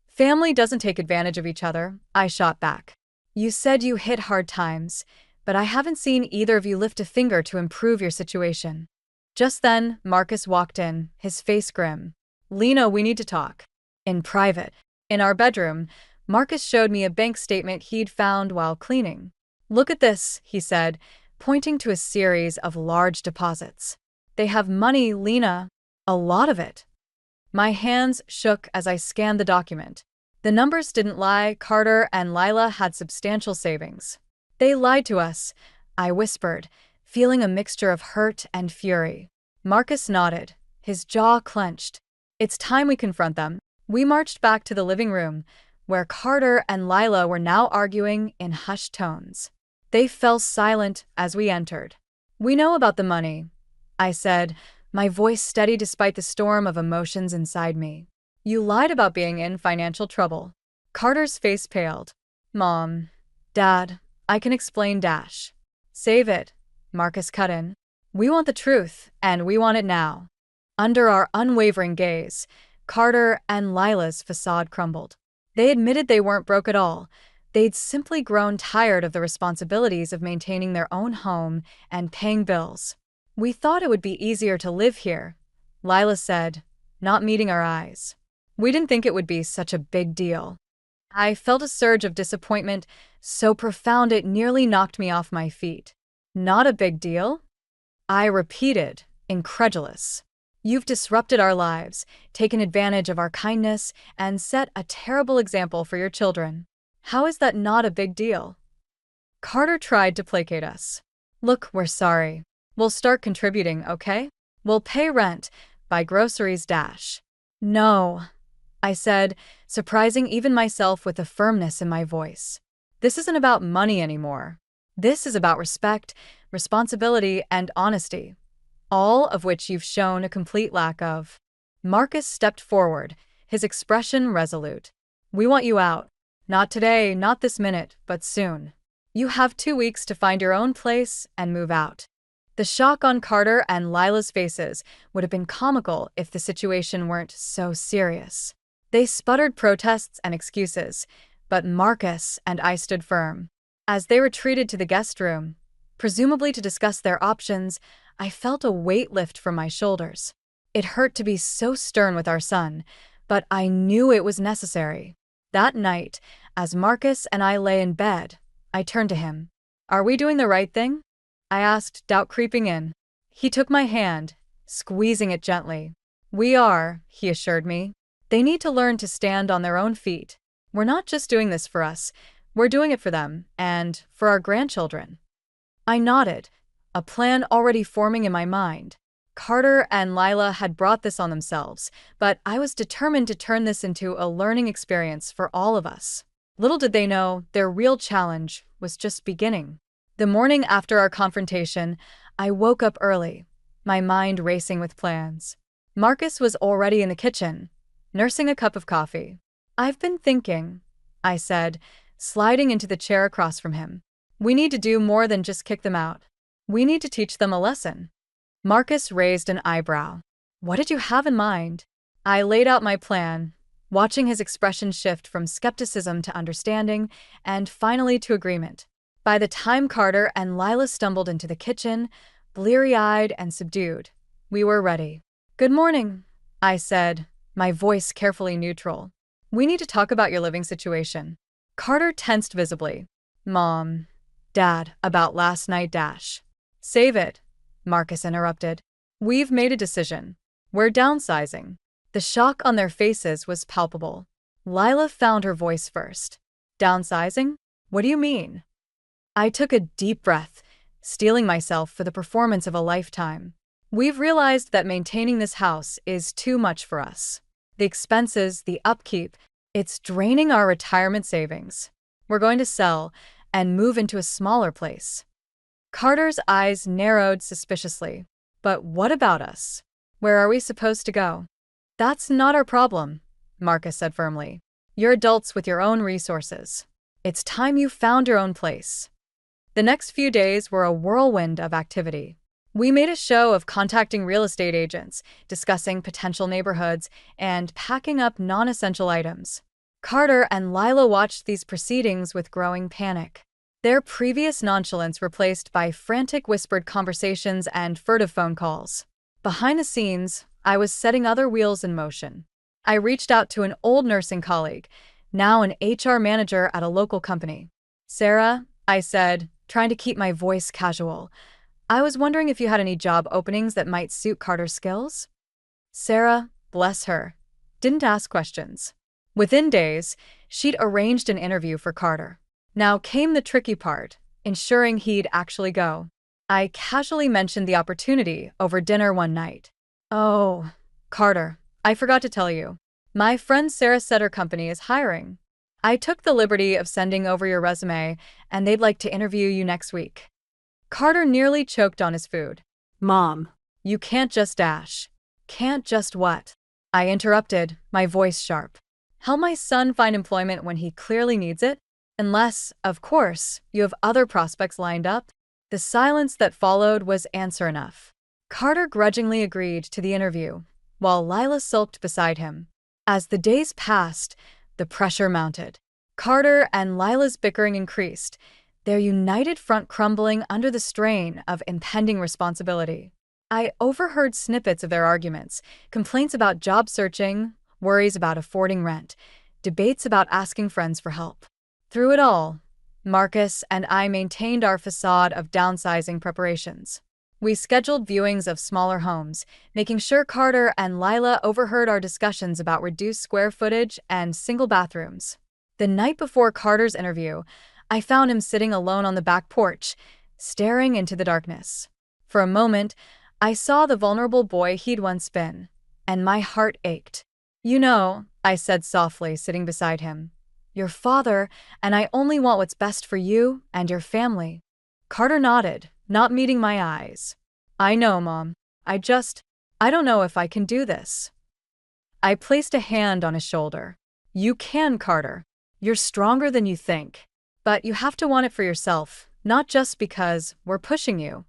Family doesn't take advantage of each other, I shot back. You said you hit hard times, but I haven't seen either of you lift a finger to improve your situation. Just then, Marcus walked in, his face grim. Lena, we need to talk. In private. In our bedroom, Marcus showed me a bank statement he'd found while cleaning. Look at this, he said, pointing to a series of large deposits. They have money, Lena. A lot of it. My hands shook as I scanned the document. The numbers didn't lie. Carter and Lila had substantial savings. They lied to us, I whispered, feeling a mixture of hurt and fury. Marcus nodded, his jaw clenched. It's time we confront them. We marched back to the living room, where Carter and Lila were now arguing in hushed tones. They fell silent as we entered. "We know about the money," I said, my voice steady despite the storm of emotions inside me. "You lied about being in financial trouble." Carter's face paled. "Mom, Dad, I can explain dash." "Save it," Marcus cut in. "We want the truth, and we want it now." Under our unwavering gaze, Carter and Lila's facade crumbled. They admitted they weren't broke at all. They'd simply grown tired of the responsibilities of maintaining their own home and paying bills. "We thought it would be easier to live here," Lila said, not meeting our eyes. "We didn't think it would be such a big deal." I felt a surge of disappointment so profound it nearly knocked me off my feet. "Not a big deal?" I repeated, incredulous. "You've disrupted our lives, taken advantage of our kindness, and set a terrible example for your children. How is that not a big deal?" Carter tried to placate us. "Look, we're sorry. We'll start contributing, okay? We'll pay rent, buy groceries dash." "No," I said, surprising even myself with the firmness in my voice. "This isn't about money anymore. This is about respect, responsibility, and honesty, all of which you've shown a complete lack of." Marcus stepped forward, his expression resolute. "We want you out. Not today, not this minute, but soon. You have 2 weeks to find your own place and move out." The shock on Carter and Lila's faces would have been comical if the situation weren't so serious. They sputtered protests and excuses, but Marcus and I stood firm. As they retreated to the guest room, presumably to discuss their options, I felt a weight lift from my shoulders. It hurt to be so stern with our son, but I knew it was necessary. That night, as Marcus and I lay in bed, I turned to him. "Are we doing the right thing?" I asked, doubt creeping in. He took my hand, squeezing it gently. "We are," he assured me. "They need to learn to stand on their own feet. We're not just doing this for us, we're doing it for them, and for our grandchildren." I nodded, a plan already forming in my mind. Carter and Lila had brought this on themselves, but I was determined to turn this into a learning experience for all of us. Little did they know, their real challenge was just beginning. The morning after our confrontation, I woke up early, my mind racing with plans. Marcus was already in the kitchen, nursing a cup of coffee. "I've been thinking," I said, sliding into the chair across from him. "We need to do more than just kick them out. We need to teach them a lesson." Marcus raised an eyebrow. "What did you have in mind?" I laid out my plan, watching his expression shift from skepticism to understanding, and finally to agreement. By the time Carter and Lila stumbled into the kitchen, bleary-eyed and subdued, we were ready. "Good morning," I said, my voice carefully neutral. "We need to talk about your living situation." Carter tensed visibly. "Mom, Dad, about last night dash." "Save it," Marcus interrupted. "We've made a decision. We're downsizing." The shock on their faces was palpable. Lila found her voice first. "Downsizing? What do you mean?" I took a deep breath, steeling myself for the performance of a lifetime. "We've realized that maintaining this house is too much for us. The expenses, the upkeep, it's draining our retirement savings. We're going to sell and move into a smaller place." Carter's eyes narrowed suspiciously. "But what about us? Where are we supposed to go?" "That's not our problem," Marcus said firmly. "You're adults with your own resources. It's time you found your own place." The next few days were a whirlwind of activity. We made a show of contacting real estate agents, discussing potential neighborhoods, and packing up non-essential items. Carter and Lila watched these proceedings with growing panic. Their previous nonchalance replaced by frantic whispered conversations and furtive phone calls. Behind the scenes, I was setting other wheels in motion. I reached out to an old nursing colleague, now an HR manager at a local company. "Sarah," I said, trying to keep my voice casual, "I was wondering if you had any job openings that might suit Carter's skills?" Sarah, bless her, didn't ask questions. Within days, she'd arranged an interview for Carter. Now came the tricky part, ensuring he'd actually go. I casually mentioned the opportunity over dinner one night. "Oh, Carter, I forgot to tell you. My friend Sarah said her company is hiring." I took the liberty of sending over your resume, and they'd like to interview you next week. Carter nearly choked on his food. Mom. You can't just dash. Can't just what? I interrupted, my voice sharp. Help my son find employment when he clearly needs it? Unless, of course, you have other prospects lined up? The silence that followed was answer enough. Carter grudgingly agreed to the interview, while Lila sulked beside him. As the days passed, the pressure mounted. Carter and Lila's bickering increased, their united front crumbling under the strain of impending responsibility. I overheard snippets of their arguments, complaints about job searching, worries about affording rent, debates about asking friends for help. Through it all, Marcus and I maintained our facade of downsizing preparations. We scheduled viewings of smaller homes, making sure Carter and Lila overheard our discussions about reduced square footage and single bathrooms. The night before Carter's interview, I found him sitting alone on the back porch, staring into the darkness. For a moment, I saw the vulnerable boy he'd once been, and my heart ached. You know, I said softly, sitting beside him, your father, and I only want what's best for you and your family. Carter nodded, not meeting my eyes. I know, Mom. I don't know if I can do this. I placed a hand on his shoulder. You can, Carter. You're stronger than you think. But you have to want it for yourself, not just because we're pushing you.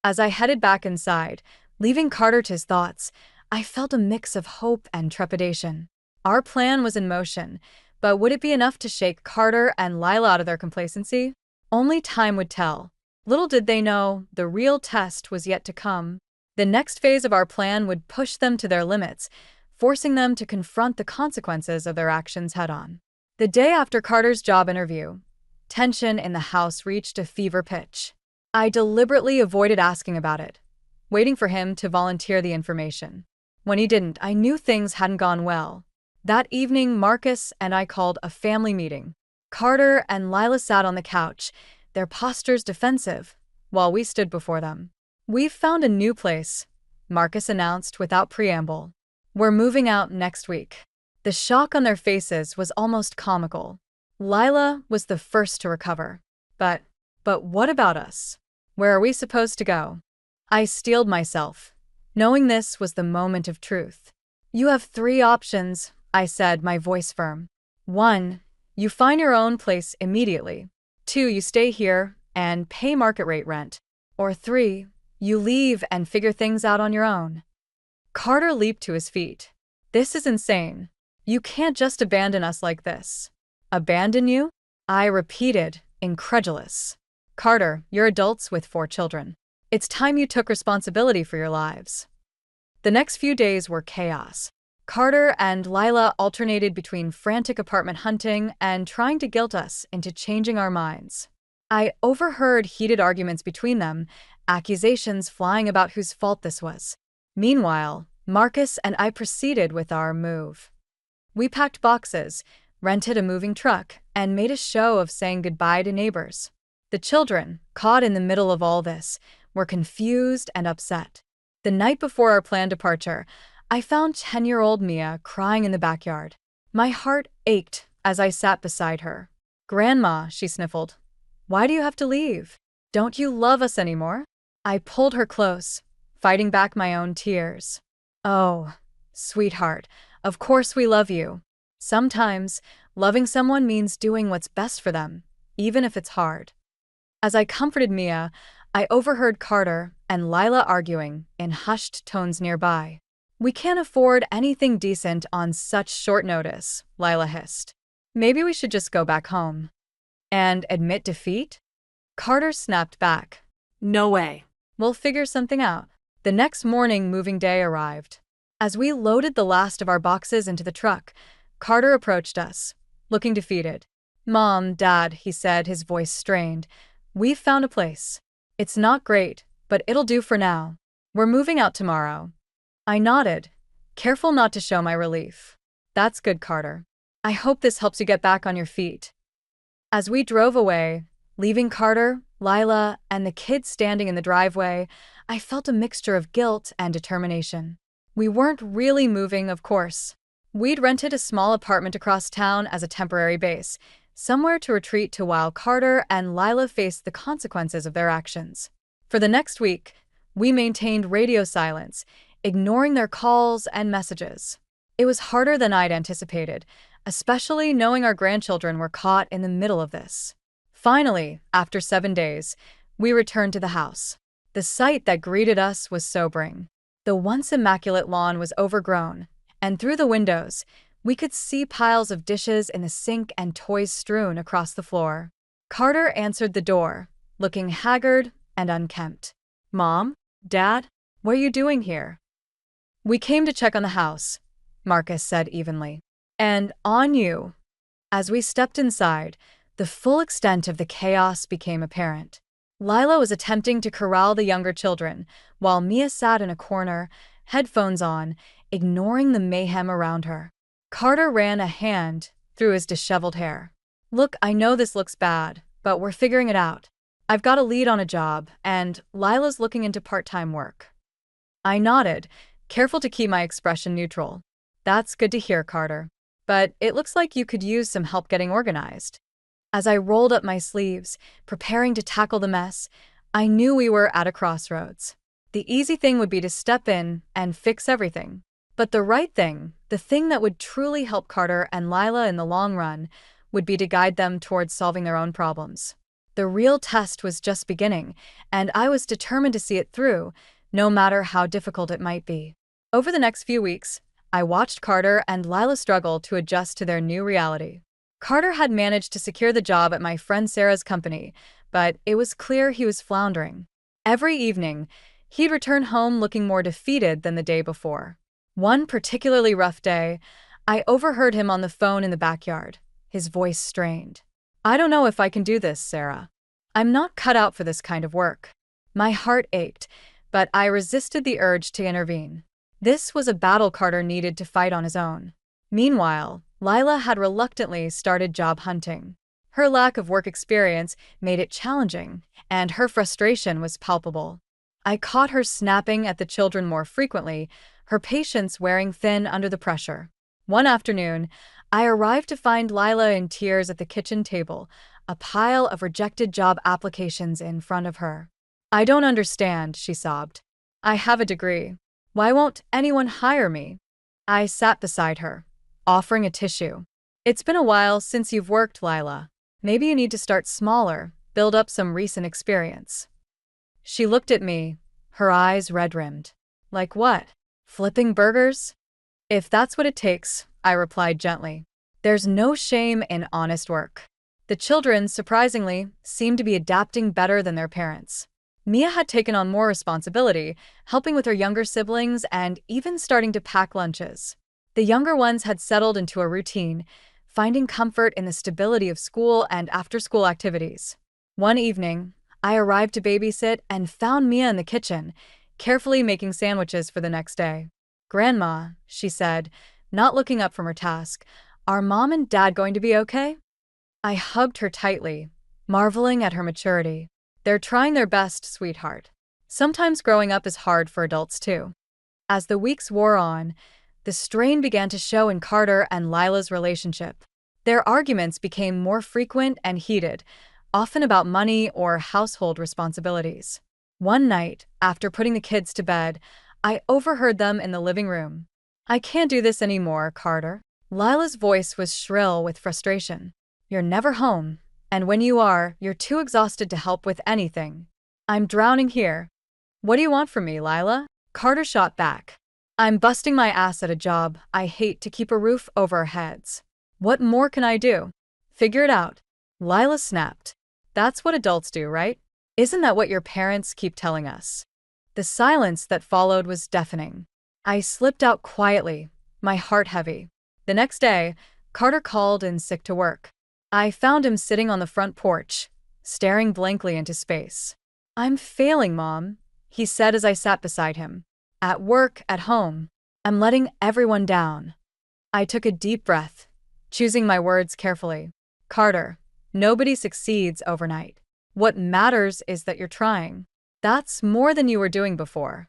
As I headed back inside, leaving Carter to his thoughts, I felt a mix of hope and trepidation. Our plan was in motion, but would it be enough to shake Carter and Lila out of their complacency? Only time would tell. Little did they know, the real test was yet to come. The next phase of our plan would push them to their limits, forcing them to confront the consequences of their actions head-on. The day after Carter's job interview, tension in the house reached a fever pitch. I deliberately avoided asking about it, waiting for him to volunteer the information. When he didn't, I knew things hadn't gone well. That evening, Marcus and I called a family meeting. Carter and Lila sat on the couch, their postures defensive, while we stood before them. We've found a new place, Marcus announced without preamble. We're moving out next week. The shock on their faces was almost comical. Lila was the first to recover. But what about us? Where are we supposed to go? I steeled myself, knowing this was the moment of truth. You have 3 options, I said, my voice firm. 1, you find your own place immediately. 2, you stay here and pay market rate rent. Or 3, you leave and figure things out on your own. Carter leaped to his feet. This is insane. You can't just abandon us like this. Abandon you? I repeated, incredulous. Carter, you're adults with 4 children. It's time you took responsibility for your lives. The next few days were chaos. Carter and Lila alternated between frantic apartment hunting and trying to guilt us into changing our minds. I overheard heated arguments between them, accusations flying about whose fault this was. Meanwhile, Marcus and I proceeded with our move. We packed boxes, rented a moving truck, and made a show of saying goodbye to neighbors. The children, caught in the middle of all this, were confused and upset. The night before our planned departure, I found 10-year-old Mia crying in the backyard. My heart ached as I sat beside her. Grandma, she sniffled. Why do you have to leave? Don't you love us anymore? I pulled her close, fighting back my own tears. Oh, sweetheart, of course we love you. Sometimes, loving someone means doing what's best for them, even if it's hard. As I comforted Mia, I overheard Carter and Lila arguing in hushed tones nearby. We can't afford anything decent on such short notice, Lila hissed. Maybe we should just go back home. And admit defeat? Carter snapped back. No way. We'll figure something out. The next morning, moving day arrived. As we loaded the last of our boxes into the truck, Carter approached us, looking defeated. Mom, Dad, he said, his voice strained. We've found a place. It's not great, but it'll do for now. We're moving out tomorrow. I nodded, careful not to show my relief. That's good, Carter. I hope this helps you get back on your feet. As we drove away, leaving Carter, Lila, and the kids standing in the driveway, I felt a mixture of guilt and determination. We weren't really moving, of course. We'd rented a small apartment across town as a temporary base, somewhere to retreat to while Carter and Lila faced the consequences of their actions. For the next week, we maintained radio silence, ignoring their calls and messages. It was harder than I'd anticipated, especially knowing our grandchildren were caught in the middle of this. Finally, after 7 days, we returned to the house. The sight that greeted us was sobering. The once immaculate lawn was overgrown, and through the windows, we could see piles of dishes in the sink and toys strewn across the floor. Carter answered the door, looking haggard and unkempt. "Mom? Dad? What are you doing here?" "We came to check on the house," Marcus said evenly. "And on you." As we stepped inside, the full extent of the chaos became apparent. Lila was attempting to corral the younger children, while Mia sat in a corner, headphones on, ignoring the mayhem around her. Carter ran a hand through his disheveled hair. "Look, I know this looks bad, but we're figuring it out. I've got a lead on a job, and Lila's looking into part-time work." I nodded, careful to keep my expression neutral. "That's good to hear, Carter. But it looks like you could use some help getting organized." As I rolled up my sleeves, preparing to tackle the mess, I knew we were at a crossroads. The easy thing would be to step in and fix everything. But the right thing, the thing that would truly help Carter and Lila in the long run, would be to guide them towards solving their own problems. The real test was just beginning, and I was determined to see it through, no matter how difficult it might be. Over the next few weeks, I watched Carter and Lila struggle to adjust to their new reality. Carter had managed to secure the job at my friend Sarah's company, but it was clear he was floundering. Every evening, he'd return home looking more defeated than the day before. One particularly rough day, I overheard him on the phone in the backyard, his voice strained. "I don't know if I can do this, Sarah. I'm not cut out for this kind of work." My heart ached, but I resisted the urge to intervene. This was a battle Carter needed to fight on his own. Meanwhile, Lila had reluctantly started job hunting. Her lack of work experience made it challenging, and her frustration was palpable. I caught her snapping at the children more frequently, her patience wearing thin under the pressure. One afternoon, I arrived to find Lila in tears at the kitchen table, a pile of rejected job applications in front of her. "I don't understand," she sobbed. "I have a degree. Why won't anyone hire me?" I sat beside her, offering a tissue. "It's been a while since you've worked, Lila. Maybe you need to start smaller, build up some recent experience." She looked at me, her eyes red-rimmed. "Like what? Flipping burgers?" "If that's what it takes," I replied gently. "There's no shame in honest work." The children, surprisingly, seemed to be adapting better than their parents. Mia had taken on more responsibility, helping with her younger siblings and even starting to pack lunches. The younger ones had settled into a routine, finding comfort in the stability of school and after-school activities. One evening, I arrived to babysit and found Mia in the kitchen, carefully making sandwiches for the next day. "Grandma," she said, not looking up from her task, "are Mom and Dad going to be okay?" I hugged her tightly, marveling at her maturity. "They're trying their best, sweetheart. Sometimes growing up is hard for adults too." As the weeks wore on, the strain began to show in Carter and Lila's relationship. Their arguments became more frequent and heated, often about money or household responsibilities. One night, after putting the kids to bed, I overheard them in the living room. "I can't do this anymore, Carter." Lila's voice was shrill with frustration. "You're never home, and when you are, you're too exhausted to help with anything. I'm drowning here." "What do you want from me, Lila?" Carter shot back. "I'm busting my ass at a job I hate to keep a roof over our heads. What more can I do?" "Figure it out." Lila snapped. "That's what adults do, right? Isn't that what your parents keep telling us?" The silence that followed was deafening. I slipped out quietly, my heart heavy. The next day, Carter called in sick to work. I found him sitting on the front porch, staring blankly into space. "I'm failing, Mom," he said as I sat beside him. "At work, at home. I'm letting everyone down." I took a deep breath, choosing my words carefully. "Carter, nobody succeeds overnight. What matters is that you're trying. That's more than you were doing before."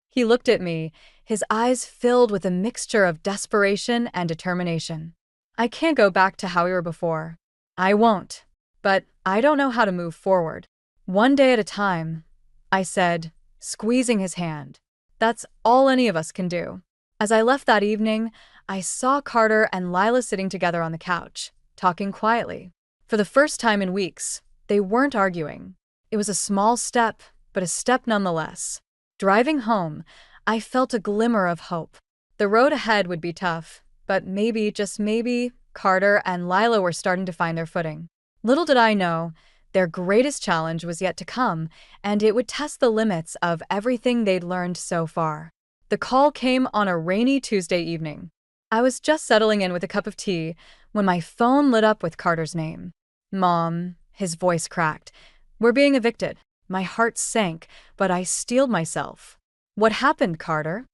He looked at me, his eyes filled with a mixture of desperation and determination. I can't go back to how we were before. I won't. But I don't know how to move forward. One day at a time, I said, squeezing his hand. That's all any of us can do. As I left that evening, I saw Carter and Lila sitting together on the couch, talking quietly. For the first time in weeks, they weren't arguing. It was a small step, but a step nonetheless. Driving home, I felt a glimmer of hope. The road ahead would be tough, but maybe, just maybe, Carter and Lila were starting to find their footing. Little did I know, their greatest challenge was yet to come, and it would test the limits of everything they'd learned so far. The call came on a rainy Tuesday evening. I was just settling in with a cup of tea when my phone lit up with Carter's name. "Mom," his voice cracked. "We're being evicted." My heart sank, but I steeled myself. "What happened, Carter?"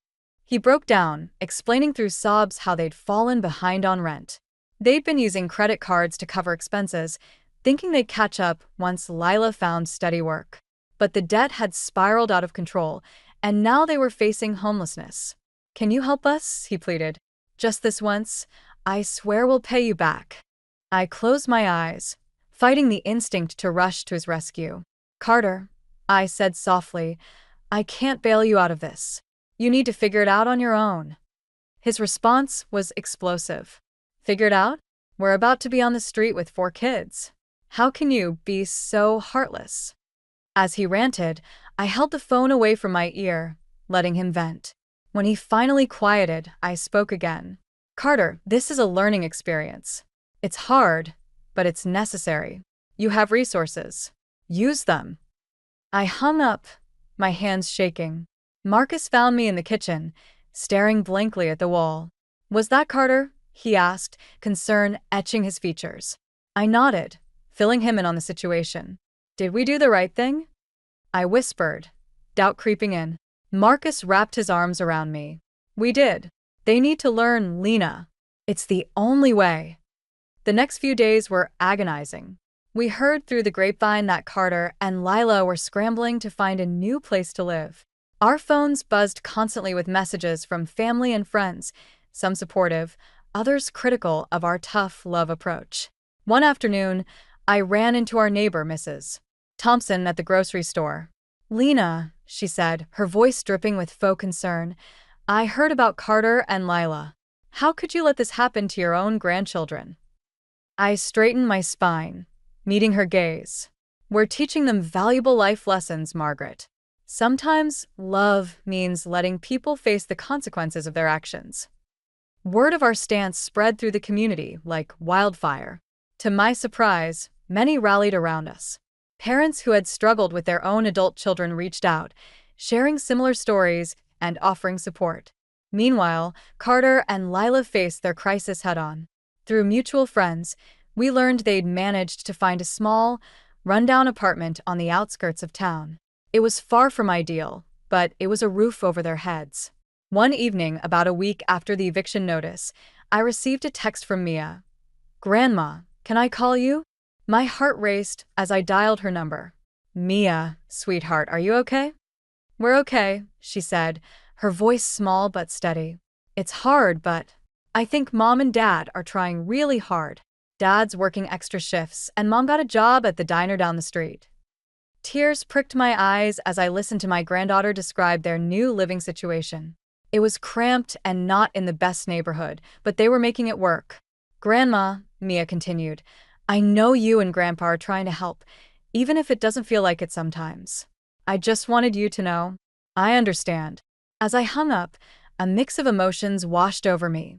He broke down, explaining through sobs how they'd fallen behind on rent. They'd been using credit cards to cover expenses, thinking they'd catch up once Lila found steady work. But the debt had spiraled out of control, and now they were facing homelessness. "Can you help us?" he pleaded. "Just this once. I swear we'll pay you back." I closed my eyes, fighting the instinct to rush to his rescue. "Carter," I said softly, "I can't bail you out of this. You need to figure it out on your own." His response was explosive. "Figure it out? We're about to be on the street with 4 kids. How can you be so heartless?" As he ranted, I held the phone away from my ear, letting him vent. When he finally quieted, I spoke again. "Carter, this is a learning experience. It's hard, but it's necessary. You have resources. Use them." I hung up, my hands shaking. Marcus found me in the kitchen, staring blankly at the wall. "Was that Carter?" he asked, concern etching his features. I nodded, filling him in on the situation. "Did we do the right thing?" I whispered, doubt creeping in. Marcus wrapped his arms around me. "We did. They need to learn, Lena. It's the only way." The next few days were agonizing. We heard through the grapevine that Carter and Lila were scrambling to find a new place to live. Our phones buzzed constantly with messages from family and friends, some supportive, others critical of our tough love approach. One afternoon, I ran into our neighbor, Mrs. Thompson, at the grocery store. "Lena," she said, her voice dripping with faux concern, "I heard about Carter and Lila. How could you let this happen to your own grandchildren?" I straightened my spine, meeting her gaze. "We're teaching them valuable life lessons, Margaret. Sometimes love means letting people face the consequences of their actions." Word of our stance spread through the community like wildfire. To my surprise, many rallied around us. Parents who had struggled with their own adult children reached out, sharing similar stories and offering support. Meanwhile, Carter and Lila faced their crisis head-on. Through mutual friends, we learned they'd managed to find a small, rundown apartment on the outskirts of town. It was far from ideal, but it was a roof over their heads. One evening, about a week after the eviction notice, I received a text from Mia. "Grandma, can I call you?" My heart raced as I dialed her number. "Mia, sweetheart, are you okay?" "We're okay," she said, her voice small but steady. "It's hard, but I think Mom and Dad are trying really hard. Dad's working extra shifts, and Mom got a job at the diner down the street." Tears pricked my eyes as I listened to my granddaughter describe their new living situation. It was cramped and not in the best neighborhood, but they were making it work. "Grandma," Mia continued, "I know you and Grandpa are trying to help, even if it doesn't feel like it sometimes. I just wanted you to know. I understand." As I hung up, a mix of emotions washed over me.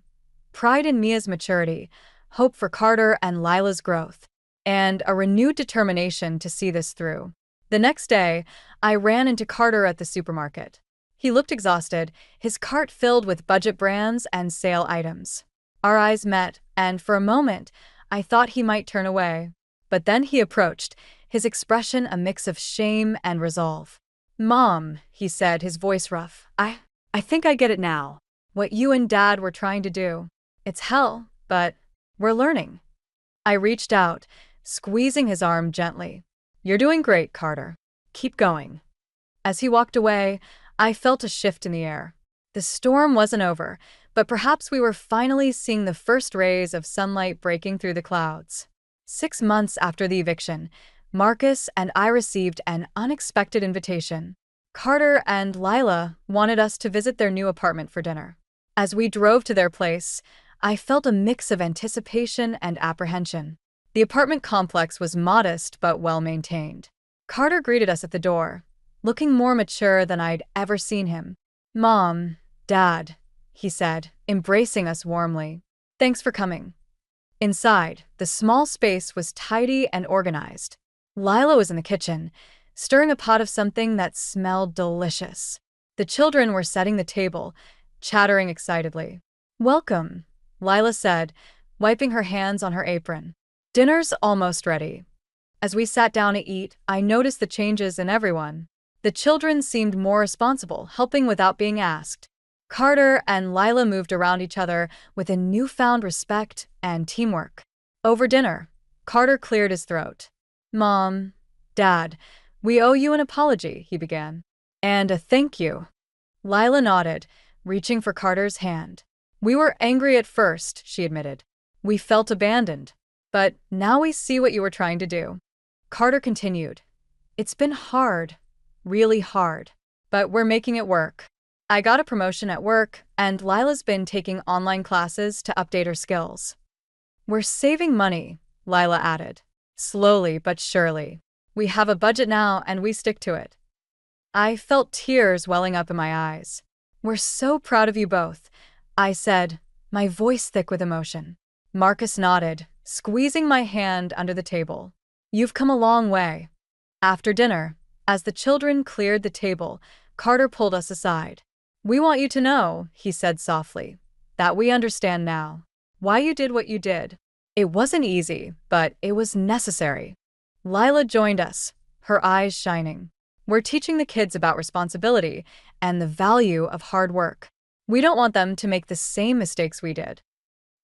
Pride in Mia's maturity, hope for Carter and Lila's growth, and a renewed determination to see this through. The next day, I ran into Carter at the supermarket. He looked exhausted, his cart filled with budget brands and sale items. Our eyes met, and for a moment, I thought he might turn away. But then he approached, his expression a mix of shame and resolve. "Mom," he said, his voice rough, I think I get it now. What you and Dad were trying to do. It's hell, but we're learning." I reached out, squeezing his arm gently. "You're doing great, Carter. Keep going." As he walked away, I felt a shift in the air. The storm wasn't over, but perhaps we were finally seeing the first rays of sunlight breaking through the clouds. 6 months after the eviction, Marcus and I received an unexpected invitation. Carter and Lila wanted us to visit their new apartment for dinner. As we drove to their place, I felt a mix of anticipation and apprehension. The apartment complex was modest but well-maintained. Carter greeted us at the door, looking more mature than I'd ever seen him. "Mom, Dad," he said, embracing us warmly. "Thanks for coming." Inside, the small space was tidy and organized. Lila was in the kitchen, stirring a pot of something that smelled delicious. The children were setting the table, chattering excitedly. "Welcome," Lila said, wiping her hands on her apron. "Dinner's almost ready." As we sat down to eat, I noticed the changes in everyone. The children seemed more responsible, helping without being asked. Carter and Lila moved around each other with a newfound respect and teamwork. Over dinner, Carter cleared his throat. "Mom, Dad, we owe you an apology," he began. "And a thank you." Lila nodded, reaching for Carter's hand. "We were angry at first," she admitted. "We felt abandoned. But now we see what you were trying to do." Carter continued. "It's been hard, really hard, but we're making it work. I got a promotion at work, and Lila's been taking online classes to update her skills. We're saving money," Lila added. "Slowly but surely. We have a budget now, and we stick to it." I felt tears welling up in my eyes. "We're so proud of you both," I said, my voice thick with emotion. Marcus nodded, squeezing my hand under the table. "You've come a long way." After dinner, as the children cleared the table, Carter pulled us aside. "We want you to know," he said softly, "that we understand now why you did what you did. It wasn't easy, but it was necessary." Lila joined us, her eyes shining. "We're teaching the kids about responsibility and the value of hard work. We don't want them to make the same mistakes we did."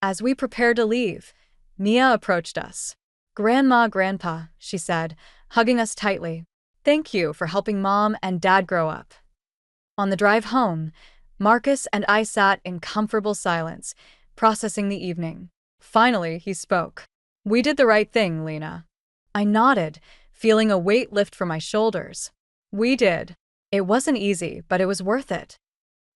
As we prepared to leave, Mia approached us. "Grandma, Grandpa," she said, hugging us tightly. "Thank you for helping Mom and Dad grow up." On the drive home, Marcus and I sat in comfortable silence, processing the evening. Finally, he spoke. "We did the right thing, Lena." I nodded, feeling a weight lift from my shoulders. We did. It wasn't easy, but it was worth it.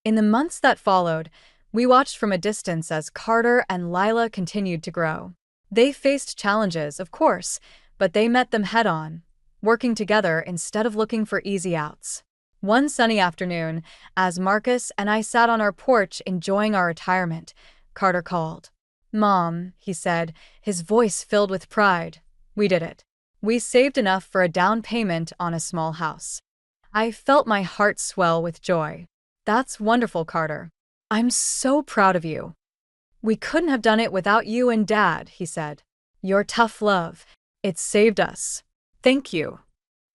In the months that followed, we watched from a distance as Carter and Lila continued to grow. They faced challenges, of course, but they met them head-on, working together instead of looking for easy outs. One sunny afternoon, as Marcus and I sat on our porch enjoying our retirement, Carter called. "Mom," he said, his voice filled with pride. "We did it. We saved enough for a down payment on a small house." I felt my heart swell with joy. "That's wonderful, Carter. I'm so proud of you." "We couldn't have done it without you and Dad," he said. "Your tough love, it saved us. Thank you."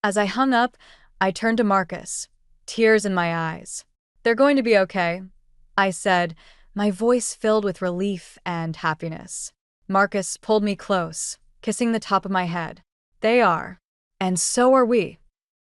As I hung up, I turned to Marcus, tears in my eyes. "They're going to be okay," I said, my voice filled with relief and happiness. Marcus pulled me close, kissing the top of my head. "They are. And so are we."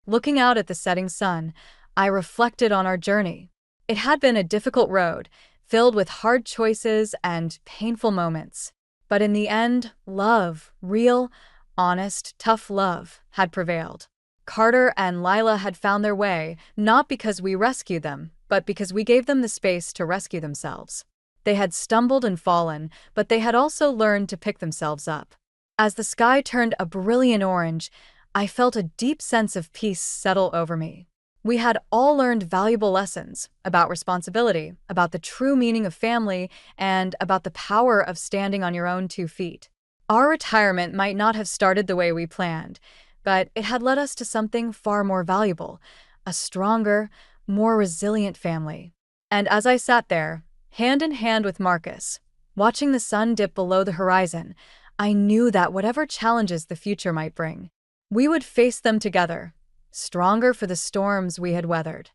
Looking out at the setting sun, I reflected on our journey. It had been a difficult road, filled with hard choices and painful moments. But in the end, love, real, honest, tough love, had prevailed. Carter and Lila had found their way, not because we rescued them, but because we gave them the space to rescue themselves. They had stumbled and fallen, but they had also learned to pick themselves up. As the sky turned a brilliant orange, I felt a deep sense of peace settle over me. We had all learned valuable lessons about responsibility, about the true meaning of family, and about the power of standing on your own 2 feet. Our retirement might not have started the way we planned, but it had led us to something far more valuable, a stronger, more resilient family. And as I sat there, hand in hand with Marcus, watching the sun dip below the horizon, I knew that whatever challenges the future might bring, we would face them together, stronger for the storms we had weathered.